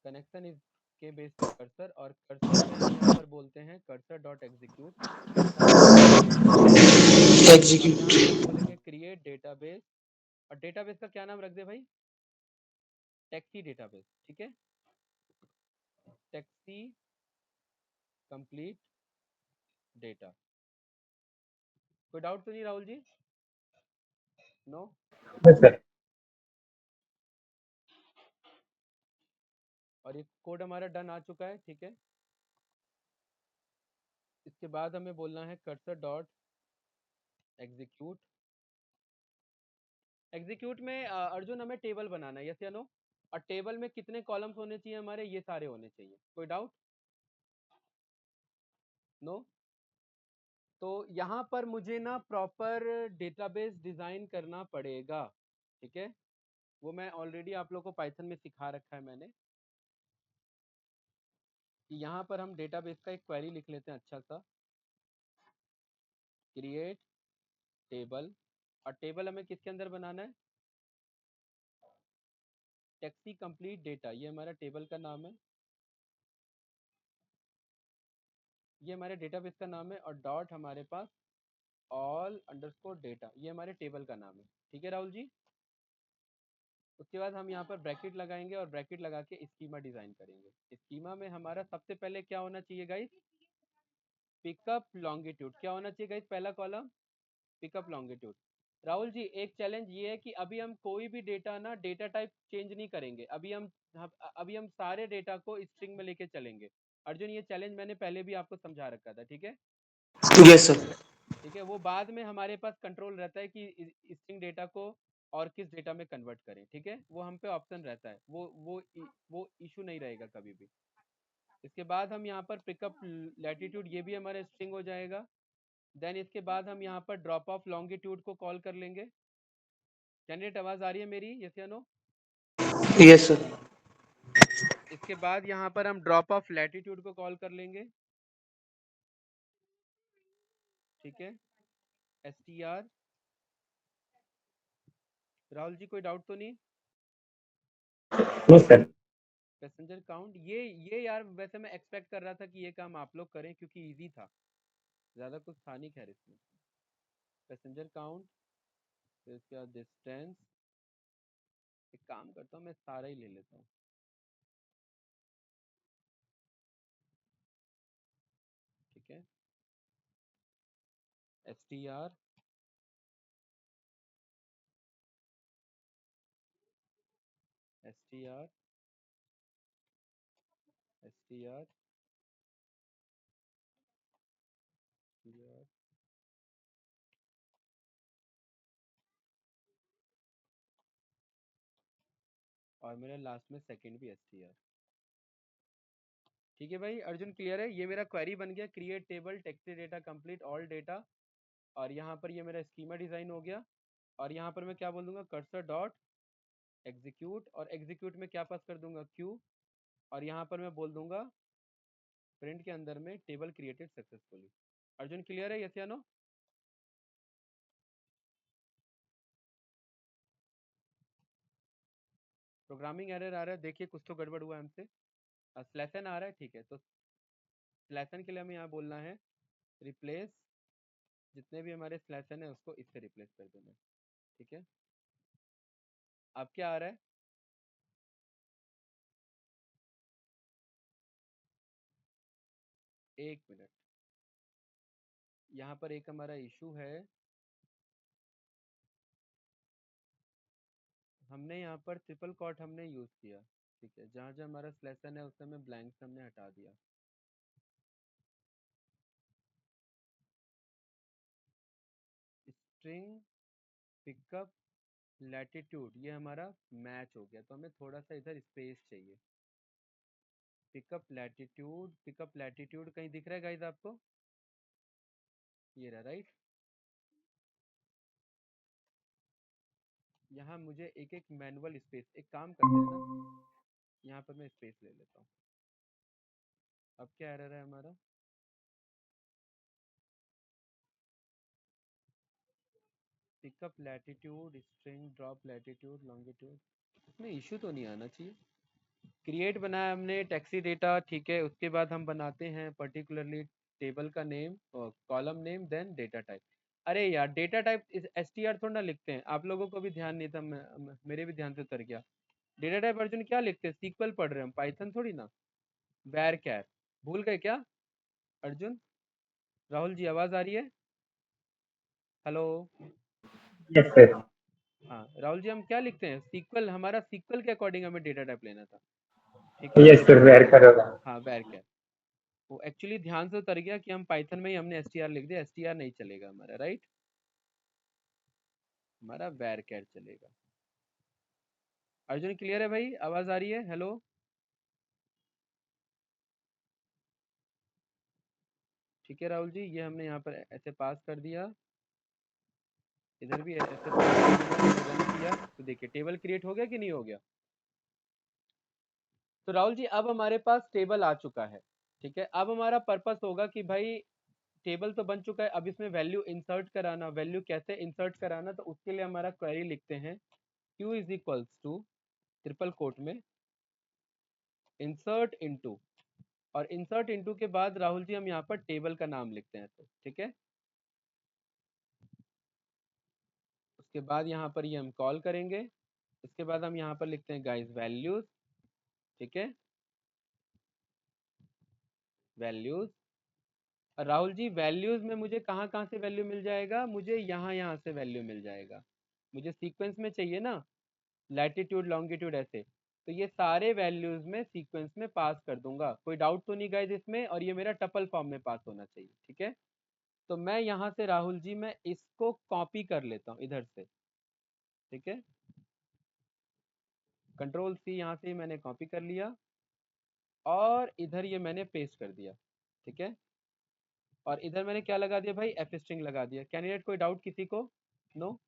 कनेक्शन इज के बेस पे कर्सर, और कर्सर में हम यहाँ पर बोलते हैं कर्सर डॉट एग्जीक्यूट, और यहाँ एग्जीक्यूट। पे हम बोलेंगे क्रिएट डेटाबेस, और डेटाबेस का क्या नाम रख दे भाई? Taxi database. ठीक है, टैक्सी कंप्लीट डेटा। कोई डाउट तो नहीं Rahul ji? No? Yes sir. और ये कोड हमारा डन आ चुका है। ठीक है, इसके बाद हमें बोलना है कर्सर डॉट एग्जीक्यूट। एग्जीक्यूट में अर्जुन हमें टेबल बनाना है, यस या नो? और टेबल में कितने कॉलम्स होने चाहिए हमारे? ये सारे होने चाहिए। कोई डाउट? नो? तो यहाँ पर मुझे ना प्रॉपर डेटाबेस डिजाइन करना पड़ेगा। ठीक है, वो मैं ऑलरेडी आप लोग को पाइथन में सिखा रखा है मैंने, कि यहाँ पर हम डेटाबेस का एक क्वेरी लिख लेते हैं अच्छा सा, क्रिएट टेबल। और टेबल हमें किसके अंदर बनाना है? टैक्सी कंप्लीट डेटा, ये हमारा टेबल का नाम है, ये हमारे डेटाबेस का नाम है, और डॉट हमारे पास ऑल अंडरस्कोर डेटा, ये हमारे टेबल का नाम है। ठीक है राहुल जी, उसके बाद हम यहाँ पर ब्रैकेट लगाएंगे, और ब्रैकेट लगा के स्कीमा डिजाइन करेंगे। स्कीमा में हमारा सबसे पहले क्या होना चाहिए गाइस? Pickup longitude. क्या होना चाहिए गाइस? पहला column pickup longitude. Rahul ji एक चैलेंज ये है कि अभी हम कोई भी डेटा ना डेटा टाइप चेंज नहीं करेंगे, अभी हम सारे डेटा को स्ट्रिंग में लेके चलेंगे। अर्जुन ये चैलेंज मैंने पहले भी आपको समझा रखा था। ठीक है, यस सर। ठीक है, वो बाद में हमारे पास कंट्रोल रहता है कि स्ट्रिंग डेटा को और किस डेटा में कन्वर्ट करें। ठीक है, वो हम पे ऑप्शन रहता है, वो इशू नहीं रहेगा कभी भी। इसके बाद हम यहाँ पर पिकअप लैटिट्यूड, ये भी हमारा स्ट्रिंग हो जाएगा। देन इसके बाद हम यहाँ पर ड्रॉप ऑफ लॉन्गिट्यूड को कॉल कर लेंगे। कैंडिडेट आवाज आ रही है मेरी, यस या नो? Yes sir. इसके बाद यहाँ पर हम ड्रॉप ऑफ लैटिट्यूड को कॉल कर लेंगे। ठीक है, str। राहुल जी कोई डाउट तो नहीं? No sir. पैसेंजर काउंट, ये यार वैसे मैं एक्सपेक्ट कर रहा था कि ये काम आप लोग करें क्योंकि इजी था, ज़्यादा कुछ था नहीं खैर इसमें। पैसेंजर काउंट, फिर इसके बाद डिस्टेंस। एक काम करता हूँ मैं सारा ही ले लेता हूँ, ठीक है। str, str, str, str, और मेरा लास्ट में सेकंड भी str। ठीक है भाई, अर्जुन क्लियर है? ये मेरा क्वेरी बन गया, create table text data complete all data, और यहाँ पर ये मेरा स्कीमा डिजाइन हो गया। और यहाँ पर मैं क्या बोल दूंगा, कर्सर डॉट एग्जीक्यूट, और एग्जीक्यूट में क्या पास कर दूंगा, क्यू, और यहाँ पर मैं बोल दूंगा प्रिंट के अंदर में table created successfully. Arjun clear है, यस या नो? प्रोग्रामिंग एरर आ रहा है, देखिए कुछ तो गड़बड़ हुआ है हमसे। स्लैशन आ रहा है, ठीक है, तो स्लैशन के लिए हमें यहाँ बोलना है रिप्लेस, जितने भी हमारे स्लैशन है उसको इससे रिप्लेस कर देना है, ठीक है। अब क्या आ रहा है, एक मिनट, यहाँ पर एक हमारा इशू है, हमने यहाँ पर ट्रिपल कॉट हमने यूज किया, ठीक है, जहाँ जहाँ हमारा स्लैशन है उससे हमें ब्लैंक्स हमने हटा दिया। स्ट्रिंग पिकअप लैटिट्यूड, ये हमारा मैच हो गया, तो हमें थोड़ा सा इधर स्पेस चाहिए। पिकअप लैटिट्यूड कहीं दिख रहा है गाइस आपको? ये रहा, राइट। यहाँ मुझे एक एक मैनुअल स्पेस, एक काम करते हैं ना, यहाँ पर मैं स्पेस ले लेता हूँ। अब क्या एरर है हमारा, pickup latitude string drop latitude longitude, इसमें इशू तो नहीं आना चाहिए। क्रिएट बनाया हमने टैक्सी डेटा, ठीक है, उसके बाद हम बनाते हैं पर्टिकुलरली टेबल का नेम और column name, then data type. अरे यार डेटा टाइप str थोड़ा ना लिखते हैं, आप लोगों को भी ध्यान नहीं था, मेरे भी ध्यान से उतर गया। डेटा टाइप अर्जुन क्या लिखते हैं, सीक्वल पढ़ रहे हैं हम, पाइथन थोड़ी ना। वैर कैर भूल गए क्या अर्जुन? राहुल जी आवाज आ रही है? हेलो? Yes sir. हाँ राहुल जी, हम क्या लिखते हैं, सीक्वल, हमारा सीक्वल के अकॉर्डिंग हमें डेटा टाइप लेना था, ठीक है। यस सर, वेर करोगा। हाँ वैर कैर, वो एक्चुअली ध्यान से उतर गया कि हम पाइथन में ही हमने str लिख दिया, str नहीं चलेगा हमारा, राइट, हमारा वैर कैर चलेगा। अर्जुन क्लियर है भाई, आवाज आ रही है? हेलो? ठीक है राहुल जी, ये हमने यहाँ पर ऐसे पास कर दिया, इधर भी ऐसे पास कर दिया, रन किया, तो देखिए टेबल क्रिएट हो गया कि नहीं हो गया। तो राहुल जी अब हमारे पास टेबल आ चुका है, ठीक है। अब हमारा पर्पस होगा कि भाई टेबल तो बन चुका है, अब इसमें वैल्यू इंसर्ट कराना, वैल्यू कैसे इंसर्ट कराना, तो उसके लिए हमारा क्वेरी लिखते हैं q is equals to triple quote में इंसर्ट इनटू, और इंसर्ट इनटू के बाद राहुल जी हम यहाँ पर टेबल का नाम लिखते हैं, तो ठीक है। उसके बाद यहाँ पर ये हम कॉल करेंगे, इसके बाद हम यहाँ पर लिखते हैं गाइस वैल्यूज, ठीक है, वैल्यूज। और राहुल जी वैल्यूज में मुझे कहाँ कहाँ से वैल्यू मिल जाएगा, मुझे यहाँ से वैल्यू मिल जाएगा, मुझे सीक्वेंस में चाहिए ना, लैटिट्यूड लॉन्गिट्यूड ऐसे, तो ये सारे वैल्यूज में सीक्वेंस में पास कर दूंगा, कोई डाउट तो नहीं गाइस इसमें, और ये मेरा टपल फॉर्म में पास होना चाहिए, ठीक है। तो मैं यहाँ से राहुल जी मैं इसको कॉपी कर लेता हूँ इधर से, ठीक है, कंट्रोल सी, यहाँ से मैंने कॉपी कर लिया और इधर ये मैंने पेस्ट कर दिया, ठीक है। और इधर मैंने क्या लगा दिया भाई, एफ स्ट्रिंग लगा दिया। कैंडिडेट कोई डाउट किसी को? नो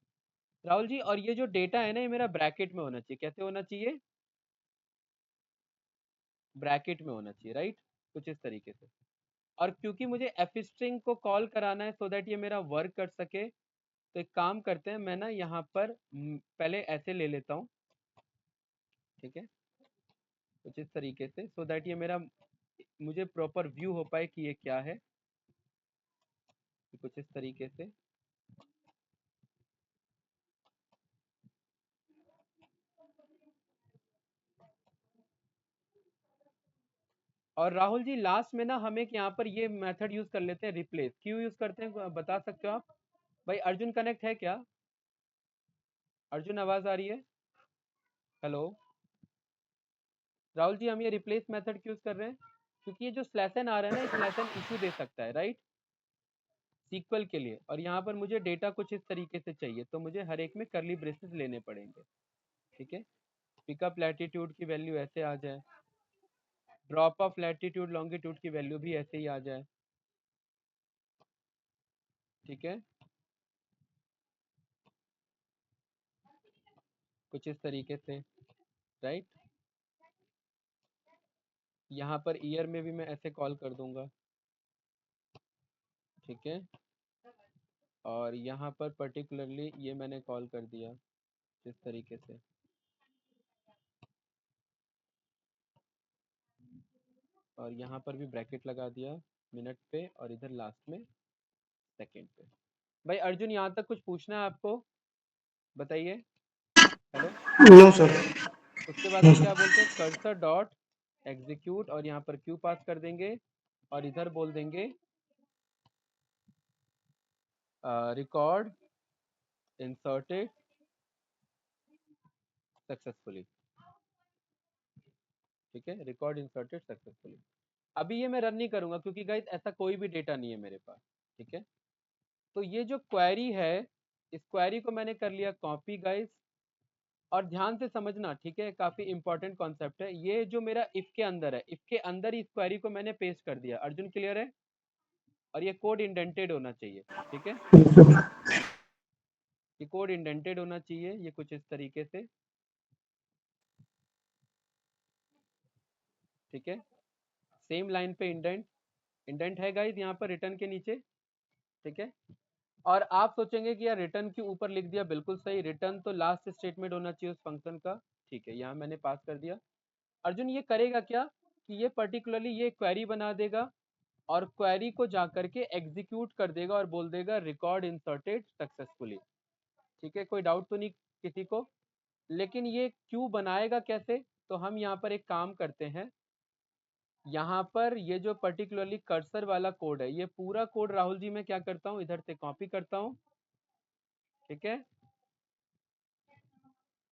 राहुल जी, और ये जो डेटा है ना ये मेरा ब्रैकेट में होना चाहिए, कैसे होना चाहिए, ब्रैकेट में होना चाहिए, राइट, कुछ इस तरीके से। और क्योंकि मुझे एफ स्ट्रिंग को कॉल कराना है सो दैट ये मेरा वर्क कर सके, तो एक काम करते हैं, मैं ना यहाँ पर पहले ऐसे ले लेता हूँ, ठीक है, कुछ इस तरीके से, सो दैट ये मेरा मुझे प्रॉपर व्यू हो पाए कि ये क्या है, कुछ इस तरीके से। और राहुल जी लास्ट में ना हम एक यहाँ पर ये मेथड यूज कर लेते हैं, रिप्लेस। क्यों यूज करते हैं बता सकते हो आप? भाई अर्जुन कनेक्ट है क्या? अर्जुन आवाज आ रही है? हेलो राहुल जी, हम ये रिप्लेस मेथड क्यों यूज कर रहे हैं? क्योंकि ये जो स्लैशन आ रहा है ना, स्लैशन इशू दे सकता है, राइट, सीक्वल के लिए। और यहाँ पर मुझे डेटा कुछ इस तरीके से चाहिए, तो मुझे हर एक में करली ब्रेसेस लेने पड़ेंगे, ठीक है। पिकअप लैटिट्यूड की वैल्यू ऐसे आ जाए, ड्रॉप ऑफ लैटिट्यूड लॉन्गिट्यूड की वैल्यू भी ऐसे ही आ जाए, ठीक है, कुछ इस तरीके से, राइट। यहाँ पर ईयर में भी मैं ऐसे कॉल कर दूंगा, ठीक है। और यहाँ पर पर्टिकुलरली ये मैंने कॉल कर दिया इस तरीके से, और यहाँ पर भी ब्रैकेट लगा दिया मिनट पे, और इधर लास्ट में सेकंड पे। भाई अर्जुन यहाँ तक कुछ पूछना है आपको? बताइए। हेलो। No sir. उसके बाद में क्या बोलते हैं, कर्सर डॉट एग्जीक्यूट, और यहाँ पर क्यू पास कर देंगे, और इधर बोल देंगे रिकॉर्ड इंसर्टेड सक्सेसफुली, ठीक है, रिकॉर्ड इंसर्टेड सक्सेसफुली। अभी ये मैं रन नहीं करूंगा क्योंकि गाइस ऐसा कोई भी डेटा नहीं है मेरे पास, ठीक है। तो ये जो क्वेरी है, इस क्वेरी को मैंने कर लिया कॉपी गाइस, और ध्यान से समझना, ठीक है, काफी इंपॉर्टेंट कॉन्सेप्ट है। ये जो मेरा इफ के अंदर है, इफ के अंदर ही इस क्वेरी को मैंने पेस्ट कर दिया। अर्जुन क्लियर है? और ये कोड इंडेंटेड होना चाहिए, ठीक है, ये कोड इंडेंटेड होना चाहिए, ये कुछ इस तरीके से, ठीक है। सेम लाइन पे इंडेंट, इंडेंट है गाइस यहाँ पर रिटर्न के नीचे, ठीक है। और आप सोचेंगे कि यार रिटर्न के ऊपर लिख दिया, बिल्कुल सही, रिटर्न तो लास्ट स्टेटमेंट होना चाहिए उस फंक्शन का, ठीक है, यहाँ मैंने पास कर दिया। अर्जुन ये करेगा क्या कि ये पर्टिकुलरली ये क्वेरी बना देगा, और क्वेरी को जा करके एग्जीक्यूट कर देगा और बोल देगा रिकॉर्ड इंसर्टेड सक्सेसफुली, ठीक है। कोई डाउट तो नहीं किसी को? लेकिन ये क्यों बनाएगा कैसे? तो हम यहाँ पर एक काम करते हैं, यहाँ पर ये जो पर्टिकुलरली कर्सर वाला कोड है, ये पूरा कोड राहुल जी मैं क्या करता हूँ, इधर से कॉपी करता हूँ, ठीक है।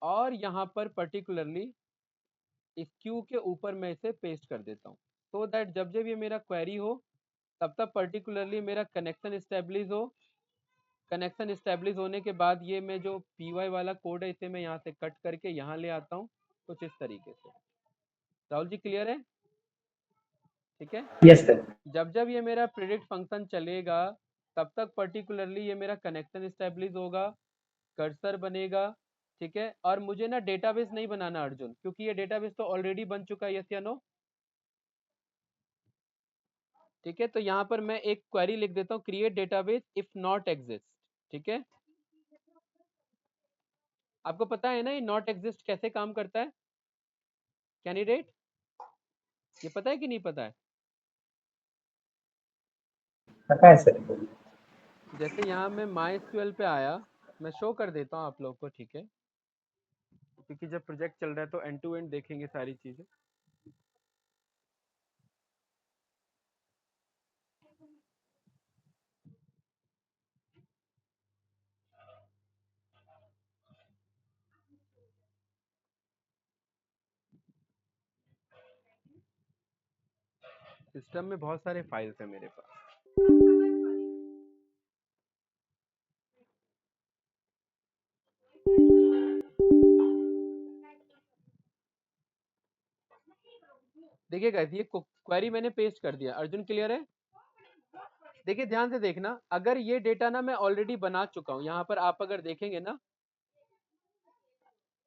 और यहाँ पर पर्टिकुलरली इस क्यू के ऊपर मैं इसे पेस्ट कर देता हूँ, सो दैट जब जब ये मेरा क्वेरी हो तब तब पर्टिकुलरली मेरा कनेक्शन स्टेब्लिश हो। कनेक्शन स्टेब्लिश होने के बाद ये मैं जो पी वाई वाला कोड है, इसे मैं यहाँ से कट करके यहाँ ले आता हूँ, कुछ इस तरीके से। राहुल जी क्लियर है? ठीक है। Yes sir. जब जब ये मेरा प्रिडिक्ट फंक्शन चलेगा तब तक पर्टिकुलरली ये मेरा कनेक्शन स्टेब्लिश होगा, कर्सर बनेगा, ठीक है। और मुझे ना डेटाबेस नहीं बनाना अर्जुन, क्योंकि ये डेटाबेस तो ऑलरेडी बन चुका है, यस या नो? ठीक है, तो यहाँ पर मैं एक क्वेरी लिख देता हूँ, create database if not exist, ठीक है। आपको पता है ना ये नॉट एग्जिस्ट कैसे काम करता है कैंडिडेट? ये पता है कि नहीं पता है? पता है सर। जैसे यहाँ मैं MySQL पे आया, मैं शो कर देता हूँ आप लोग को, ठीक है, क्योंकि जब प्रोजेक्ट चल रहा है तो एंड टू एंड देखेंगे सारी चीजें। सिस्टम में बहुत सारे फाइल्स हैं मेरे पास। देखिए गाइस, ये क्वेरी मैंने पेस्ट कर दिया। अर्जुन क्लियर है? देखिए ध्यान से देखना, अगर ये डेटा ना मैं ऑलरेडी बना चुका हूँ, यहाँ पर आप अगर देखेंगे ना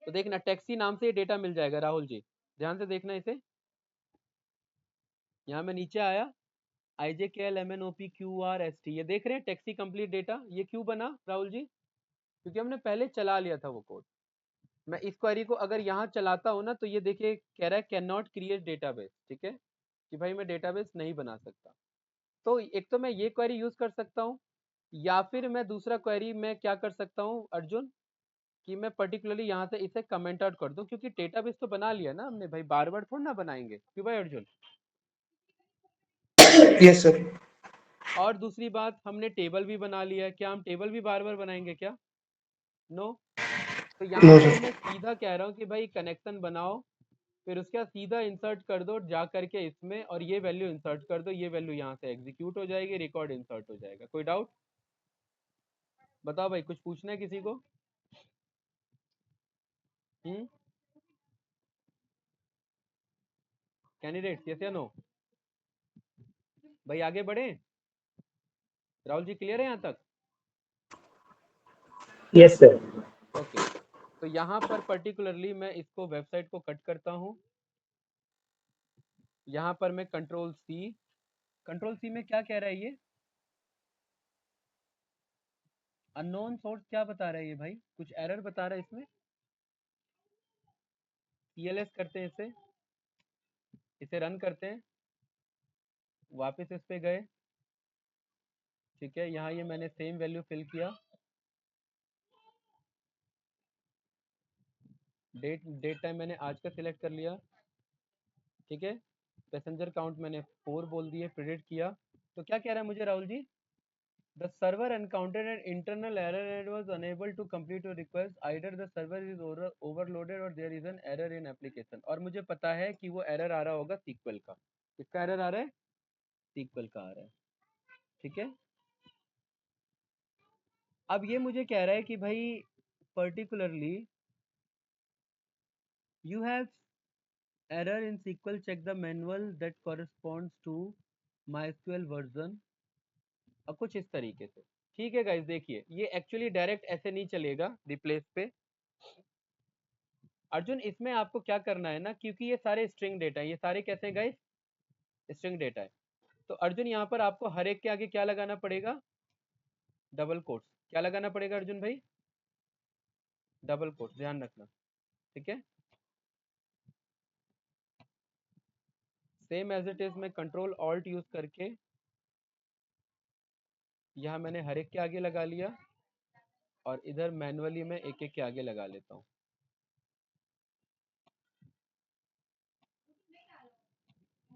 तो देखना टैक्सी नाम से ये डेटा मिल जाएगा राहुल जी, ध्यान से देखना इसे। यहाँ मैं नीचे आया, IJKLMNOPQRST, ये देख रहे हैं टैक्सी कंप्लीट डेटा। ये क्यों बना राहुल जी? क्योंकि हमने पहले चला लिया था वो कोड। मैं इस क्वेरी को अगर यहाँ चलाता हूँ ना, तो ये देखिए कह रहा है कैन नॉट क्रिएट डेटाबेस, ठीक है, कि भाई मैं डेटाबेस नहीं बना सकता। तो एक तो मैं ये क्वेरी यूज कर सकता हूँ, या फिर मैं दूसरा क्वेरी में क्या कर सकता हूँ अर्जुन, कि मैं पर्टिकुलरली यहाँ से इसे कमेंट आउट कर दूं, क्योंकि डेटाबेस तो बना लिया ना हमने भाई, बार बार थोड़ा ना बनाएंगे, क्यों भाई अर्जुन? Yes sir. और दूसरी बात, हमने टेबल भी बना लिया है, क्या हम टेबल भी बार बार बनाएंगे क्या? नो। तो यहाँ नो पर सर। मैं सीधा कह रहा हूँ कि भाई कनेक्शन बनाओ, फिर उसके बाद सीधा इंसर्ट कर दो जा करके इसमें, और ये वैल्यू इंसर्ट कर दो, ये वैल्यू यहाँ से एग्जीक्यूट हो जाएगी, रिकॉर्ड इंसर्ट हो जाएगा। कोई डाउट? बताओ भाई, कुछ पूछना है किसी को? कैंडिडेट, यस या नो? भाई आगे बढ़े। राहुल जी क्लियर है यहाँ तक? Yes sir. ओके। तो यहाँ पर पर्टिकुलरली मैं इसको वेबसाइट को कट करता हूँ। यहाँ पर मैं कंट्रोल सी में क्या कह रहा है ये? अननोन सोर्स क्या बता रहा है ये भाई? कुछ एरर बता रहा है इसमें। ELS करते हैं इसे रन करते हैं, वापस इस पे गए, ठीक है। यहाँ ये मैंने सेम वैल्यू फिल किया, डेट टाइम मैंने आज का सिलेक्ट कर लिया, ठीक है। पैसेंजर काउंट मैंने 4 बोल दिए, प्रिडिक्ट किया। तो क्या कह रहा है मुझे Rahul ji? The server encountered an internal error and was unable to complete your request. Either the server is overloaded or there is an error in application. और मुझे पता है कि वो एरर आ रहा होगा सीक्वल का। किसका एरर आ रहा है? सीक्वल का आ रहा है, ठीक है। अब ये मुझे कह रहा है कि भाई particularly you have error in SQL, check the manual that corresponds to MySQL version, और कुछ इस तरीके से, ठीक है गाइस। देखिए ये एक्चुअली डायरेक्ट ऐसे नहीं चलेगा रिप्लेस पे अर्जुन। इसमें आपको क्या करना है ना, क्योंकि ये सारे स्ट्रिंग डेटा है, ये सारे कैसे गाइस? स्ट्रिंग डेटा है। तो अर्जुन यहाँ पर आपको हर एक के आगे क्या लगाना पड़ेगा? Double quotes. क्या लगाना पड़ेगा अर्जुन भाई? डबल कोट्स, ध्यान रखना, ठीक है। सेम एज इट इज मैं कंट्रोल ऑल्ट यूज करके यहाँ मैंने हर एक के आगे लगा लिया, और इधर मैनुअली मैं एक एक के आगे लगा लेता हूँ।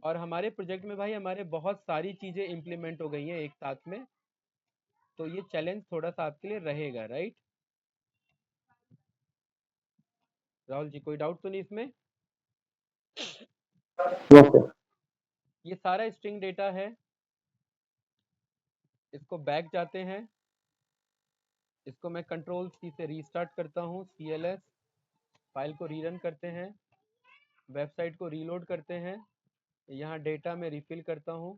और हमारे प्रोजेक्ट में भाई हमारे बहुत सारी चीजें इंप्लीमेंट हो गई हैं एक साथ में, तो ये चैलेंज थोड़ा सा आपके लिए रहेगा, राइट राहुल जी? कोई डाउट तो नहीं इसमें? No sir. ये सारा स्ट्रिंग डेटा है, इसको बैक जाते हैं, इसको मैं कंट्रोल सी से रीस्टार्ट करता हूँ, CLS, फाइल को रीरन करते हैं, वेबसाइट को रीलोड करते हैं, यहाँ डेटा में रिफिल करता हूँ,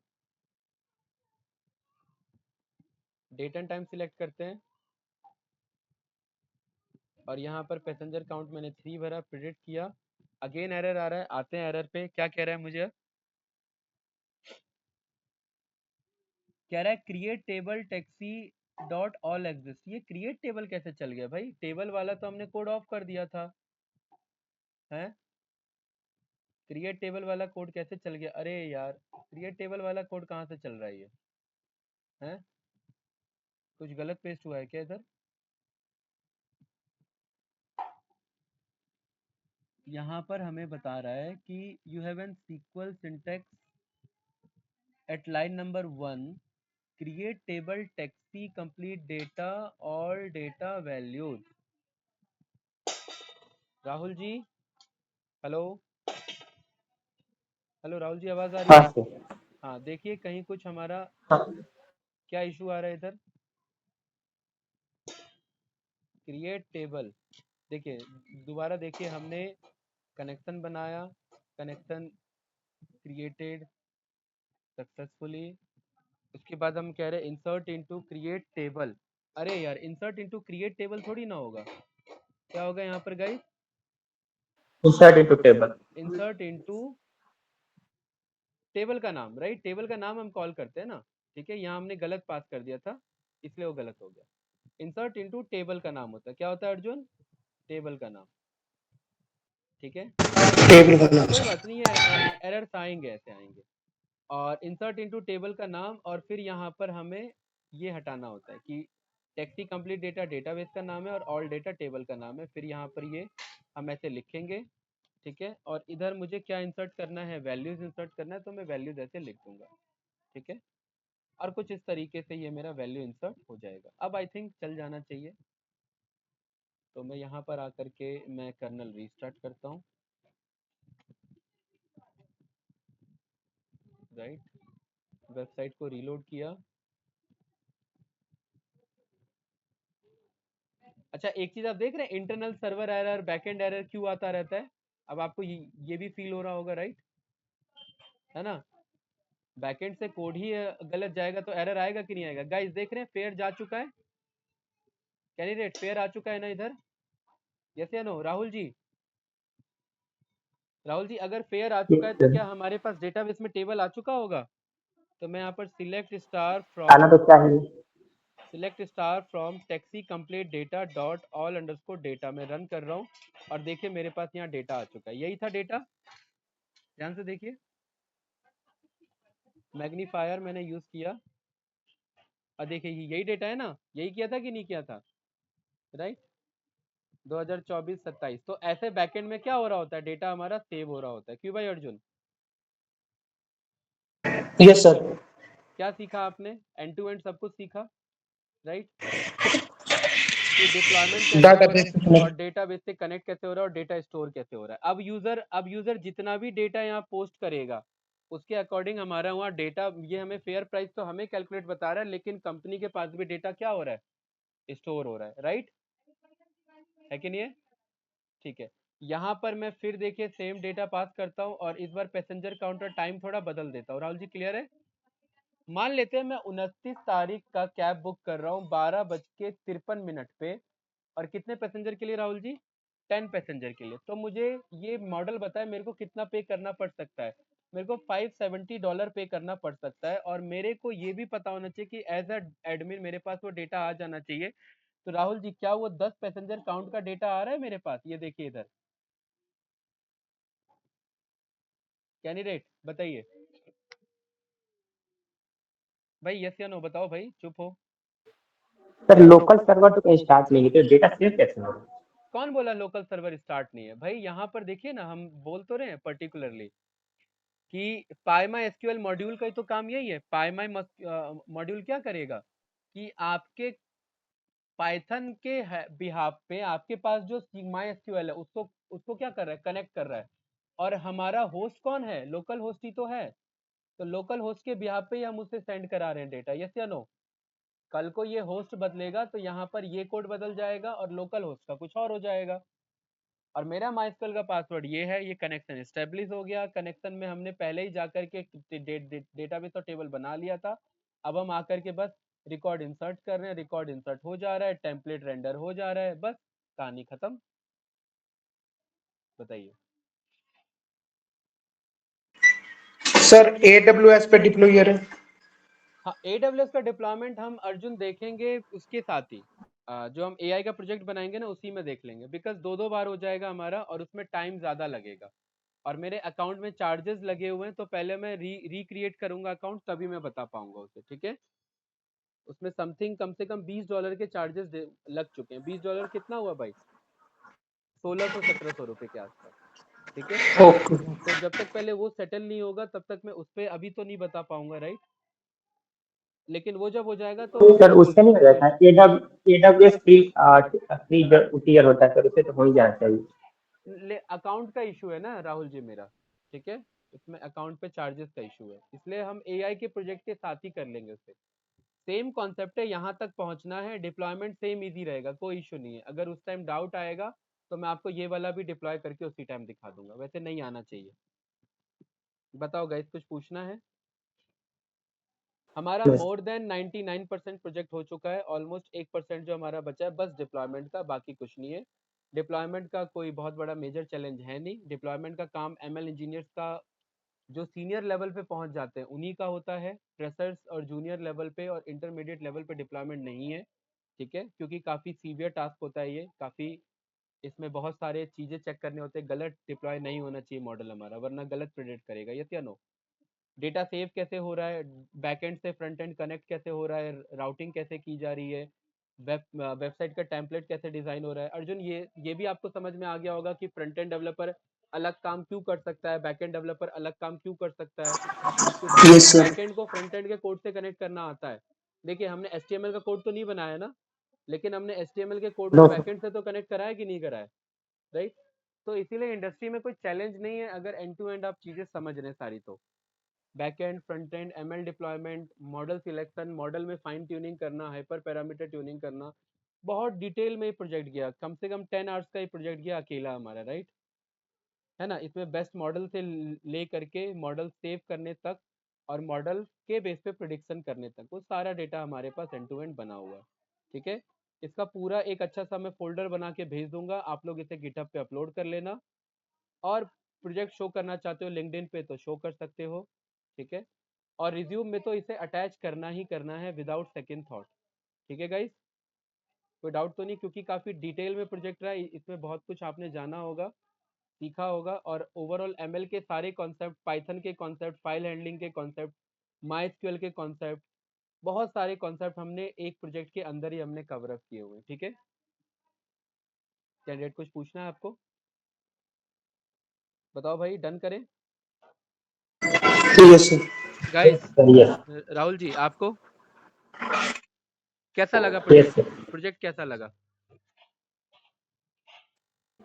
डेट एंड टाइम सिलेक्ट करते हैं, और यहाँ पर पैसेंजर काउंट मैंने 3 भरा, प्रिडिक्ट किया। अगेन एरर आ रहा है, आते हैं एरर पे। क्या कह रहा है मुझे? कह रहा है create table taxi dot all exist. ये क्रिएट टेबल कैसे चल गया भाई? टेबल वाला तो हमने कोड ऑफ कर दिया था, है? क्रिएट टेबल वाला कोड कैसे चल गया? अरे यार, क्रिएट टेबल वाला कोड कहाँ से चल रहा है ये? है कुछ गलत पेस्ट हुआ है क्या इधर? यहाँ पर हमें बता रहा है कि you have an SQL syntax at line number 1, create table taxi complete data और data values. Rahul ji, hello hello Rahul ji, आवाज आ रही हाँ है? सर। हाँ देखिए कहीं कुछ हमारा हाँ क्या इशू आ रहा है इधर। क्रिएट टेबल, देखिए दोबारा देखिए, हमने कनेक्शन बनाया, कनेक्शन क्रिएटेड सक्सेसफुली, उसके बाद हम कह रहे हैं इंसर्ट इनटू क्रिएट टेबल। अरे यार, इंसर्ट इनटू क्रिएट टेबल थोड़ी ना होगा, क्या होगा यहाँ पर guys? Insert into table. Insert into table का नाम, राइट, टेबल का नाम हम कॉल करते हैं ना, ठीक है, यहाँ हमने गलत पास कर दिया था इसलिए वो गलत हो गया। इंसर्ट इनटू टेबल का नाम होता है, क्या होता है अर्जुन? टेबल का नाम, ठीक है। टेबल का नाम कोई सर। बात नहीं है, एरर्स आएंगे, ऐसे आएंगे। और इंसर्ट इनटू टेबल का नाम, और फिर यहाँ पर हमें ये हटाना होता है कि टेक्सी कंप्लीट डेटा डेटाबेस का नाम है और ऑल डेटा टेबल का नाम है। फिर यहाँ पर ये हम ऐसे लिखेंगे, ठीक है। और इधर मुझे क्या इंसर्ट करना है? वैल्यूज इंसर्ट करना है, तो मैं वैल्यूज ऐसे लिख दूंगा, ठीक है। और कुछ इस तरीके से ये मेरा वैल्यू इंसर्ट हो जाएगा। अब आई थिंक चल जाना चाहिए। तो मैं यहाँ पर आकर के मैं कर्नल रीस्टार्ट करता हूँ, राइट, वेबसाइट को रीलोड किया। अच्छा, एक चीज आप देख रहे हैं, internal server error, backend error क्यों आता रहता है? अब आपको ये भी फील हो रहा होगा, राइट, है ना? बैकएंड से कोड ही गलत जाएगा तो एरर आएगा कि नहीं आएगा? गाइस देख रहे हैं, फेयर जा चुका है, कैंडिडेट फेयर आ चुका है ना इधर? यस या नो? राहुल जी, राहुल जी, अगर फेयर आ चुका है तो क्या हमारे पास डेटाबेस में टेबल आ चुका होगा? तो मैं यहाँ पर सिलेक्ट स्टार आना फ्रॉम तो चाहिए। Taxi complete data dot all underscore data में रन कर रहा हूँ, और देखिए मेरे पास यहाँ डेटा आ चुका है। यही था डेटा, ध्यान से देखिए, मैग्नीफायर मैंने यूज किया, और देखिए यही डेटा है ना, यही किया था कि नहीं किया था, राइट, 2024-27। तो ऐसे बैकएंड में क्या हो रहा होता है? डेटा हमारा सेव हो रहा होता है। क्यों भाई अर्जुन? Yes sir. क्या सीखा आपने? एंड टू एंड सब कुछ सीखा, राइट, कि डिप्लॉयमेंट कैसे हो रहा डाटाबेस है और डेटाबेस से कनेक्ट कैसे हो रहा है और डेटा स्टोर कैसे हो रहा है। अब यूजर जितना भी डेटा यहाँ पोस्ट करेगा उसके अकॉर्डिंग हमारा वहाँ डेटा, ये हमें फेयर प्राइस तो हमें कैलकुलेट बता रहा है, लेकिन कंपनी के पास भी डेटा क्या हो रहा है? स्टोर हो रहा है, राइट, है कि नहीं है? ठीक है। यहाँ पर मैं फिर देखिए सेम डेटा पास करता हूँ, और इस बार पैसेंजर काउंटर टाइम थोड़ा बदल देता हूँ। राहुल जी क्लियर है? मान लेते हैं मैं 29 तारीख का कैब बुक कर रहा हूँ 12:53 पे, और कितने पैसेंजर के लिए राहुल जी? 10 पैसेंजर के लिए। तो मुझे ये मॉडल बताए मेरे को कितना पे करना पड़ सकता है? मेरे को $570 पे करना पड़ सकता है, और मेरे को ये भी पता होना चाहिए कि एज अ एडमिन मेरे पास वो डेटा आ जाना चाहिए। तो राहुल जी क्या वो 10 पैसेंजर काउंट का डेटा आ रहा है मेरे पास? ये देखिए इधर, कैंडिडेट बताइए भाई, यस या नो बताओ भाई, चुप हो। सर लोकल सर्वर तो कहीं स्टार्ट नहीं है, तो डेटा सेव कैसे होगा? कौन बोला लोकल सर्वर स्टार्ट नहीं है? भाई यहाँ पर देखिए ना, हम बोल तो रहे हैं पर्टिकुलरली कि पाइमा एसक्यूएल मॉड्यूल का ही तो काम यही है। पाइमा मॉड्यूल क्या करेगा कि आपके पाइथन के बिहाफ पे आपके पास जो माई एसक्यूएल है उसको उसको क्या कर रहा है? कनेक्ट कर रहा है। और हमारा होस्ट कौन है? लोकल होस्ट ही तो है। तो लोकल होस्ट के बिहाफ पे ही हम उससे सेंड करा रहे हैं डेटा, यस या नो? कल को ये होस्ट बदलेगा तो यहाँ पर ये कोड बदल जाएगा और लोकल होस्ट का कुछ और हो जाएगा। और मेरा माइस्क्वेल का पासवर्ड ये है, ये कनेक्शन एस्टेब्लिश हो गया। कनेक्शन में हमने पहले ही जाकर के डेटाबेस और टेबल बना लिया था। अब हम आकर के बस रिकॉर्ड इंसर्ट कर रहे हैं, रिकॉर्ड इंसर्ट हो जा रहा है, टेम्पलेट रेंडर हो जा रहा है, बस कहानी खत्म। बताइए। सर AWS पे डिप्लॉयर है। हाँ, AWS का डिप्लॉयमेंट हम अर्जुन देखेंगे उसके साथ ही, जो हम AI का प्रोजेक्ट बनाएंगे ना उसी में देख लेंगे, बिकॉज दो दो बार हो जाएगा हमारा और उसमें टाइम ज़्यादा लगेगा। और मेरे अकाउंट में चार्जेस लगे हुए हैं, तो पहले मैं रिक्रिएट करूंगा अकाउंट, तभी मैं बता पाऊंगा उसे, ठीक है। उसमें समथिंग कम से कम $20 के चार्जेस लग चुके हैं। $20 कितना हुआ भाई? 1600-1700 रुपए के आसपास, ठीक है। ओके। तो जब तक पहले वो सेटल नहीं होगा तब तक मैं उस पर अभी तो नहीं बता पाऊंगा, राइट। लेकिन वो जब हो जाएगा तो सर बिल्कुल उससे नहीं हो उसमें जाता, एडब्ल्यूएस फ्री फ्री टीयर होता है सर, उससे तो हो ही जाना चाहिए। अकाउंट का इशू है ना राहुल जी मेरा, ठीक है। इसमें अकाउंट पे चार्जेस का इशू है, इसलिए हम AI के प्रोजेक्ट के साथ ही कर लेंगे उसे। सेम कॉन्सेप्ट है, यहाँ तक पहुँचना है, डिप्लॉयमेंट सेम इजी रहेगा, कोई इशू नहीं है। अगर उस टाइम डाउट आएगा तो मैं आपको ये वाला भी डिप्लॉय करके उसी टाइम दिखा दूंगा, वैसे नहीं आना चाहिए। बताओ गाइस, कुछ पूछना है? हमारा मोर देन 99% प्रोजेक्ट हो चुका है, ऑलमोस्ट 1% जो हमारा बचा है बस डिप्लॉयमेंट का, बाकी कुछ नहीं है। डिप्लॉयमेंट का कोई बहुत बड़ा मेजर चैलेंज है नहीं। डिप्लॉयमेंट का काम ML इंजीनियर्स का जो सीनियर लेवल पे पहुंच जाते हैं उन्हीं का होता है। फ्रेशर्स और जूनियर लेवल पे और इंटरमीडिएट लेवल पे डिप्लॉयमेंट नहीं है, ठीक है, क्योंकि काफ़ी सीवियर टास्क होता है ये, काफ़ी इसमें बहुत सारे चीज़ें चेक करने होते हैं। गलत डिप्लॉय नहीं होना चाहिए मॉडल हमारा, वरना गलत प्रेडिक्ट करेगा। यस या नो? डेटा सेव कैसे हो रहा है, बैकएंड से फ्रंट एंड कनेक्ट कैसे हो रहा है, राउटिंग कैसे की जा रही है, वेबसाइट का टेम्पलेट कैसे डिज़ाइन हो रहा है। अर्जुन, ये भी आपको समझ में आ गया होगा कि फ्रंट एंड डेवलपर अलग काम क्यों कर सकता है, बैकएंड डेवलपर अलग काम क्यों कर सकता है? क्योंकि यस सर। बैकएंड को फ्रंट एंड के कोड से कनेक्ट करना आता है। देखिए, हमने एचटीएमएल का कोड तो नहीं बनाया ना, लेकिन हमने एचटीएमएल के कोड को नो सर। बैकएंड से तो कनेक्ट कराया कि नहीं कराया, राइट? तो इसीलिए इंडस्ट्री में कोई चैलेंज नहीं है अगर एंड टू एंड आप चीज़ें समझ रहे हैं सारी तो। Back and, front end, ML deployment, model selection, model में फाइन ट्यूनिंग करना, हाइपर पैरामीटर ट्यूनिंग करना, बहुत डिटेल में ये प्रोजेक्ट गया। कम से कम 10 आवर्स का ये प्रोजेक्ट गया अकेला हमारा, राइट? है ना? इसमें बेस्ट मॉडल से ले करके मॉडल सेव करने तक और मॉडल के बेस पे प्रिडिक्शन करने तक वो सारा डेटा हमारे पास एंड टू एंड बना हुआ है, ठीक है? इसका पूरा एक अच्छा सा मैं फोल्डर बना के भेज दूंगा, आप लोग इसे गिटहब पे अपलोड कर लेना। और प्रोजेक्ट शो करना चाहते हो लिंक्डइन पे तो शो कर सकते हो, ठीक है? और रिज्यूम में तो इसे अटैच करना ही करना है विदाउट सेकंड थॉट, ठीक है गाइस? कोई डाउट तो नहीं? क्योंकि काफ़ी डिटेल में प्रोजेक्ट रहा है, इसमें बहुत कुछ आपने जाना होगा, सीखा होगा, और ओवरऑल एमएल के सारे कॉन्सेप्ट, पाइथन के कॉन्सेप्ट, फाइल हैंडलिंग के कॉन्सेप्ट, माइस्क्यूएल के कॉन्सेप्ट, बहुत सारे कॉन्सेप्ट हमने एक प्रोजेक्ट के अंदर ही हमने कवर अप किए हुए हैं, ठीक है? कैंडिडेट कुछ पूछना है आपको? बताओ भाई, डन करें? Yes sir. गाइस, चलिए। राहुल जी आपको कैसा लगा यस प्रोजेक्ट? सर। प्रोजेक्ट कैसा लगा?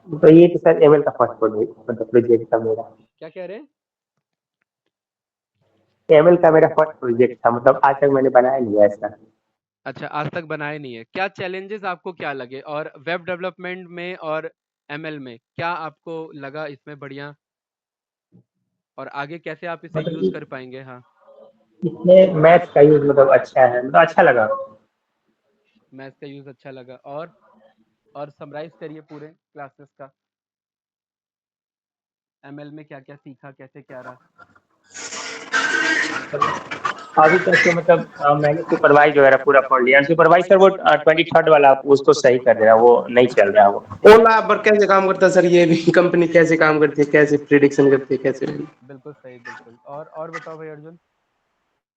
तो ये तो सर एमएल का फर्स्ट प्रोजेक्ट, मतलब प्रोजेक्ट था मेरा। क्या कह रहे हैं? एमएल का मेरा फर्स्ट प्रोजेक्ट था, मतलब आज तक मैंने बनाया नहीं है ऐसा। अच्छा, आज तक बनाए नहीं है। क्या चैलेंजेस आपको क्या लगे, और वेब डेवलपमेंट में और एमएल में क्या आपको लगा इसमें बढ़िया, और आगे कैसे आप इसे यूज कर मतलब पाएंगे? हाँ, इसमें मैथ का यूज मतलब अच्छा है, मतलब अच्छा लगा। मैथ्स का यूज अच्छा लगा। और समराइज करिए पूरे क्लासेस का, एमएल में क्या क्या सीखा, कैसे क्या रहा? अभी तक तो मतलब मैंने सुपरवाइज वगैरह पूरा पढ़ लिया। सुपरवाइज सर वो 23rd वाला उसको सही कर दे रहा, वो नहीं चल रहा वो। ओला पर कैसे काम करता है सर, ये भी कंपनी कैसे काम करती है, कैसे प्रिडिक्शन करती है, कैसे? बिल्कुल सही, बिल्कुल। और बताओ भाई अर्जुन,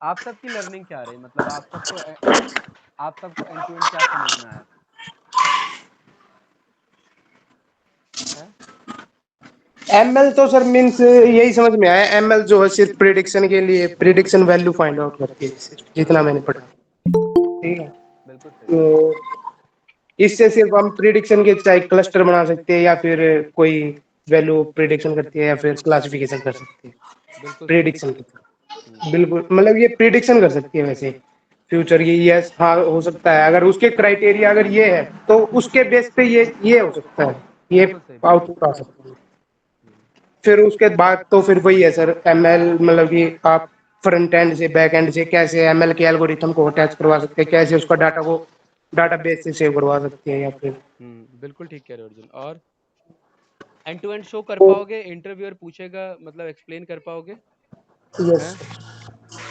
आप सबकी लर्निंग क्या रही? मतलब आप सबको एंड टू एंड क्या समझ में आया है? एमएल तो सर मीन्स यही समझ में आया, एमएल जो है सिर्फ प्रिडिक्शन के लिए, प्रिडिक्शन वैल्यू फाइंड आउट करती है सिर्फ, जितना मैंने पढ़ा। ठीक है। बिल्कुल सही, तो इससे सिर्फ हम प्रिडिक्शन के चाहे क्लस्टर बना सकते हैं, या फिर कोई वैल्यू प्रिडिक्शन करती है, या फिर क्लासिफिकेशन कर सकते हैं बिल्कुल सही। प्रिडिक्शन की। बिल्कुल, मतलब ये प्रिडिक्शन कर सकती है वैसे फ्यूचर की। यस, हाँ हो सकता है, अगर उसके क्राइटेरिया अगर ये है तो उसके बेस पे ये हो सकता है, ये बिल्कुल सही, बिल्कुल आउटपुट सही। आ सकता है। फिर उसके बाद तो फिर वही है सर, एमएल मतलब कि आप फ्रंट एंड से बैक एंड से कैसे एमएल के एल्गोरिथम को अटैच करवा सकते हैं, कैसे उसका डाटा को डाटा बेस से सेव करवा सकते हैं, या फिर बिल्कुल ठीक कह रहे हो अर्जुन। और एंड टू एंड शो कर तो पाओगे? इंटरव्यूअर पूछेगा, मतलब एक्सप्लेन कर पाओगे? यस, हैं?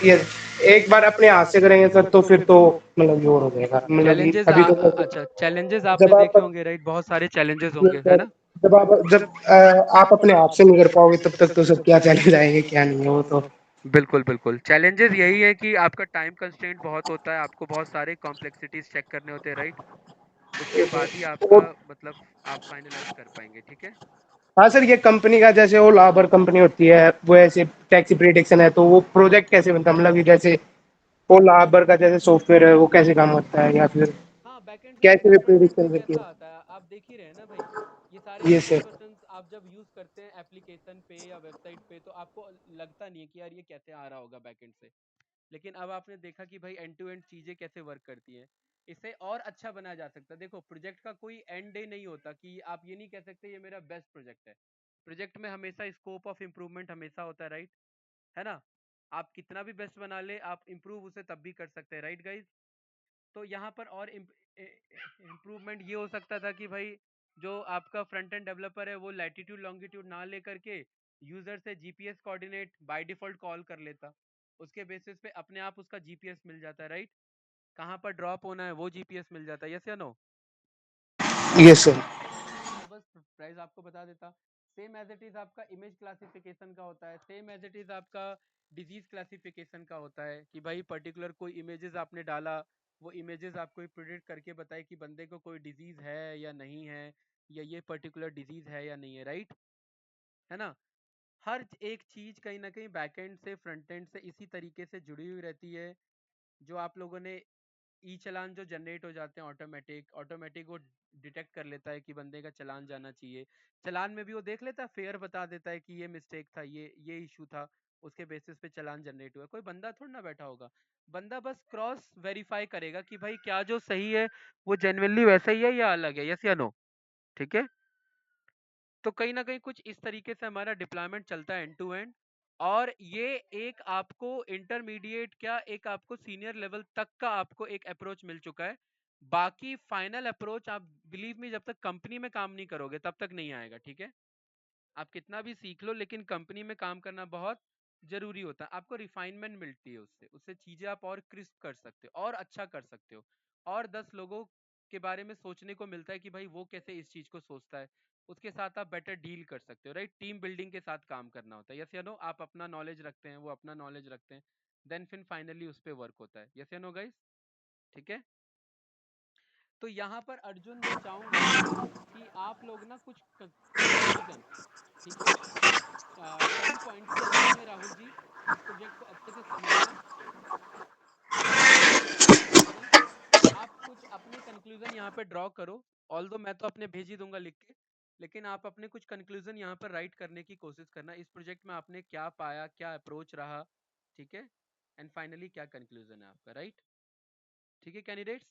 यस। एक बार अपने हाथ से करेंगे सर तो फिर तो मतलब ये और हो जाएगा, मतलब कि चैलेंजेस, अभी तो अच्छा, चैलेंजेस आपने जब आप देखे होंगे, राइट? बहुत सारे चैलेंजेस ये होंगे, है सर, ना? जब आप अपने हाथ से नहीं कर पाओगे तब तक तो सर क्या चैलेंज आएंगे, क्या नहीं है वो तो। बिल्कुल, बिल्कुल। चैलेंजेस यही है कि आपका टाइम कंस्ट्रेंट बहुत होता है, आपको बहुत सारे कॉम्प्लेक्सिटीज़ चेक करने होते हैं, राइट? उसके बाद ही आपका, और मतलब आप फाइनलाइज़ कर पाएँगे, ठीक है? हाँ सर, ये कंपनी का जैसे वो लाबर कंपनी होती है, वो ऐसे टैक्सी प्रिडिक्शन है, तो वो प्रोजेक्ट कैसे बनता है, मतलब कि जैसे वो लाबर का जैसे सॉफ्टवेयर है वो कैसे काम होता है, या फिर हाँ, बैकएंड से कैसे भी फ्रंट एंड पे प्रिडिक्शन करती कैसा है। आता है, आप देख ही रहे हैं ना भाई। ये सारे ये सर। रिपरकशंस आप जब यूज़ करते हैं एप्लीकेशन पे या वेबसाइट पे, तो आपको लगता नहीं है कि यार ये कैसे आ रहा होगा बैकएंड से। लेकिन अब आपने देखा कि भाई एंड टू एंड चीज़ें कैसे वर्क करती हैं। इसे और अच्छा बनाया जा सकता है। देखो, प्रोजेक्ट का कोई एंड डे नहीं होता कि आप ये नहीं कह सकते ये मेरा बेस्ट प्रोजेक्ट है। प्रोजेक्ट में हमेशा स्कोप ऑफ इम्प्रूवमेंट हमेशा होता है, राइट? है ना? आप कितना भी बेस्ट बना ले, आप इम्प्रूव उसे तब भी कर सकते हैं, राइट गाइज? तो यहाँ पर और इम्प्रूवमेंट ये हो सकता था कि भाई जो आपका फ्रंट एंड डेवलपर है वो लैटिट्यूड लॉन्गिट्यूड ना ले करके यूजर से GPS coordinate by default call कर लेता, उसके बेसिस पे अपने आप उसका जीपीएस मिल जाता है, राइट? कहाँ पर ड्रॉप होना है वो जीपीएस मिल जाता है, यस या नो? Yes sir. तो बस प्राइस आपको बता देता। सेम एज इट इज आपका इमेज क्लासिफिकेशन का होता है, सेम एज इट इज आपका डिजीज क्लासिफिकेशन का होता है कि भाई पर्टिकुलर कोई इमेजेस आपने डाला, वो इमेजेस आपको प्रिडिक्ट करके बताए कि बंदे को कोई डिजीज है या नहीं है, या ये पर्टिकुलर डिजीज है या नहीं है, राइट? है ना? हर एक चीज कहीं ना कहीं बैकएंड से फ्रंट एंड से इसी तरीके से जुड़ी हुई रहती है। जो आप लोगों ने ई चलान जो जनरेट हो जाते हैं ऑटोमेटिक ऑटोमेटिक वो डिटेक्ट कर लेता है कि बंदे का चलान जाना चाहिए। चलान में भी वो देख लेता है, फेयर बता देता है कि ये मिस्टेक था, ये इशू था, उसके बेसिस पे चलान जनरेट हुआ। कोई बंदा थोड़ा ना बैठा होगा, बंदा बस क्रॉस वेरीफाई करेगा कि भाई क्या जो सही है वो जेन्युइनली वैसा ही है या अलग है, यस या नो? ठीक है? तो कहीं ना कहीं कुछ इस तरीके से हमारा डिप्लॉयमेंट चलता है एंड टू एंड। और ये एक आपको इंटरमीडिएट क्या एक आपको सीनियर लेवल तक का आपको एक अप्रोच मिल चुका है। बाकी फाइनल अप्रोच आप बिलीव मी जब तक कंपनी में काम नहीं करोगे तब तक नहीं आएगा, ठीक है? आप कितना भी सीख लो लेकिन कंपनी में काम करना बहुत जरूरी होता है। आपको रिफाइनमेंट मिलती है उससे, उससे चीजें आप और क्रिस्प कर सकते हो और अच्छा कर सकते हो, और 10 लोगों के बारे में सोचने को मिलता है कि भाई वो कैसे इस चीज को सोचता है, उसके साथ आप बेटर डील कर सकते हो, राइट? टीम बिल्डिंग के साथ काम करना होता है, यस या नो? आप अपना नॉलेज रखते हैं, वो अपना नॉलेज रखते हैं, देन फिर फाइनली उस पर वर्क होता है, यस या नो गाइस? ठीक है? तो यहाँ पर अर्जुन मैं चाहूंगा कि आप लोग ना कुछ कंक्लूजन, ठीक है, 10 पॉइंट्स के अंदर में राहुल जी इस प्रोजेक्ट को अच्छे से समझना, ठीक है? आप कुछ अपने कंक्लूजन यहाँ पे ड्रॉ करो, ऑल्दो मैं तो अपने भेज ही दूंगा लिख के, लेकिन आप अपने कुछ कंक्लूजन यहाँ पर राइट करने की कोशिश करना, इस प्रोजेक्ट में आपने क्या पाया, क्या अप्रोच रहा, ठीक है? एंड फाइनली क्या कंक्लूजन है आपका, राइट? ठीक है कैंडिडेट्स?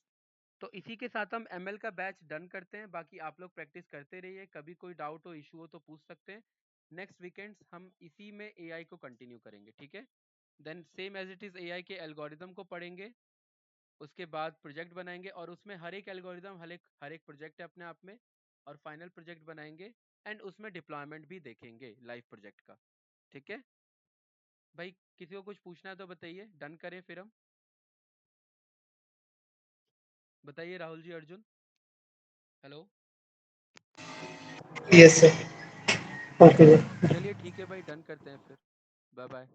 तो इसी के साथ हम एमएल का बैच डन करते हैं। बाकी आप लोग प्रैक्टिस करते रहिए, कभी कोई डाउट हो इशू हो तो पूछ सकते हैं। नेक्स्ट वीकेंड्स हम इसी में एआई को कंटिन्यू करेंगे, ठीक है? Then same as it is AI के एल्गोरिदम को पढ़ेंगे, उसके बाद प्रोजेक्ट बनाएंगे, और उसमें हर एक एल्गोरिदम हर एक प्रोजेक्ट है अपने आप में, और फाइनल प्रोजेक्ट बनाएंगे एंड उसमें डिप्लॉयमेंट भी देखेंगे लाइव प्रोजेक्ट का, ठीक है? भाई किसी को कुछ पूछना है तो बताइए, डन करें फिर हम। बताइए Rahul ji, Arjun, hello? Yes sir. Okay. चलिए ठीक है भाई, डन करते हैं फिर, बाय बाय।